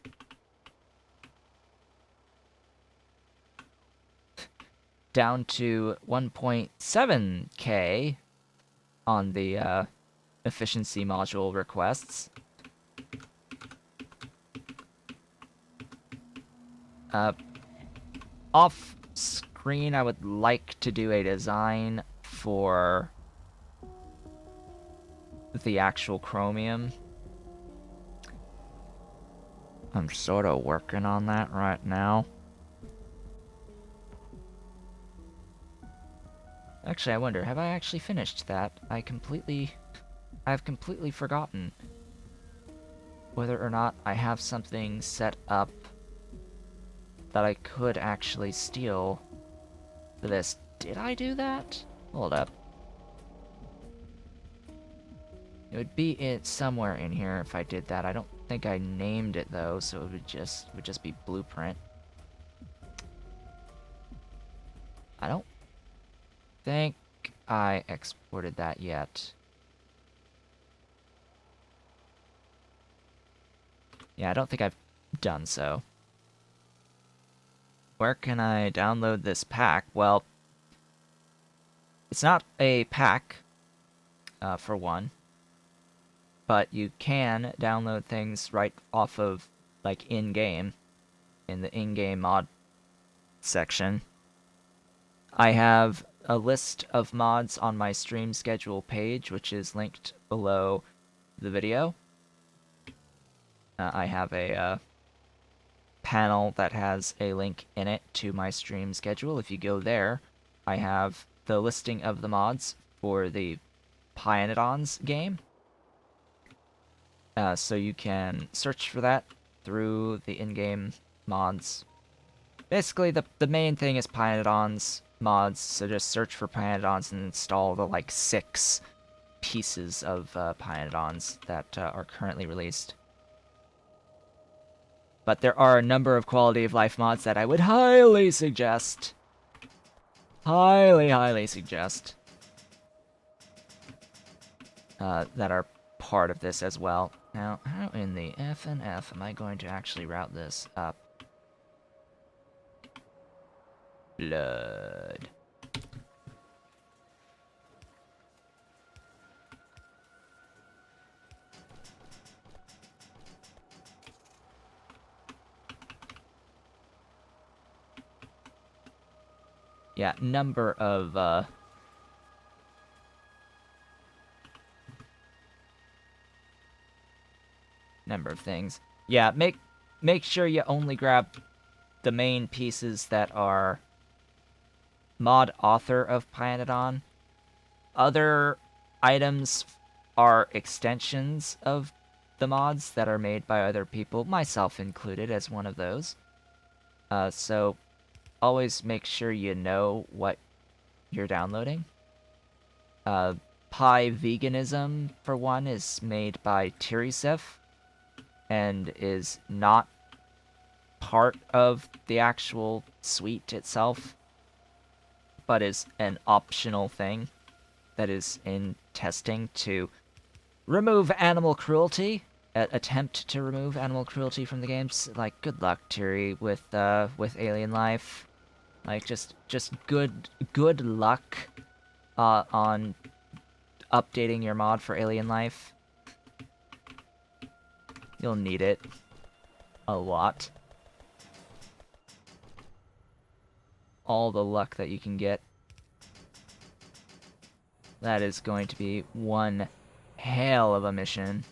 Down to 1.7k on the efficiency module requests. Off screen, I would like to do a design for the actual chromium. I'm sort of working on that right now. Actually, I wonder, have I actually finished that? I've completely forgotten whether or not I have something set up that I could actually steal for this. Did I do that? Hold up. It would be somewhere in here if I did that. I don't think I named it though, so it would just be blueprint. I don't think I exported that yet. Yeah, I don't think I've done so. Where can I download this pack? Well, it's not a pack, for one, but you can download things right off of, like, in-game, in the in-game mod section. I have a list of mods on my stream schedule page, which is linked below the video. I have a panel that has a link in it to my stream schedule. If you go there, I have the listing of the mods for the Pyanodons game. So you can search for that through the in-game mods. Basically, the main thing is Pyanodons mods, so just search for Pyanodons and install the, like, 6 pieces of Pyanodons that are currently released. But there are a number of quality of life mods that I would highly suggest. Highly suggest. That are part of this as well. Now, how in the F and F am I going to actually route this up? Blood. Yeah, number of things. Yeah, make sure you only grab the main pieces that are mod author of Pyanodon. Other items are extensions of the mods that are made by other people, myself included as one of those. So always make sure you know what you're downloading. Pie Veganism, for one, is made by Tirisif and is not part of the actual suite itself, but is an optional thing that is in testing to remove animal cruelty, attempt to remove animal cruelty from the games. Like, good luck, Tiri, with Alien Life. Like, just good luck on updating your mod for Alien Life. You'll need it a lot. All the luck that you can get. That is going to be one hell of a mission.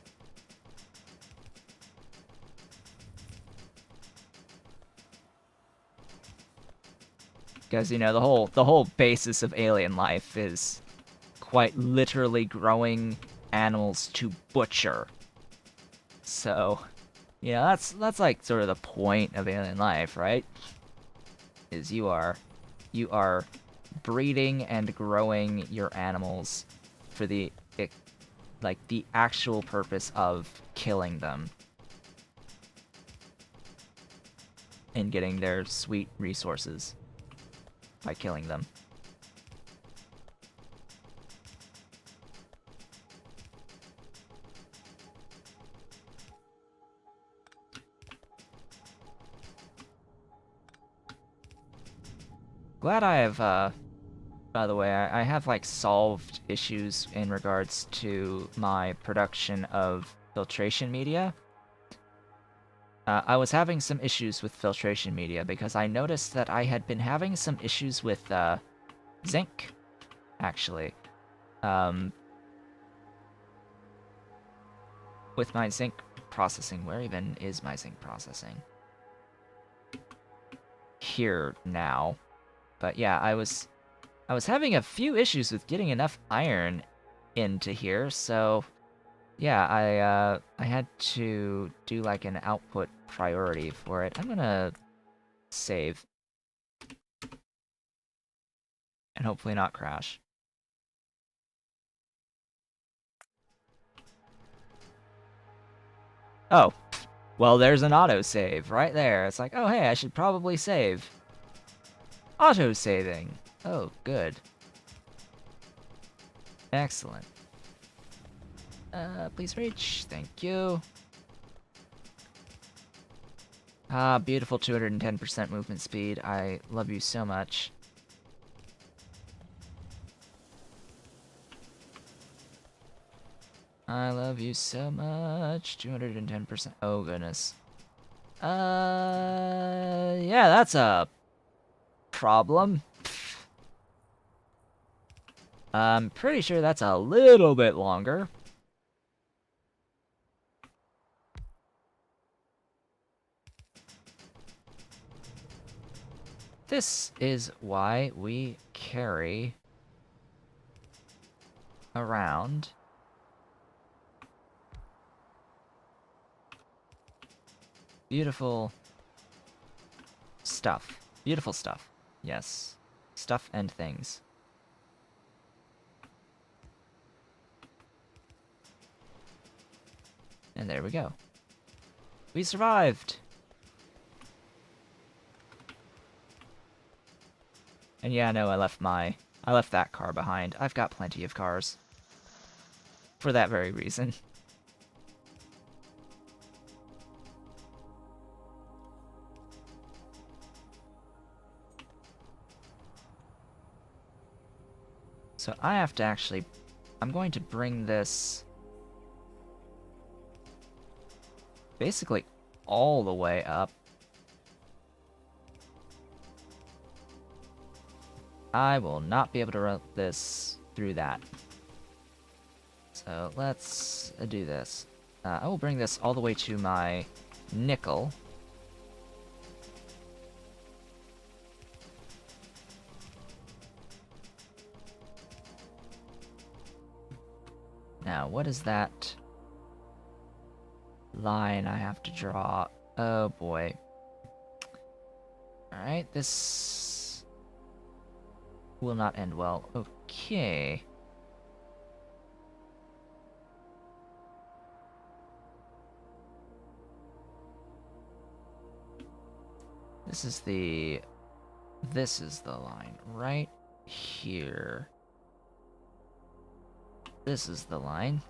Because, you know, the whole basis of Alien Life is quite literally growing animals to butcher. So, you know, that's like sort of the point of Alien Life, right? Is you are breeding and growing your animals for the actual purpose of killing them and getting their sweet resources by killing them. Glad I have, by the way, I have, like, solved issues in regards to my production of filtration media. I was having some issues with filtration media because I noticed that I had been having some issues with, zinc, actually. with my zinc processing. Where even is my zinc processing? Here now. But yeah, I was having a few issues with getting enough iron into here, so yeah, I had to do like an output priority for it. I'm gonna save and hopefully not crash. Oh, well, there's an autosave right there. It's like, oh hey, I should probably save. Auto-saving. Oh, good. Excellent. Please reach. Thank you. Ah, beautiful 210% movement speed. I love you so much. I love you so much. 210%. Oh, goodness. Yeah, that's a problem. I'm pretty sure that's a little bit longer. This is why we carry around beautiful stuff. Beautiful stuff. Yes. Stuff and things. And there we go. We survived! And yeah, no, I left that car behind. I've got plenty of cars. For that very reason. So I have to actually... I'm going to bring this... basically all the way up. I will not be able to run this through that. So let's do this. I will bring this all the way to my nickel. Now, what is that line I have to draw? Oh boy. Alright, this will not end well. Okay. This is the line right here. This is the line.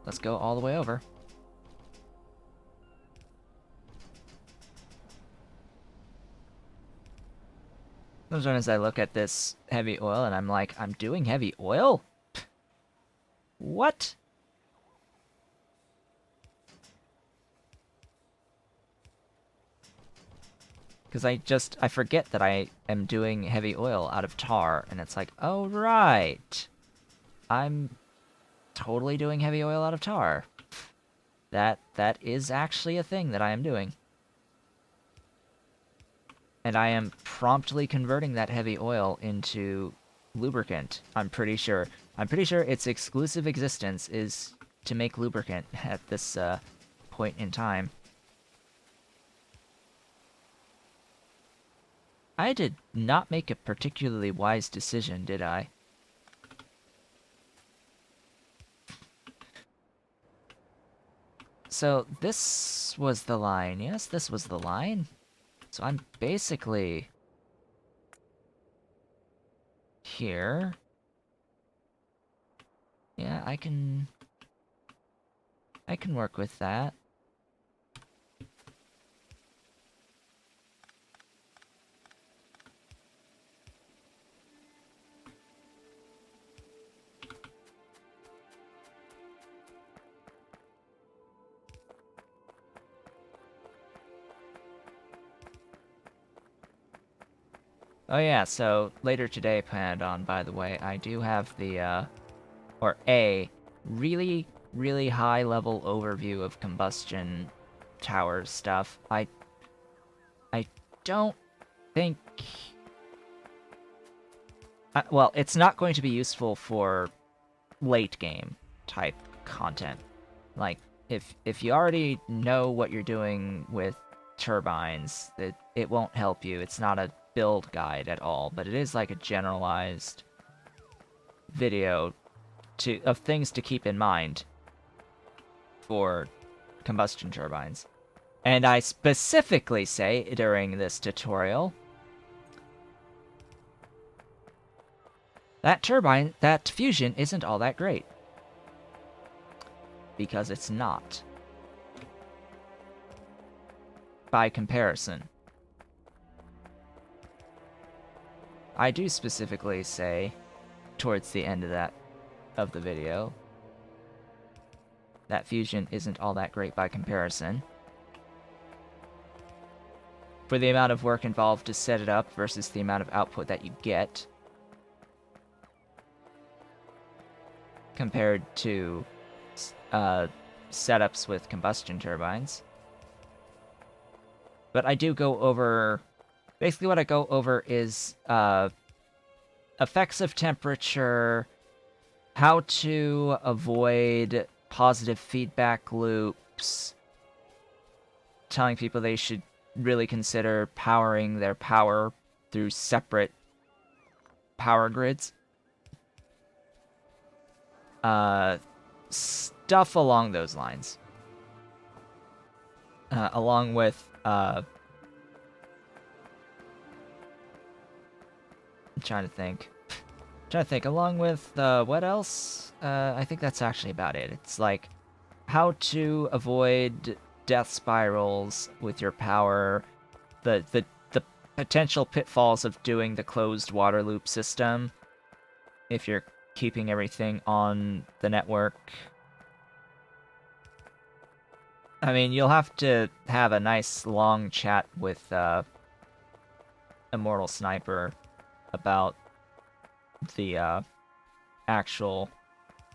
Let's go all the way over. Sometimes I look at this heavy oil and I'm like, I'm doing heavy oil? What? Because I forget that I am doing heavy oil out of tar, and it's like, oh right, I'm totally doing heavy oil out of tar. That is actually a thing that I am doing. And I am promptly converting that heavy oil into lubricant, I'm pretty sure. I'm pretty sure its exclusive existence is to make lubricant at this point in time. I did not make a particularly wise decision, did I? So this was the line. Yes, this was the line. So I'm basically here. Yeah, I can work with that. Oh yeah, so later today, Pyanodon, by the way, I do have the, or a really, really high-level overview of combustion tower stuff. I don't think... well, it's not going to be useful for late game type content. Like, if you already know what you're doing with turbines, it won't help you. It's not a build guide at all, but it is like a generalized video of things to keep in mind for combustion turbines. And I specifically say during this tutorial that fusion isn't all that great. Because it's not. By comparison. I do specifically say, towards the end of the video, that fusion isn't all that great by comparison. For the amount of work involved to set it up versus the amount of output that you get, compared to setups with combustion turbines. But I do go over... Basically what I go over is effects of temperature, how to avoid positive feedback loops, telling people they should really consider powering their power through separate power grids. Stuff along those lines. Along with, I'm trying to think. Along with, what else? I think that's actually about it. It's like, how to avoid death spirals with your power, the potential pitfalls of doing the closed water loop system, if you're keeping everything on the network. I mean, you'll have to have a nice long chat with Immortal Sniper about the actual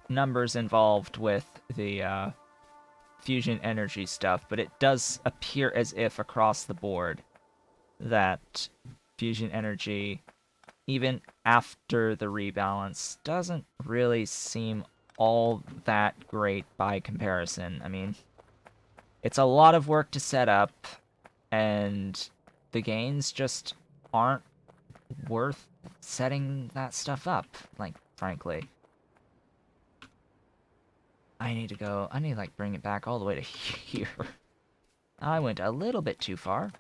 numbers involved with the fusion energy stuff, but it does appear as if across the board that fusion energy, even after the rebalance, doesn't really seem all that great by comparison. I mean, it's a lot of work to set up, and the gains just aren't worth setting that stuff up, like, frankly. I need to, like, bring it back all the way to here. I went a little bit too far.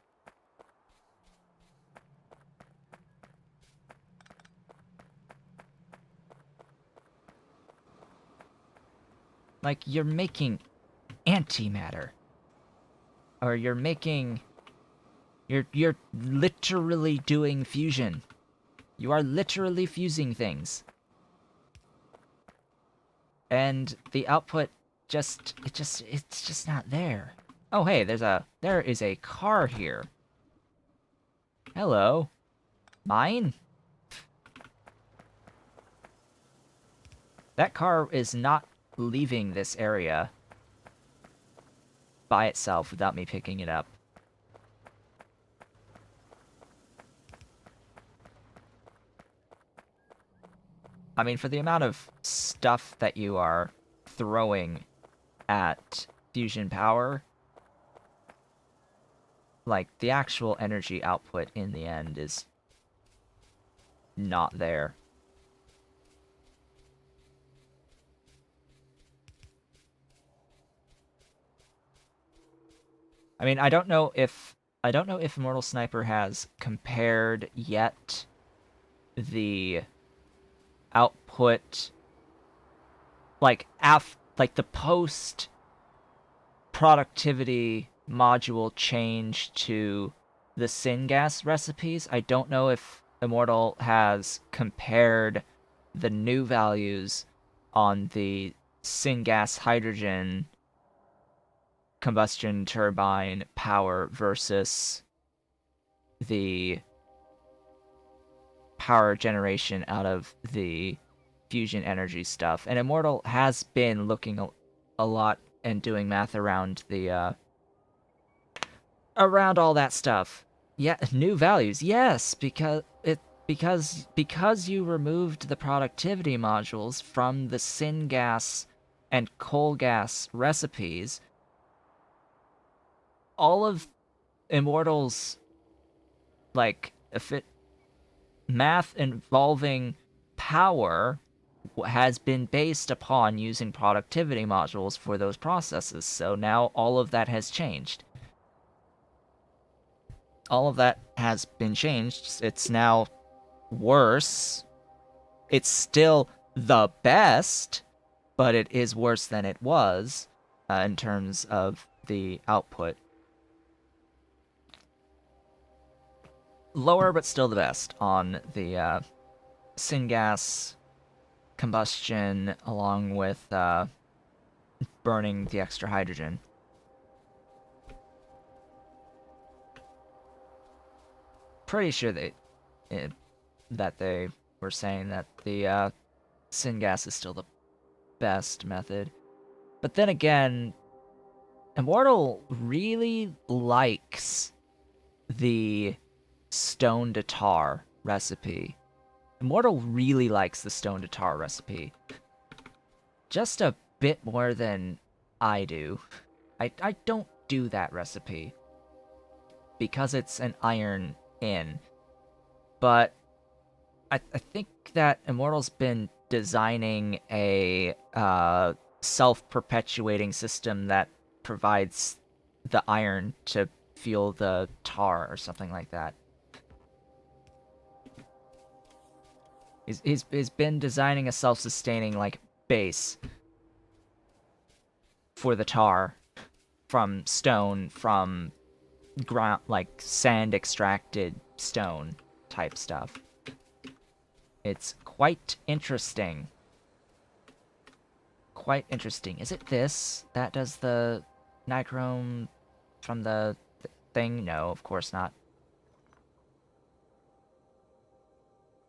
Like, you're making antimatter. Or you're making... You're literally doing fusion. You are literally fusing things. And the output it's just not there. Oh, hey, there is a car here. Hello. Mine? That car is not leaving this area by itself without me picking it up. I mean, for the amount of stuff that you are throwing at fusion power, like, the actual energy output in the end is not there. I mean, I don't know if Immortal Sniper has compared yet the output, like the post productivity module change to the syngas recipes. I don't know if Immortal has compared the new values on the syngas hydrogen combustion turbine power versus the power generation out of the fusion energy stuff. And Immortal has been looking a lot and doing math around the around all that stuff. Yeah, new values. Yes, because you removed the productivity modules from the syngas and coal gas recipes, all of Immortal's like if it math involving power has been based upon using productivity modules for those processes. So now all of that has changed. All of that has been changed. It's now worse. It's still the best, but it is worse than it was in terms of the output. Lower, but still the best on the syngas combustion, along with burning the extra hydrogen. Pretty sure that they were saying that the syngas is still the best method. But then again, Immortal really likes the stone to tar recipe. Immortal really likes the stone to tar recipe. Just a bit more than I do. I don't do that recipe because it's an iron in. But I think that Immortal's been designing a self-perpetuating system that provides the iron to fuel the tar or something like that. He's been designing a self-sustaining like base for the tar from stone, from ground, like sand extracted stone type stuff. It's quite interesting. Quite interesting. Is it this that does the nichrome from the thing? No, of course not.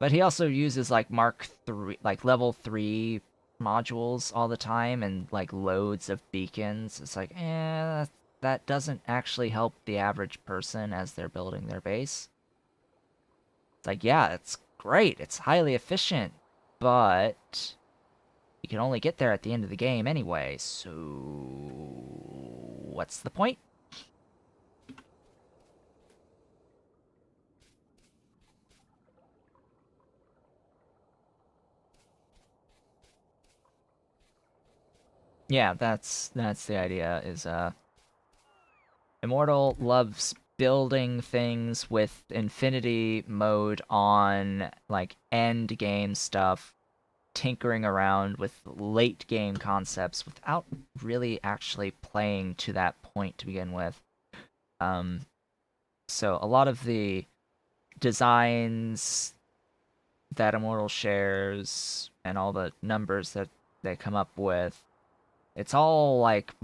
But he also uses like Mark 3, like level 3 modules all the time and like loads of beacons. It's like, that doesn't actually help the average person as they're building their base. It's like, yeah, it's great. It's highly efficient, but you can only get there at the end of the game anyway, so what's the point? Yeah, that's the idea, is Immortal loves building things with infinity mode on, like end game stuff, tinkering around with late game concepts without really actually playing to that point to begin with. Um, so a lot of the designs that Immortal shares and all the numbers that they come up with, it's all like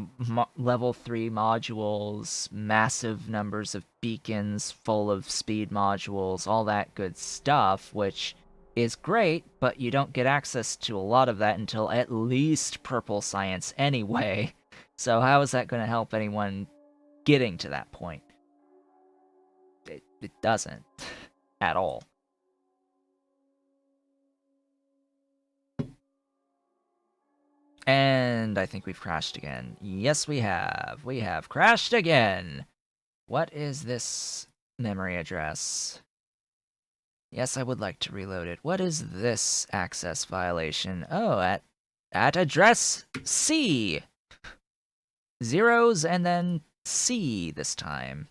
level 3 modules, massive numbers of beacons full of speed modules, all that good stuff, which is great, but you don't get access to a lot of that until at least Purple Science anyway. So how is that going to help anyone getting to that point? It doesn't at all. And I think we've crashed again. Yes, we have. We have crashed again. What is this memory address? Yes, I would like to reload it. What is this access violation? Oh, at address C. Zeros and then C this time.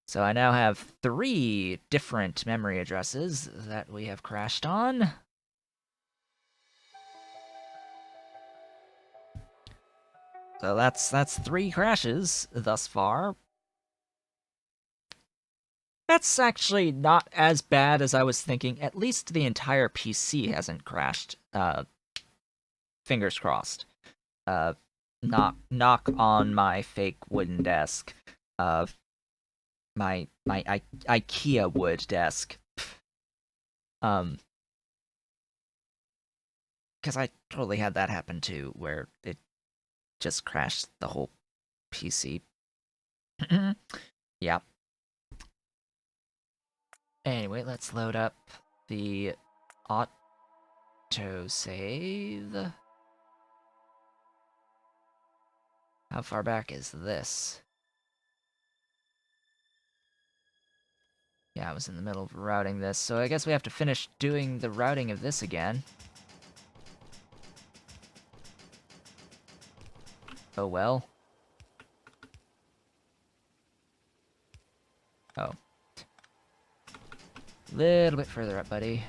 So I now have 3 different memory addresses that we have crashed on. So that's 3 crashes thus far. That's actually not as bad as I was thinking. At least the entire PC hasn't crashed. Fingers crossed. Knock on my fake wooden desk. My IKEA wood desk. Um Because I totally had that happen too, where it just crashed the whole PC. Yeah. Anyway, let's load up the autosave. How far back is this? Yeah, I was in the middle of routing this, so I guess we have to finish doing the routing of this again. Oh well. Oh. Little bit further up, buddy.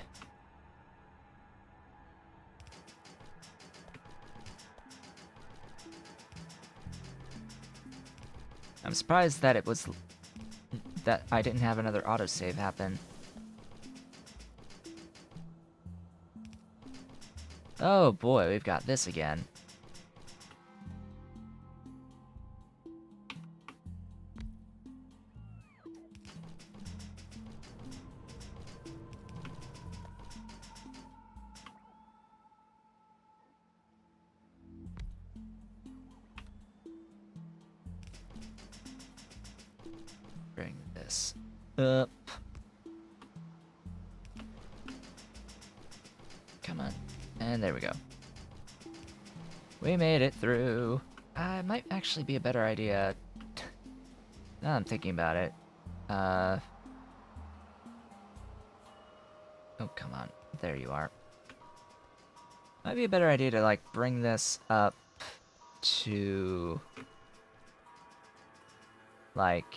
I'm surprised that that I didn't have another autosave happen. Oh boy, we've got this again. Bring this up. Come on. And there we go. We made it through. It might actually be a better idea. Now I'm thinking about it. Oh, come on. There you are. Might be a better idea to, like, bring this up to, like,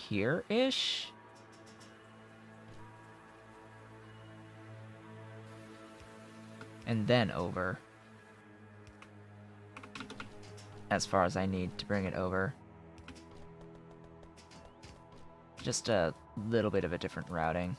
here-ish? And then over. As far as I need to bring it over. Just a little bit of a different routing.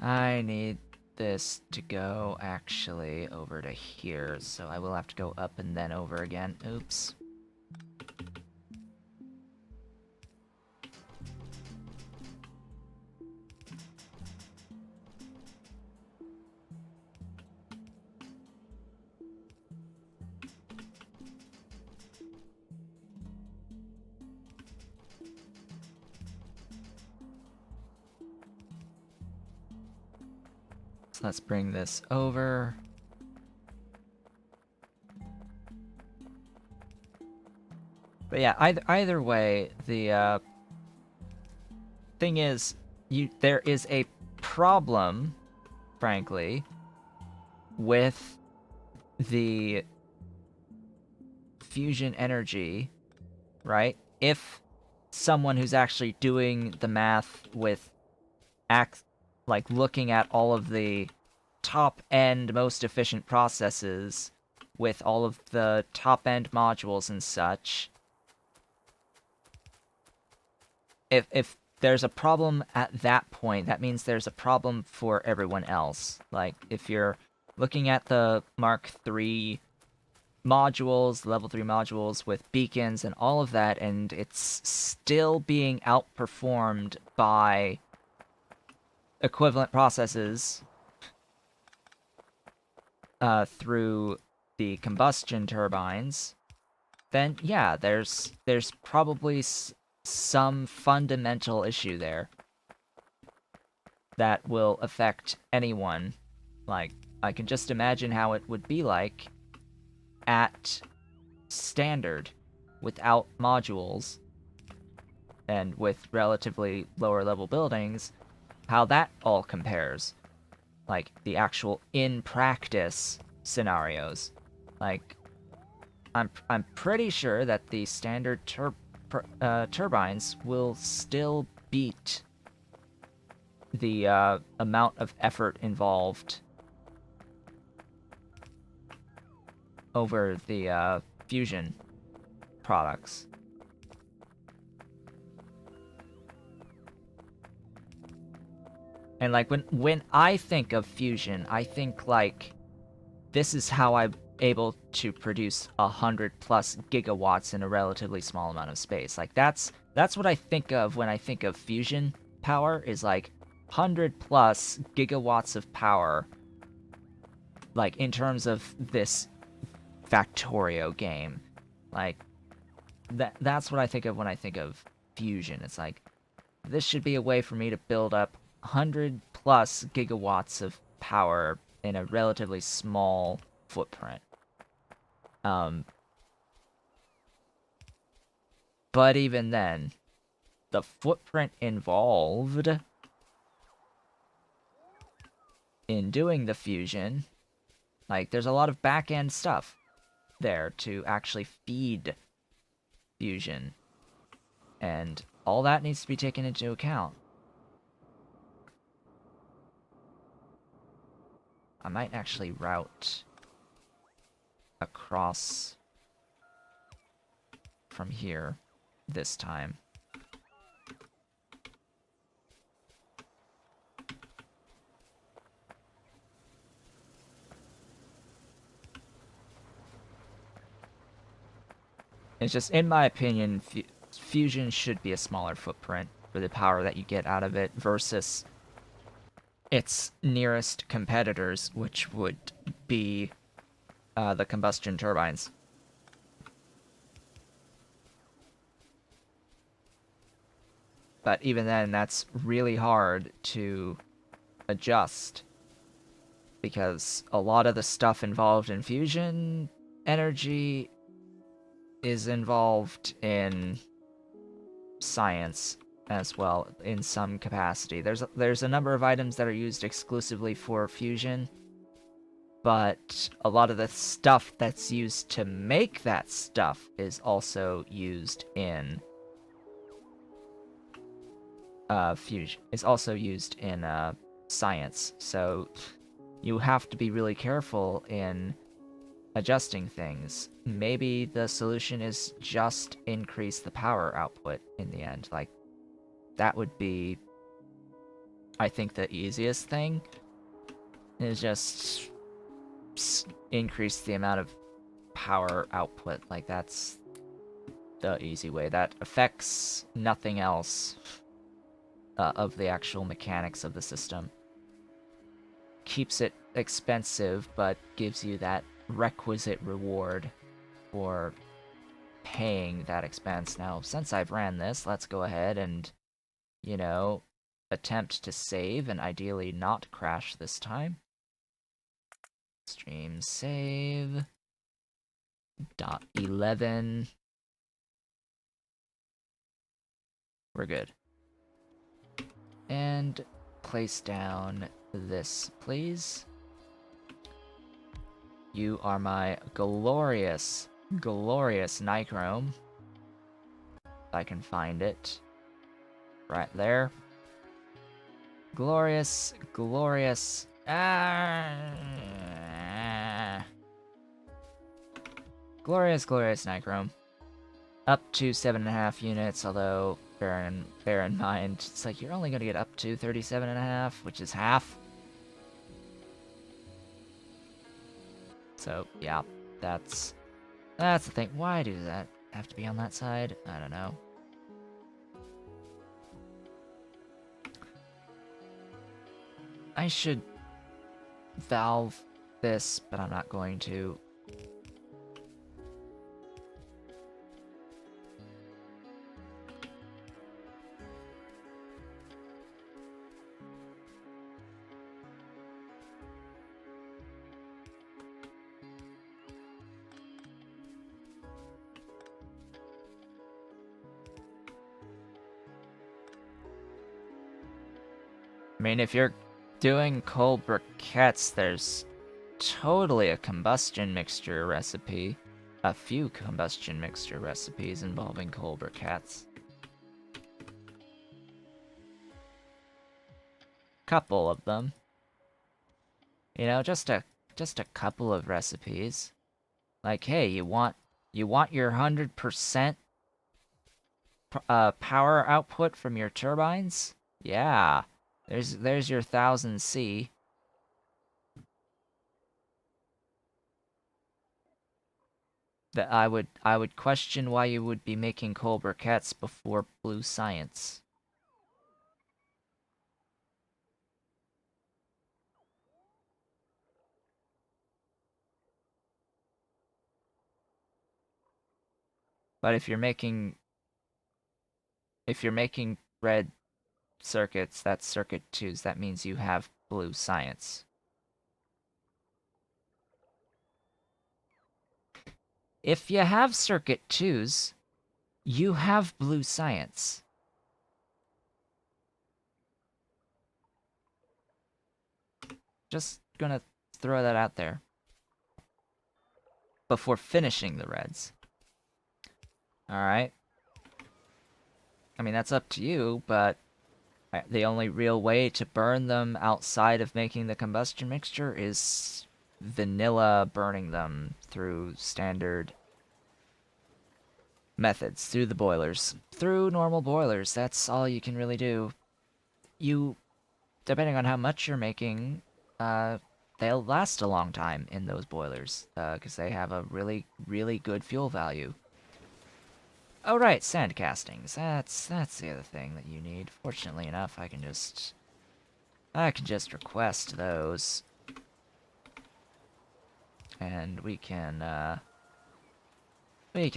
I need this to go actually over to here, so I will have to go up and then over again. Oops. So let's bring this over. But yeah, either way, the thing is, there is a problem, frankly, with the fusion energy, right? If someone who's actually doing the math with like looking at all of the top end most efficient processes with all of the top end modules and such, if there's a problem at that point, that means there's a problem for everyone else. Like, if you're looking at the Mark III modules, level 3 modules with beacons and all of that, and it's still being outperformed by equivalent processes through the combustion turbines, then yeah, there's probably some fundamental issue there that will affect anyone. Like, I can just imagine how it would be like at standard without modules and with relatively lower level buildings, how that all compares. Like, the actual in practice scenarios. Like, I'm pretty sure that the standard turbines will still beat the amount of effort involved over the fusion products. And like when I think of fusion, I think like this is how I'm able to produce 100+ gigawatts in a relatively small amount of space. Like that's what I think of when I think of fusion power, is like 100+ gigawatts of power, like in terms of this Factorio game. Like that's what I think of when I think of fusion. It's like, this should be a way for me to build up 100+ gigawatts of power in a relatively small footprint. But even then, the footprint involved in doing the fusion, like, there's a lot of back-end stuff there to actually feed fusion. And all that needs to be taken into account. I might actually route across from here this time. It's just, in my opinion, fusion should be a smaller footprint for the power that you get out of it versus its nearest competitors, which would be the combustion turbines. But even then, that's really hard to adjust, because a lot of the stuff involved in fusion energy is involved in science as well, in some capacity. There's a number of items that are used exclusively for fusion, but a lot of the stuff that's used to make that stuff is also used in fusion. Is also used in science. So you have to be really careful in adjusting things. Maybe the solution is just increase the power output in the end. Like, that would be, I think, the easiest thing, is just increase the amount of power output. Like, that's the easy way. That affects nothing else of the actual mechanics of the system. Keeps it expensive, but gives you that requisite reward for paying that expense. Now, since I've ran this, let's go ahead and, you know, attempt to save and ideally not crash this time. Stream save. .11. We're good. And place down this, please. You are my glorious, glorious nichrome. If I can find it. Right there. Glorious, glorious. Glorious, glorious nichrome. Up to 7.5 units, although bear in mind, it's like you're only gonna get up to 37.5, which is half. So yeah, that's the thing. Why do that have to be on that side? I don't know. I should valve this, but I'm not going to. I mean, if you're doing cold briquettes, there's totally a combustion mixture recipe. A few combustion mixture recipes involving cold briquettes. Couple of them. You know, just a couple of recipes. Like, hey, you want your 100% power output from your turbines? Yeah. There's your 1000 C. That I would question why you would be making coal briquettes before blue science. But if you're making red circuits, that's circuit 2s, that means you have blue science. If you have circuit 2s, you have blue science. Just gonna throw that out there. Before finishing the reds. Alright. I mean, that's up to you, but the only real way to burn them outside of making the combustion mixture is vanilla burning them through standard methods, through the boilers. Through normal boilers, that's all you can really do. You, depending on how much you're making, they'll last a long time in those boilers, because they have a really, really good fuel value. Oh right, sand castings. That's the other thing that you need. Fortunately enough, I can just request those. And we can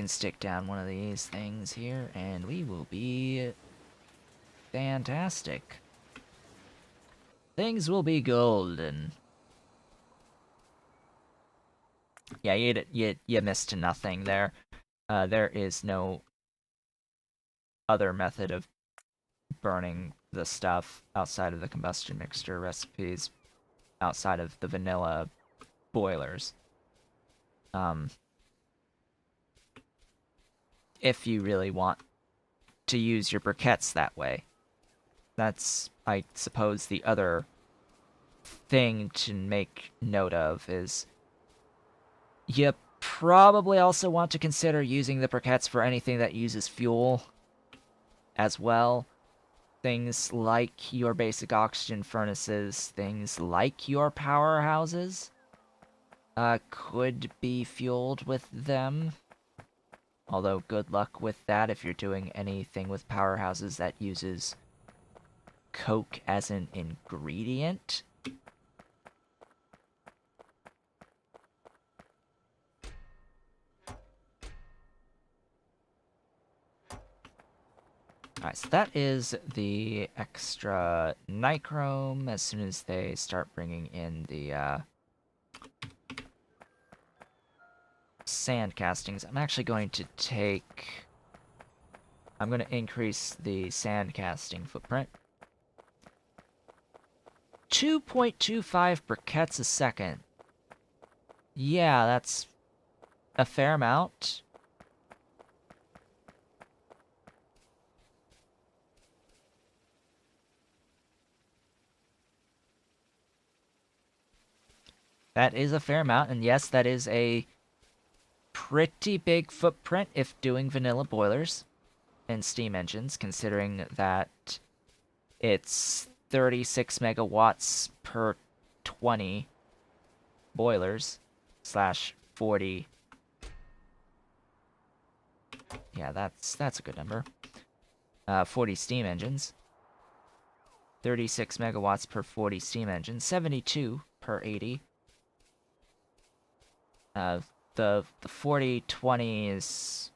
stick down one of these things here and we will be fantastic. Things will be golden. Yeah, you missed nothing there. There is no other method of burning the stuff outside of the combustion mixture recipes, outside of the vanilla boilers. If you really want to use your briquettes that way. That's, I suppose, the other thing to make note of is you probably also want to consider using the briquettes for anything that uses fuel as well. Things like your basic oxygen furnaces, things like your powerhouses, could be fueled with them. Although, good luck with that if you're doing anything with powerhouses that uses coke as an ingredient. Alright, so that is the extra nichrome. As soon as they start bringing in the sand castings, I'm actually going to I'm going to increase the sand casting footprint. 2.25 briquettes a second. Yeah, that's a fair amount. That is a fair amount, and yes, that is a pretty big footprint if doing vanilla boilers and steam engines, considering that it's 36 megawatts per 20 boilers slash 40. Yeah, that's a good number. 40 steam engines. 36 megawatts per 40 steam engines. 72 per 80. The 40-20 is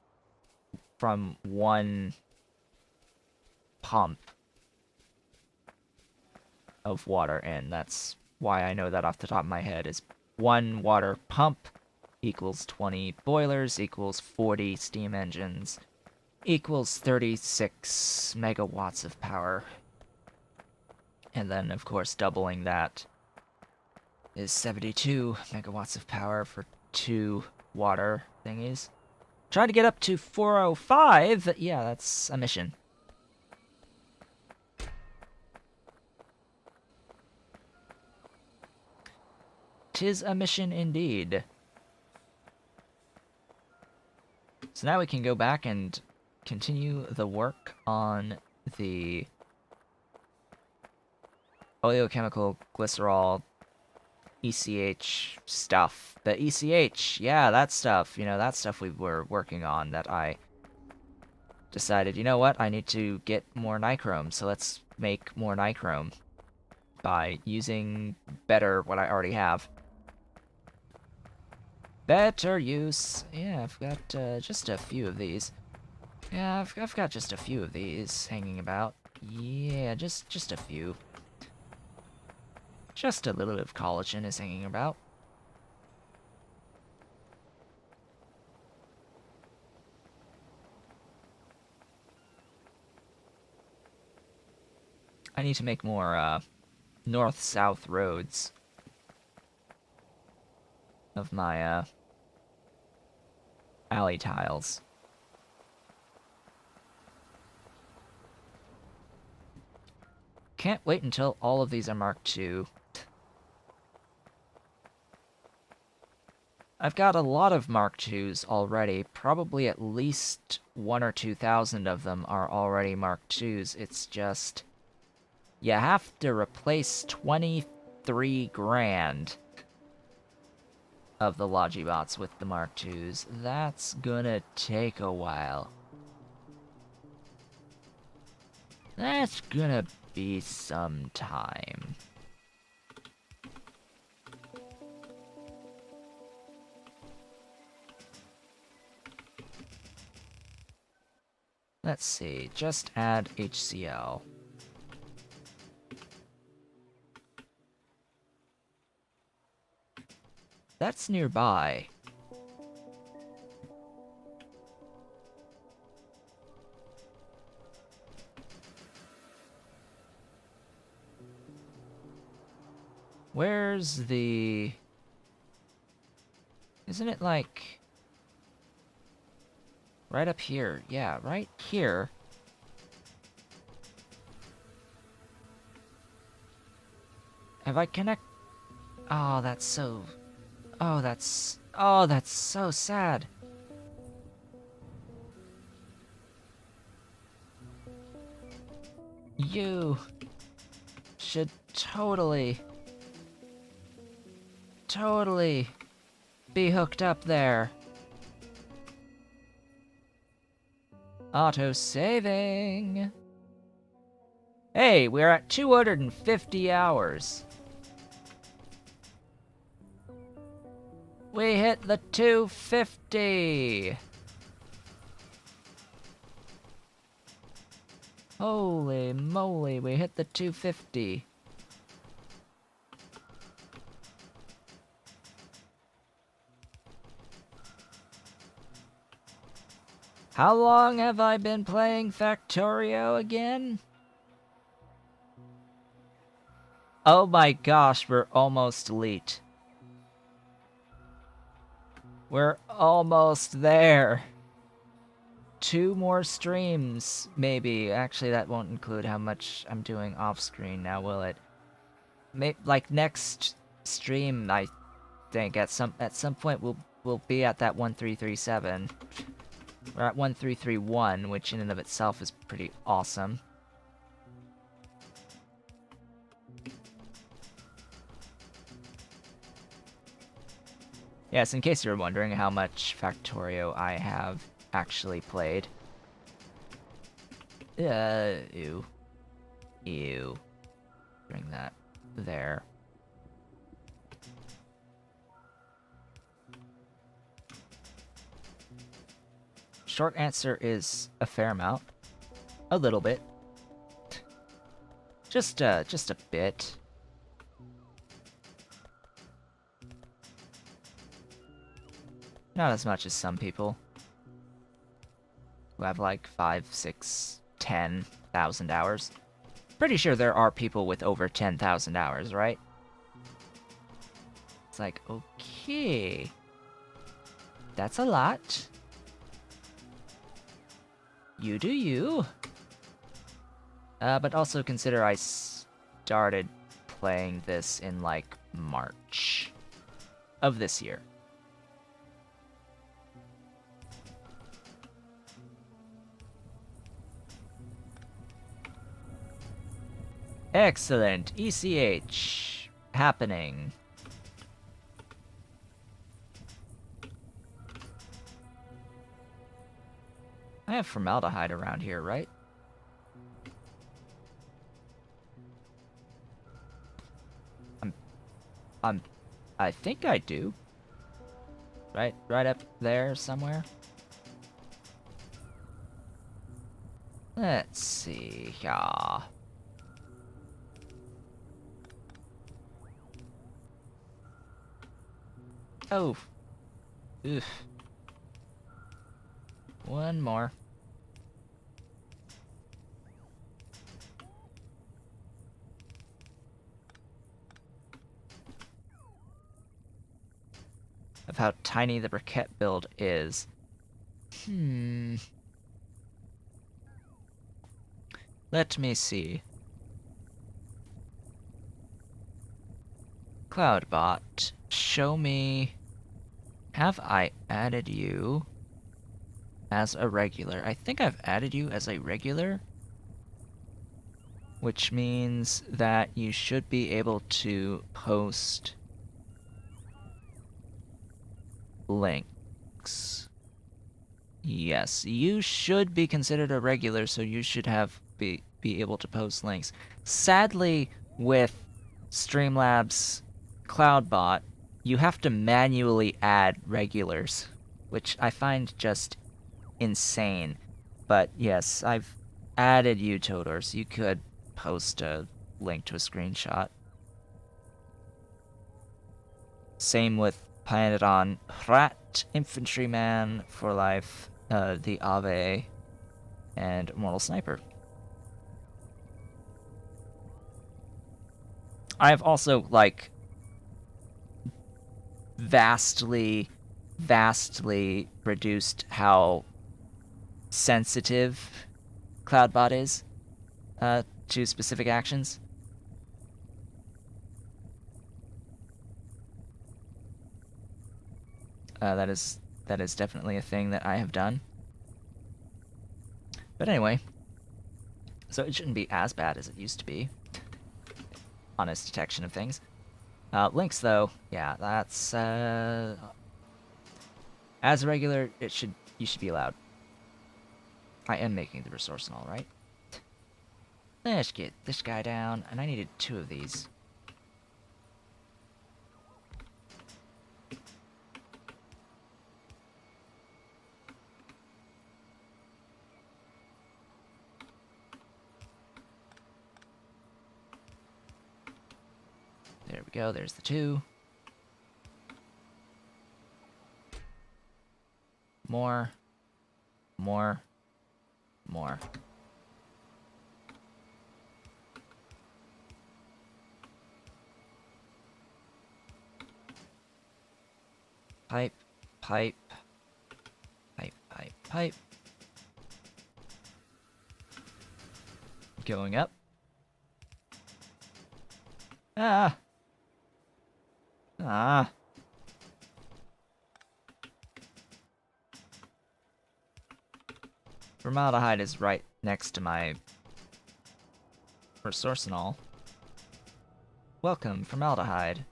from one pump of water, and that's why I know that off the top of my head is one water pump equals 20 boilers equals 40 steam engines equals 36 megawatts of power. And then, of course, doubling that is 72 megawatts of power for 2 water thingies. Trying to get up to 405. Yeah, that's a mission. Tis a mission indeed. So now we can go back and continue the work on the oleochemical glycerol ECH stuff. The ECH, yeah, that stuff. You know, that stuff we were working on that I decided, you know what, I need to get more nichrome, so let's make more nichrome by using better what I already have. Better use. Yeah, I've got just a few of these. Yeah, I've got just a few of these hanging about. Yeah, just a few. Just a little bit of collagen is hanging about. I need to make more north-south roads of my alley tiles. Can't wait until all of these are marked 2. I've got a lot of Mark IIs already. Probably at least 1 or 2,000 of them are already Mark IIs. It's just... you have to replace 23 grand of the Logibots with the Mark IIs. That's gonna take a while. That's gonna be some time. Let's see, just add HCl. That's nearby. Where's the... isn't it like... right up here? Yeah, right here. Have I connect... oh, that's so... oh, that's... oh, that's so sad. You should totally be hooked up there. Auto-saving. Hey, we're at 250 hours. We hit the 250. Holy moly, we hit the 250. How long have I been playing Factorio again? Oh my gosh, we're almost elite. We're almost there. 2 more streams, maybe. Actually, that won't include how much I'm doing off-screen now, will it? Like next stream, I think at some point we'll be at that 1337. We're at 1331, which in and of itself is pretty awesome. Yes, in case you were wondering how much Factorio I have actually played. Ew. Ew. Bring that there. Short answer is a fair amount. A little bit. Just a bit. Not as much as some people who have like 5, 6, 10,000 hours. Pretty sure there are people with over 10,000 hours, right? It's like, okay. That's a lot. You do you. But also consider I started playing this in like March of this year. Excellent. ECH happening. have formaldehyde around here, right? I'm I think I do. Right up there somewhere. Let's see. Yeah. Oh. Oof. One more. Of how tiny the briquette build is. Let me see. Cloudbot, show me... Have I added you as a regular? I think I've added you as a regular, which means that you should be able to post links. Yes, you should be considered a regular, so you should be able to post links. Sadly, with Streamlabs Cloudbot, you have to manually add regulars, which I find just insane. But yes, I've added you, Todor, so you could post a link to a screenshot. Same with Pyanodon Rat, Infantryman for Life, the Ave, and Mortal Sniper. I have also, like, vastly reduced how sensitive Cloudbot is to specific actions. That is definitely a thing that I have done. But anyway, so it shouldn't be as bad as it used to be. Honest detection of things. Links, though, yeah, that's as a regular, you should be allowed. I am making the resource and all, right? Let's get this guy down, and I needed 2 of these. There we go, there's the 2. More. Pipe. Going up. Ah! Formaldehyde is right next to my resource and all. Welcome, formaldehyde.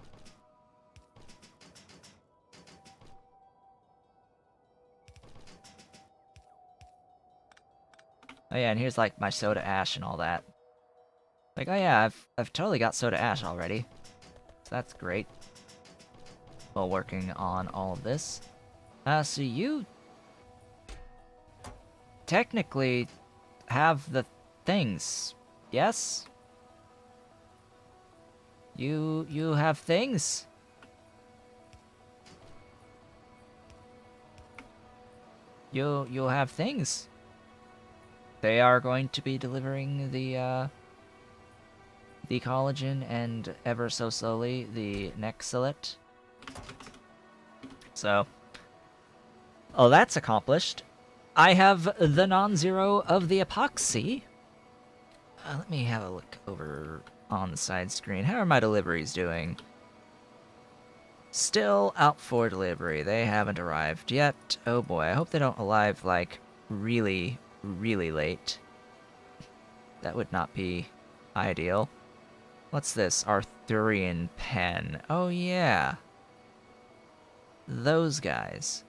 Oh yeah, and here's like my soda ash and all that. Like, oh yeah, I've totally got soda ash already. So that's great. While working on all of this. So you technically have the things, yes? You have things. You have things. They are going to be delivering the collagen and ever so slowly the Nexillet. So, oh, that's accomplished. I have the non-zero of the Epoxy. Let me have a look over on the side screen. How are my deliveries doing? Still out for delivery. They haven't arrived yet. Oh boy, I hope they don't arrive, like, really late. That would not be ideal. What's this? Arthurian pen. Oh yeah. Those guys.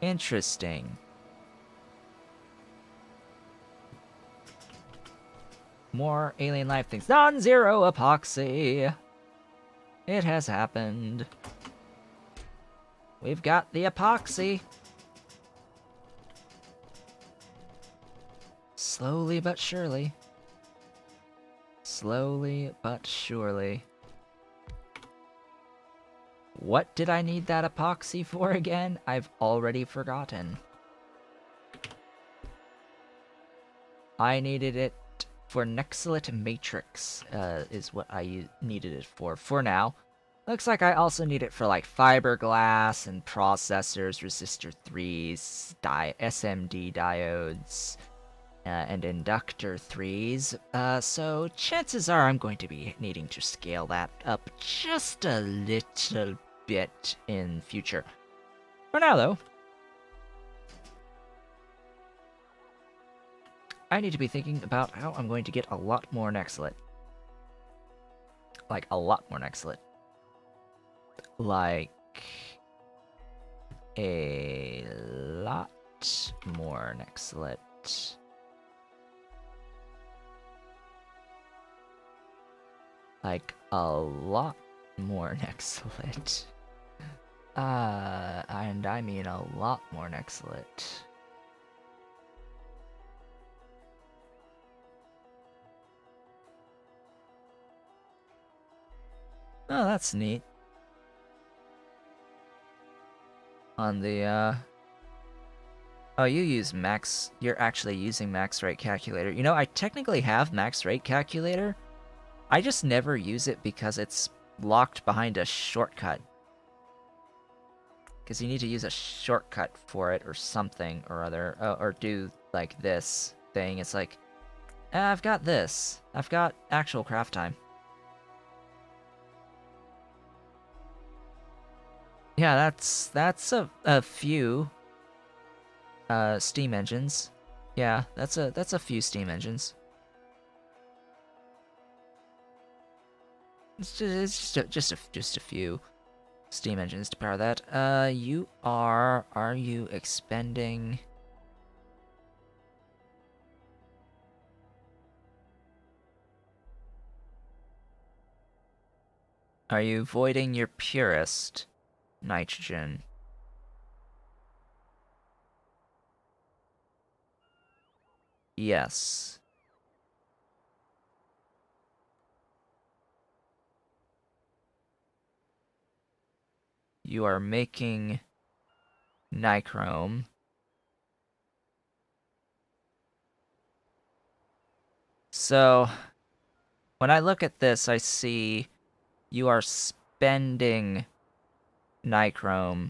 Interesting. More alien life things. Non-zero epoxy! It has happened. We've got the epoxy. Slowly but surely. Slowly but surely. What did I need that epoxy for again? I've already forgotten. I needed it for Nexilite Matrix, is what I needed it for now. Looks like I also need it for, like, fiberglass and processors, resistor 3s, SMD diodes, and inductor 3s. So chances are I'm going to be needing to scale that up just a little bit in future. For now, though, I need to be thinking about how I'm going to get a lot more Nexilite. Like, a lot more Nexilite. Like, a lot more Nexilite. Like, a lot more Nexilite. And I mean a lot more Nexilite. Oh, that's neat. On the, oh, you use max... You're actually using max rate calculator. You know, I technically have max rate calculator. I just never use it because it's locked behind a shortcut. Because you need to use a shortcut for it or something or other. Or do, like, this thing. It's like, I've got this. I've got actual craft time. Yeah, that's a few steam engines. Yeah, that's a few steam engines. It's just a few steam engines to power that. Are you expending? Are you voiding your purest nitrogen? Yes. You are making nichrome. So, when I look at this, I see you are spending nichrome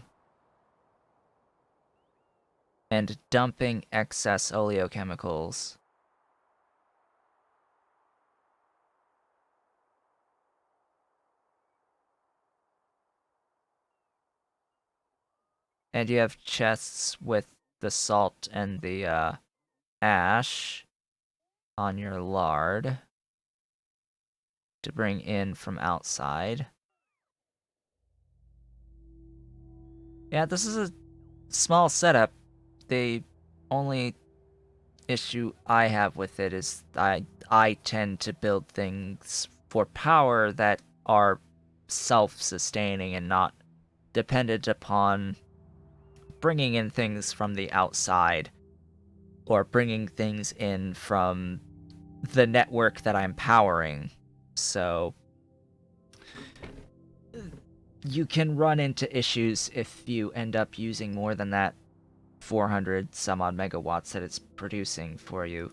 and dumping excess oleochemicals. And you have chests with the salt and the ash on your lard to bring in from outside. Yeah, this is a small setup. The only issue I have with it is I tend to build things for power that are self-sustaining and not dependent upon bringing in things from the outside or bringing things in from the network that I'm powering. So you can run into issues if you end up using more than that 400 some odd megawatts that it's producing for you.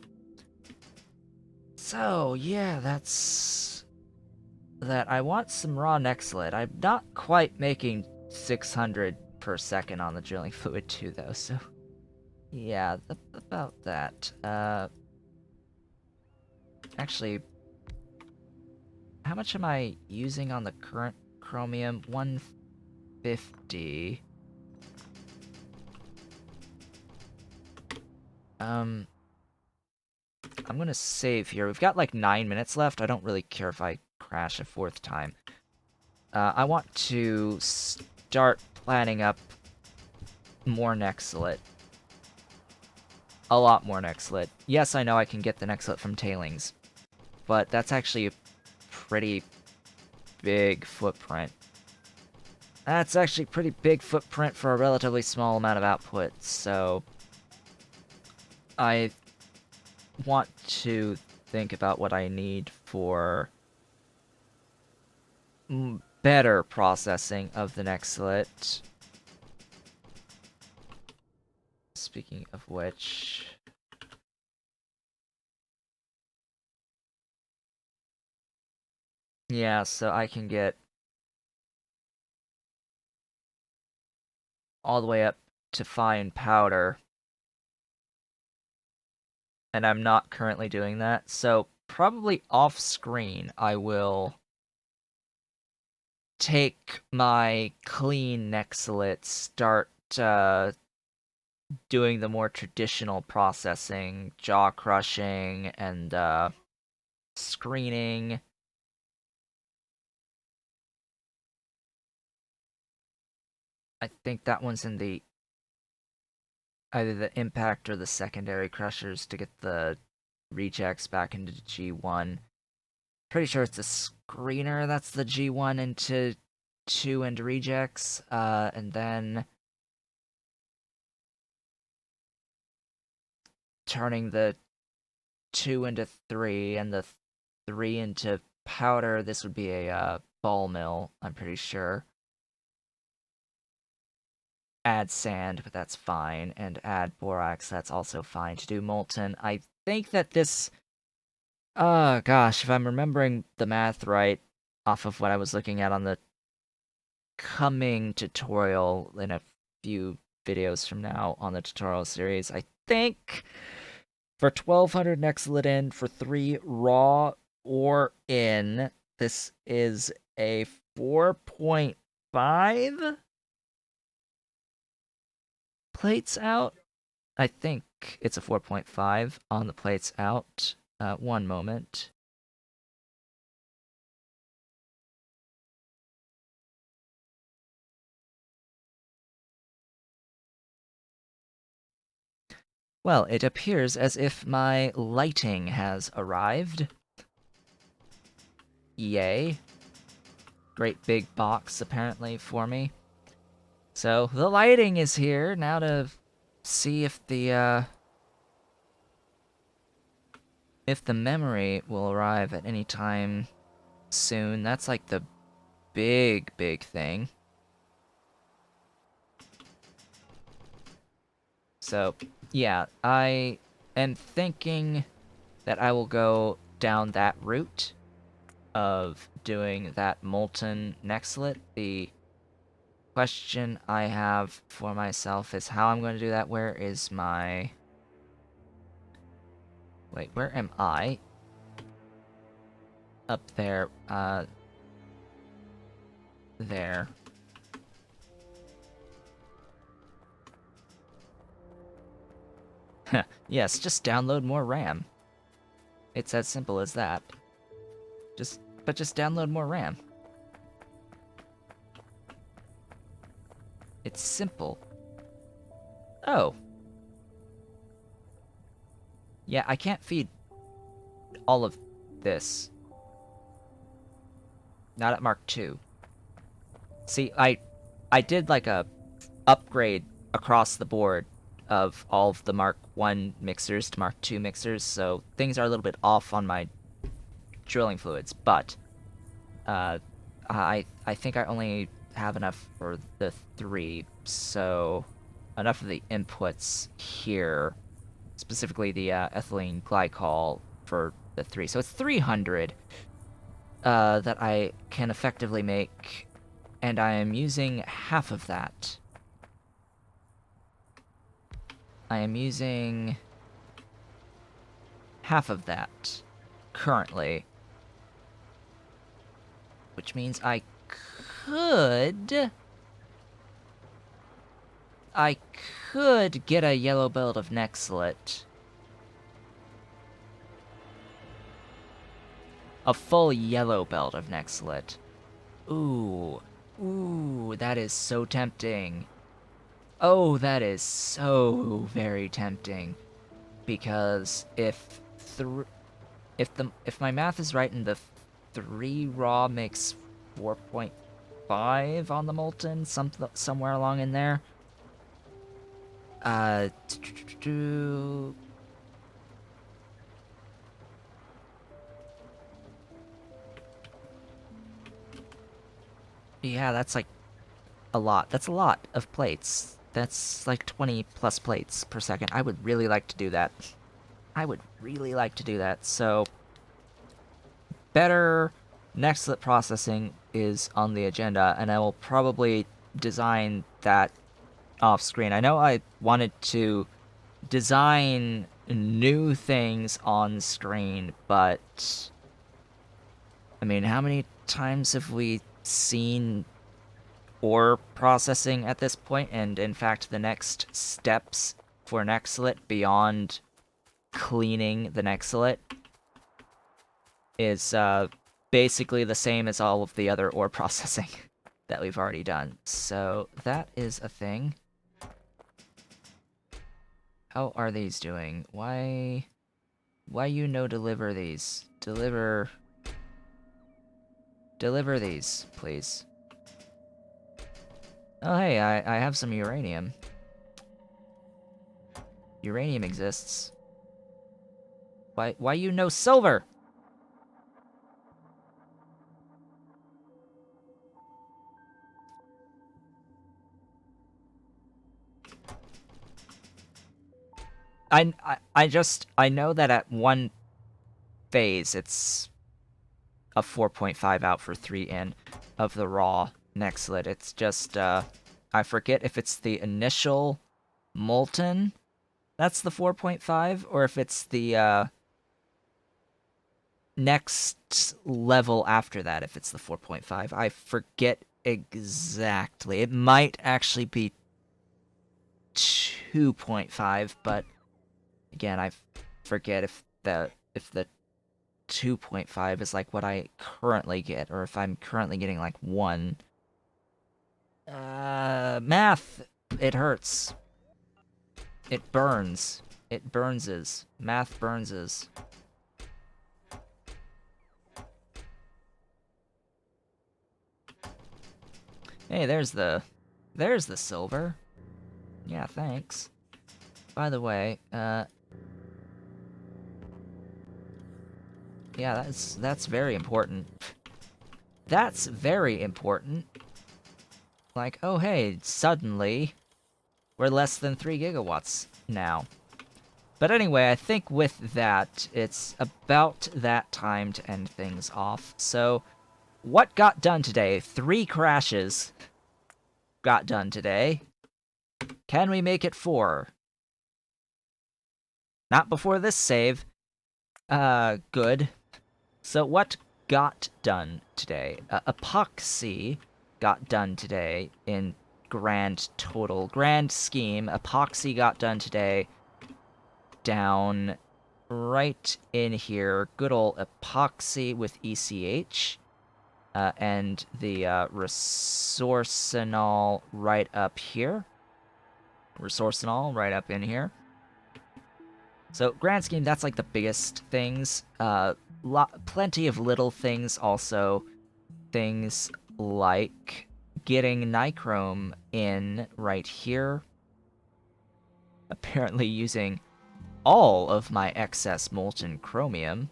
So yeah, that's that. I want some raw Nexilite. I'm not quite making 600 per second on the drilling fluid too, though, so yeah, about that. Actually, how much am I using on the current chromium? 150. I'm gonna save here. We've got like 9 minutes left. I don't really care if I crash a fourth time. I want to start planning up more nexlet. A lot more nexlet. Yes, I know I can get the nexlet from tailings, but that's actually a pretty big footprint. That's actually a pretty big footprint for a relatively small amount of output, so I want to think about what I need for better processing of the nexlet. Speaking of which... yeah, so I can get all the way up to fine powder. And I'm not currently doing that, so probably off-screen I will take my clean nexlet, start doing the more traditional processing, jaw crushing, and screening. I think that one's in the either the impact or the secondary crushers to get the rejects back into G1. Pretty sure it's a screener that's the G1 into 2 and rejects, and then turning the 2 into 3 and the 3 into powder. This would be a ball mill, I'm pretty sure. Add sand, but that's fine, and add borax, that's also fine. To do molten, I think that this... gosh, if I'm remembering the math right, off of what I was looking at on the coming tutorial in a few videos from now on the tutorial series, I think for 1200 nexlet in, for 3 raw or in, this is a 4.5 plates out. I think it's a 4.5 on the plates out. One moment. Well, it appears as if my lighting has arrived. Yay. Great big box, apparently, for me. So, the lighting is here, now to see if the memory will arrive at any time soon. That's like the big thing. So, yeah, I am thinking that I will go down that route of doing that molten nexlet. The question I have for myself is how I'm going to do that. Where is my... wait, where am I? Up there, there. Yes, just download more RAM. It's as simple as that. Just download more RAM. It's simple. Oh. Yeah, I can't feed all of this. Not at Mark II. See, I did like a upgrade across the board of all of the Mark I mixers to Mark II mixers, so things are a little bit off on my drilling fluids, but I think I only have enough for the 3, so enough of the inputs here, specifically the ethylene glycol for the 3. So it's 300 that I can effectively make, and I am using half of that. I am using half of that currently, which means I could get a yellow belt of nexlet. A full yellow belt of nexlet. Ooh, that is so tempting. Oh, that is so very tempting. Because if my math is right and the 3 raw makes 4.5 on the molten, somewhere along in there. Uh, yeah, that's like a lot. That's a lot of plates. That's like 20 plus plates per second. I would really like to do that. I would really like to do that. So, better nextlet processing is on the agenda, and I will probably design that off screen. I know I wanted to design new things on screen, but I mean, how many times have we seen ore processing at this point? And in fact, the next steps for nextlet beyond cleaning the nextlet is basically the same as all of the other ore processing that we've already done. So that is a thing. How are these doing? Why you no deliver these? Deliver these, please. Oh hey, I have some uranium. Uranium exists. Why you no silver? I know that at one phase it's a 4.5 out for 3 in of the raw nextlet. It's just I forget if it's the initial molten that's the 4.5 or if it's the next level after that if it's the 4.5. I forget exactly. It might actually be 2.5, but again, I forget if the 2.5 is like what I currently get, or if I'm currently getting like 1. Math! It hurts. It burns. It burnses. Math burnses. Hey, there's the silver. Yeah, thanks. By the way, yeah, that's very important. That's very important. Like, oh hey, suddenly we're less than 3 gigawatts now. But anyway, I think with that, it's about that time to end things off. So, what got done today? 3 crashes got done today. Can we make it 4? Not before this save. Good. So what got done today? Epoxy got done today in grand total. Grand scheme, Epoxy got done today down right in here. Good old Epoxy with ECH. And the Resourcinol right up here. Resourcinol right up in here. So, grand scheme, that's like the biggest things. Plenty of little things also. Things like getting nichrome in right here. Apparently using all of my excess molten chromium.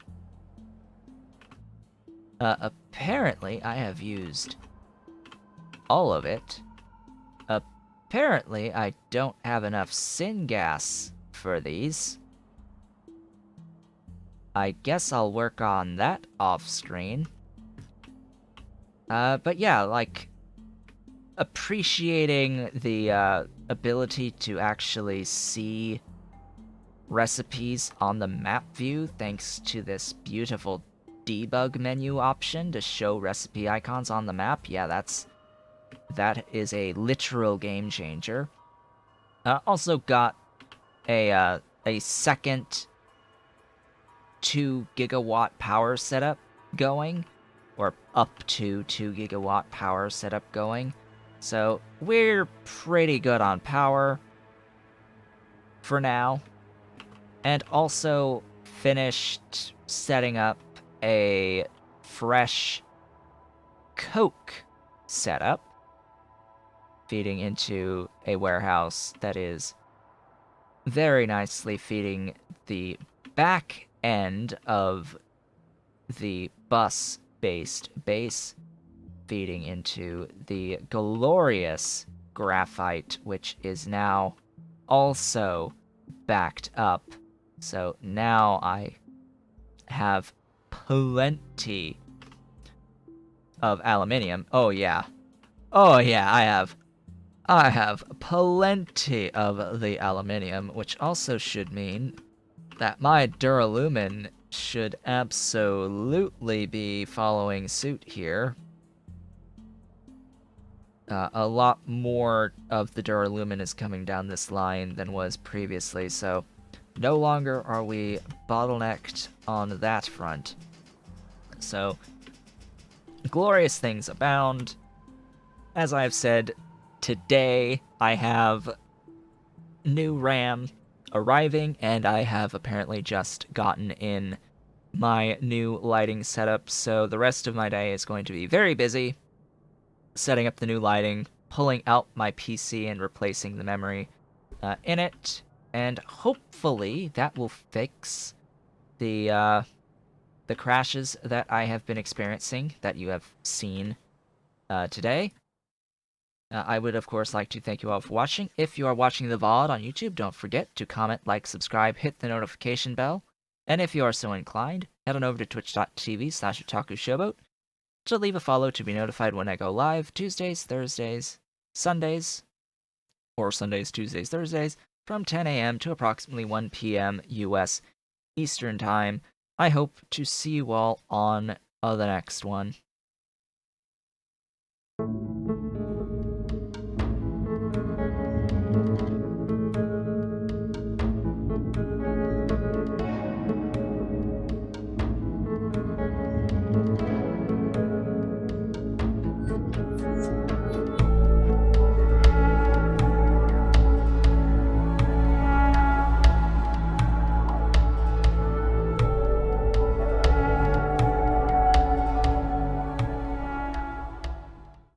Apparently I have used all of it. Apparently I don't have enough syngas for these. I guess I'll work on that off screen. But yeah, like, appreciating the ability to actually see recipes on the map view thanks to this beautiful debug menu option to show recipe icons on the map. Yeah, that is a literal game changer. Also got a second 2 gigawatt power setup going, or up to 2 gigawatt power setup going. So we're pretty good on power for now. And also finished setting up a fresh Coke setup, feeding into a warehouse that is very nicely feeding the back end of the bus-based base, feeding into the glorious graphite, which is now also backed up. So now I have plenty of aluminium. Oh yeah. Oh yeah, I have plenty of the aluminium, which also should mean that my duralumin should absolutely be following suit here. A lot more of the duralumin is coming down this line than was previously, so no longer are we bottlenecked on that front. So, glorious things abound. As I've said, today I have new RAM arriving, and I have apparently just gotten in my new lighting setup, so the rest of my day is going to be very busy setting up the new lighting, pulling out my PC and replacing the memory in it, and hopefully that will fix the crashes that I have been experiencing that you have seen today. I would, of course, like to thank you all for watching. If you are watching the VOD on YouTube, don't forget to comment, like, subscribe, hit the notification bell. And if you are so inclined, head on over to twitch.tv/Otaku Showboat to leave a follow to be notified when I go live Tuesdays, Thursdays, Sundays, or Sundays, Tuesdays, Thursdays, from 10 a.m. to approximately 1 p.m. U.S. Eastern Time. I hope to see you all on the next one.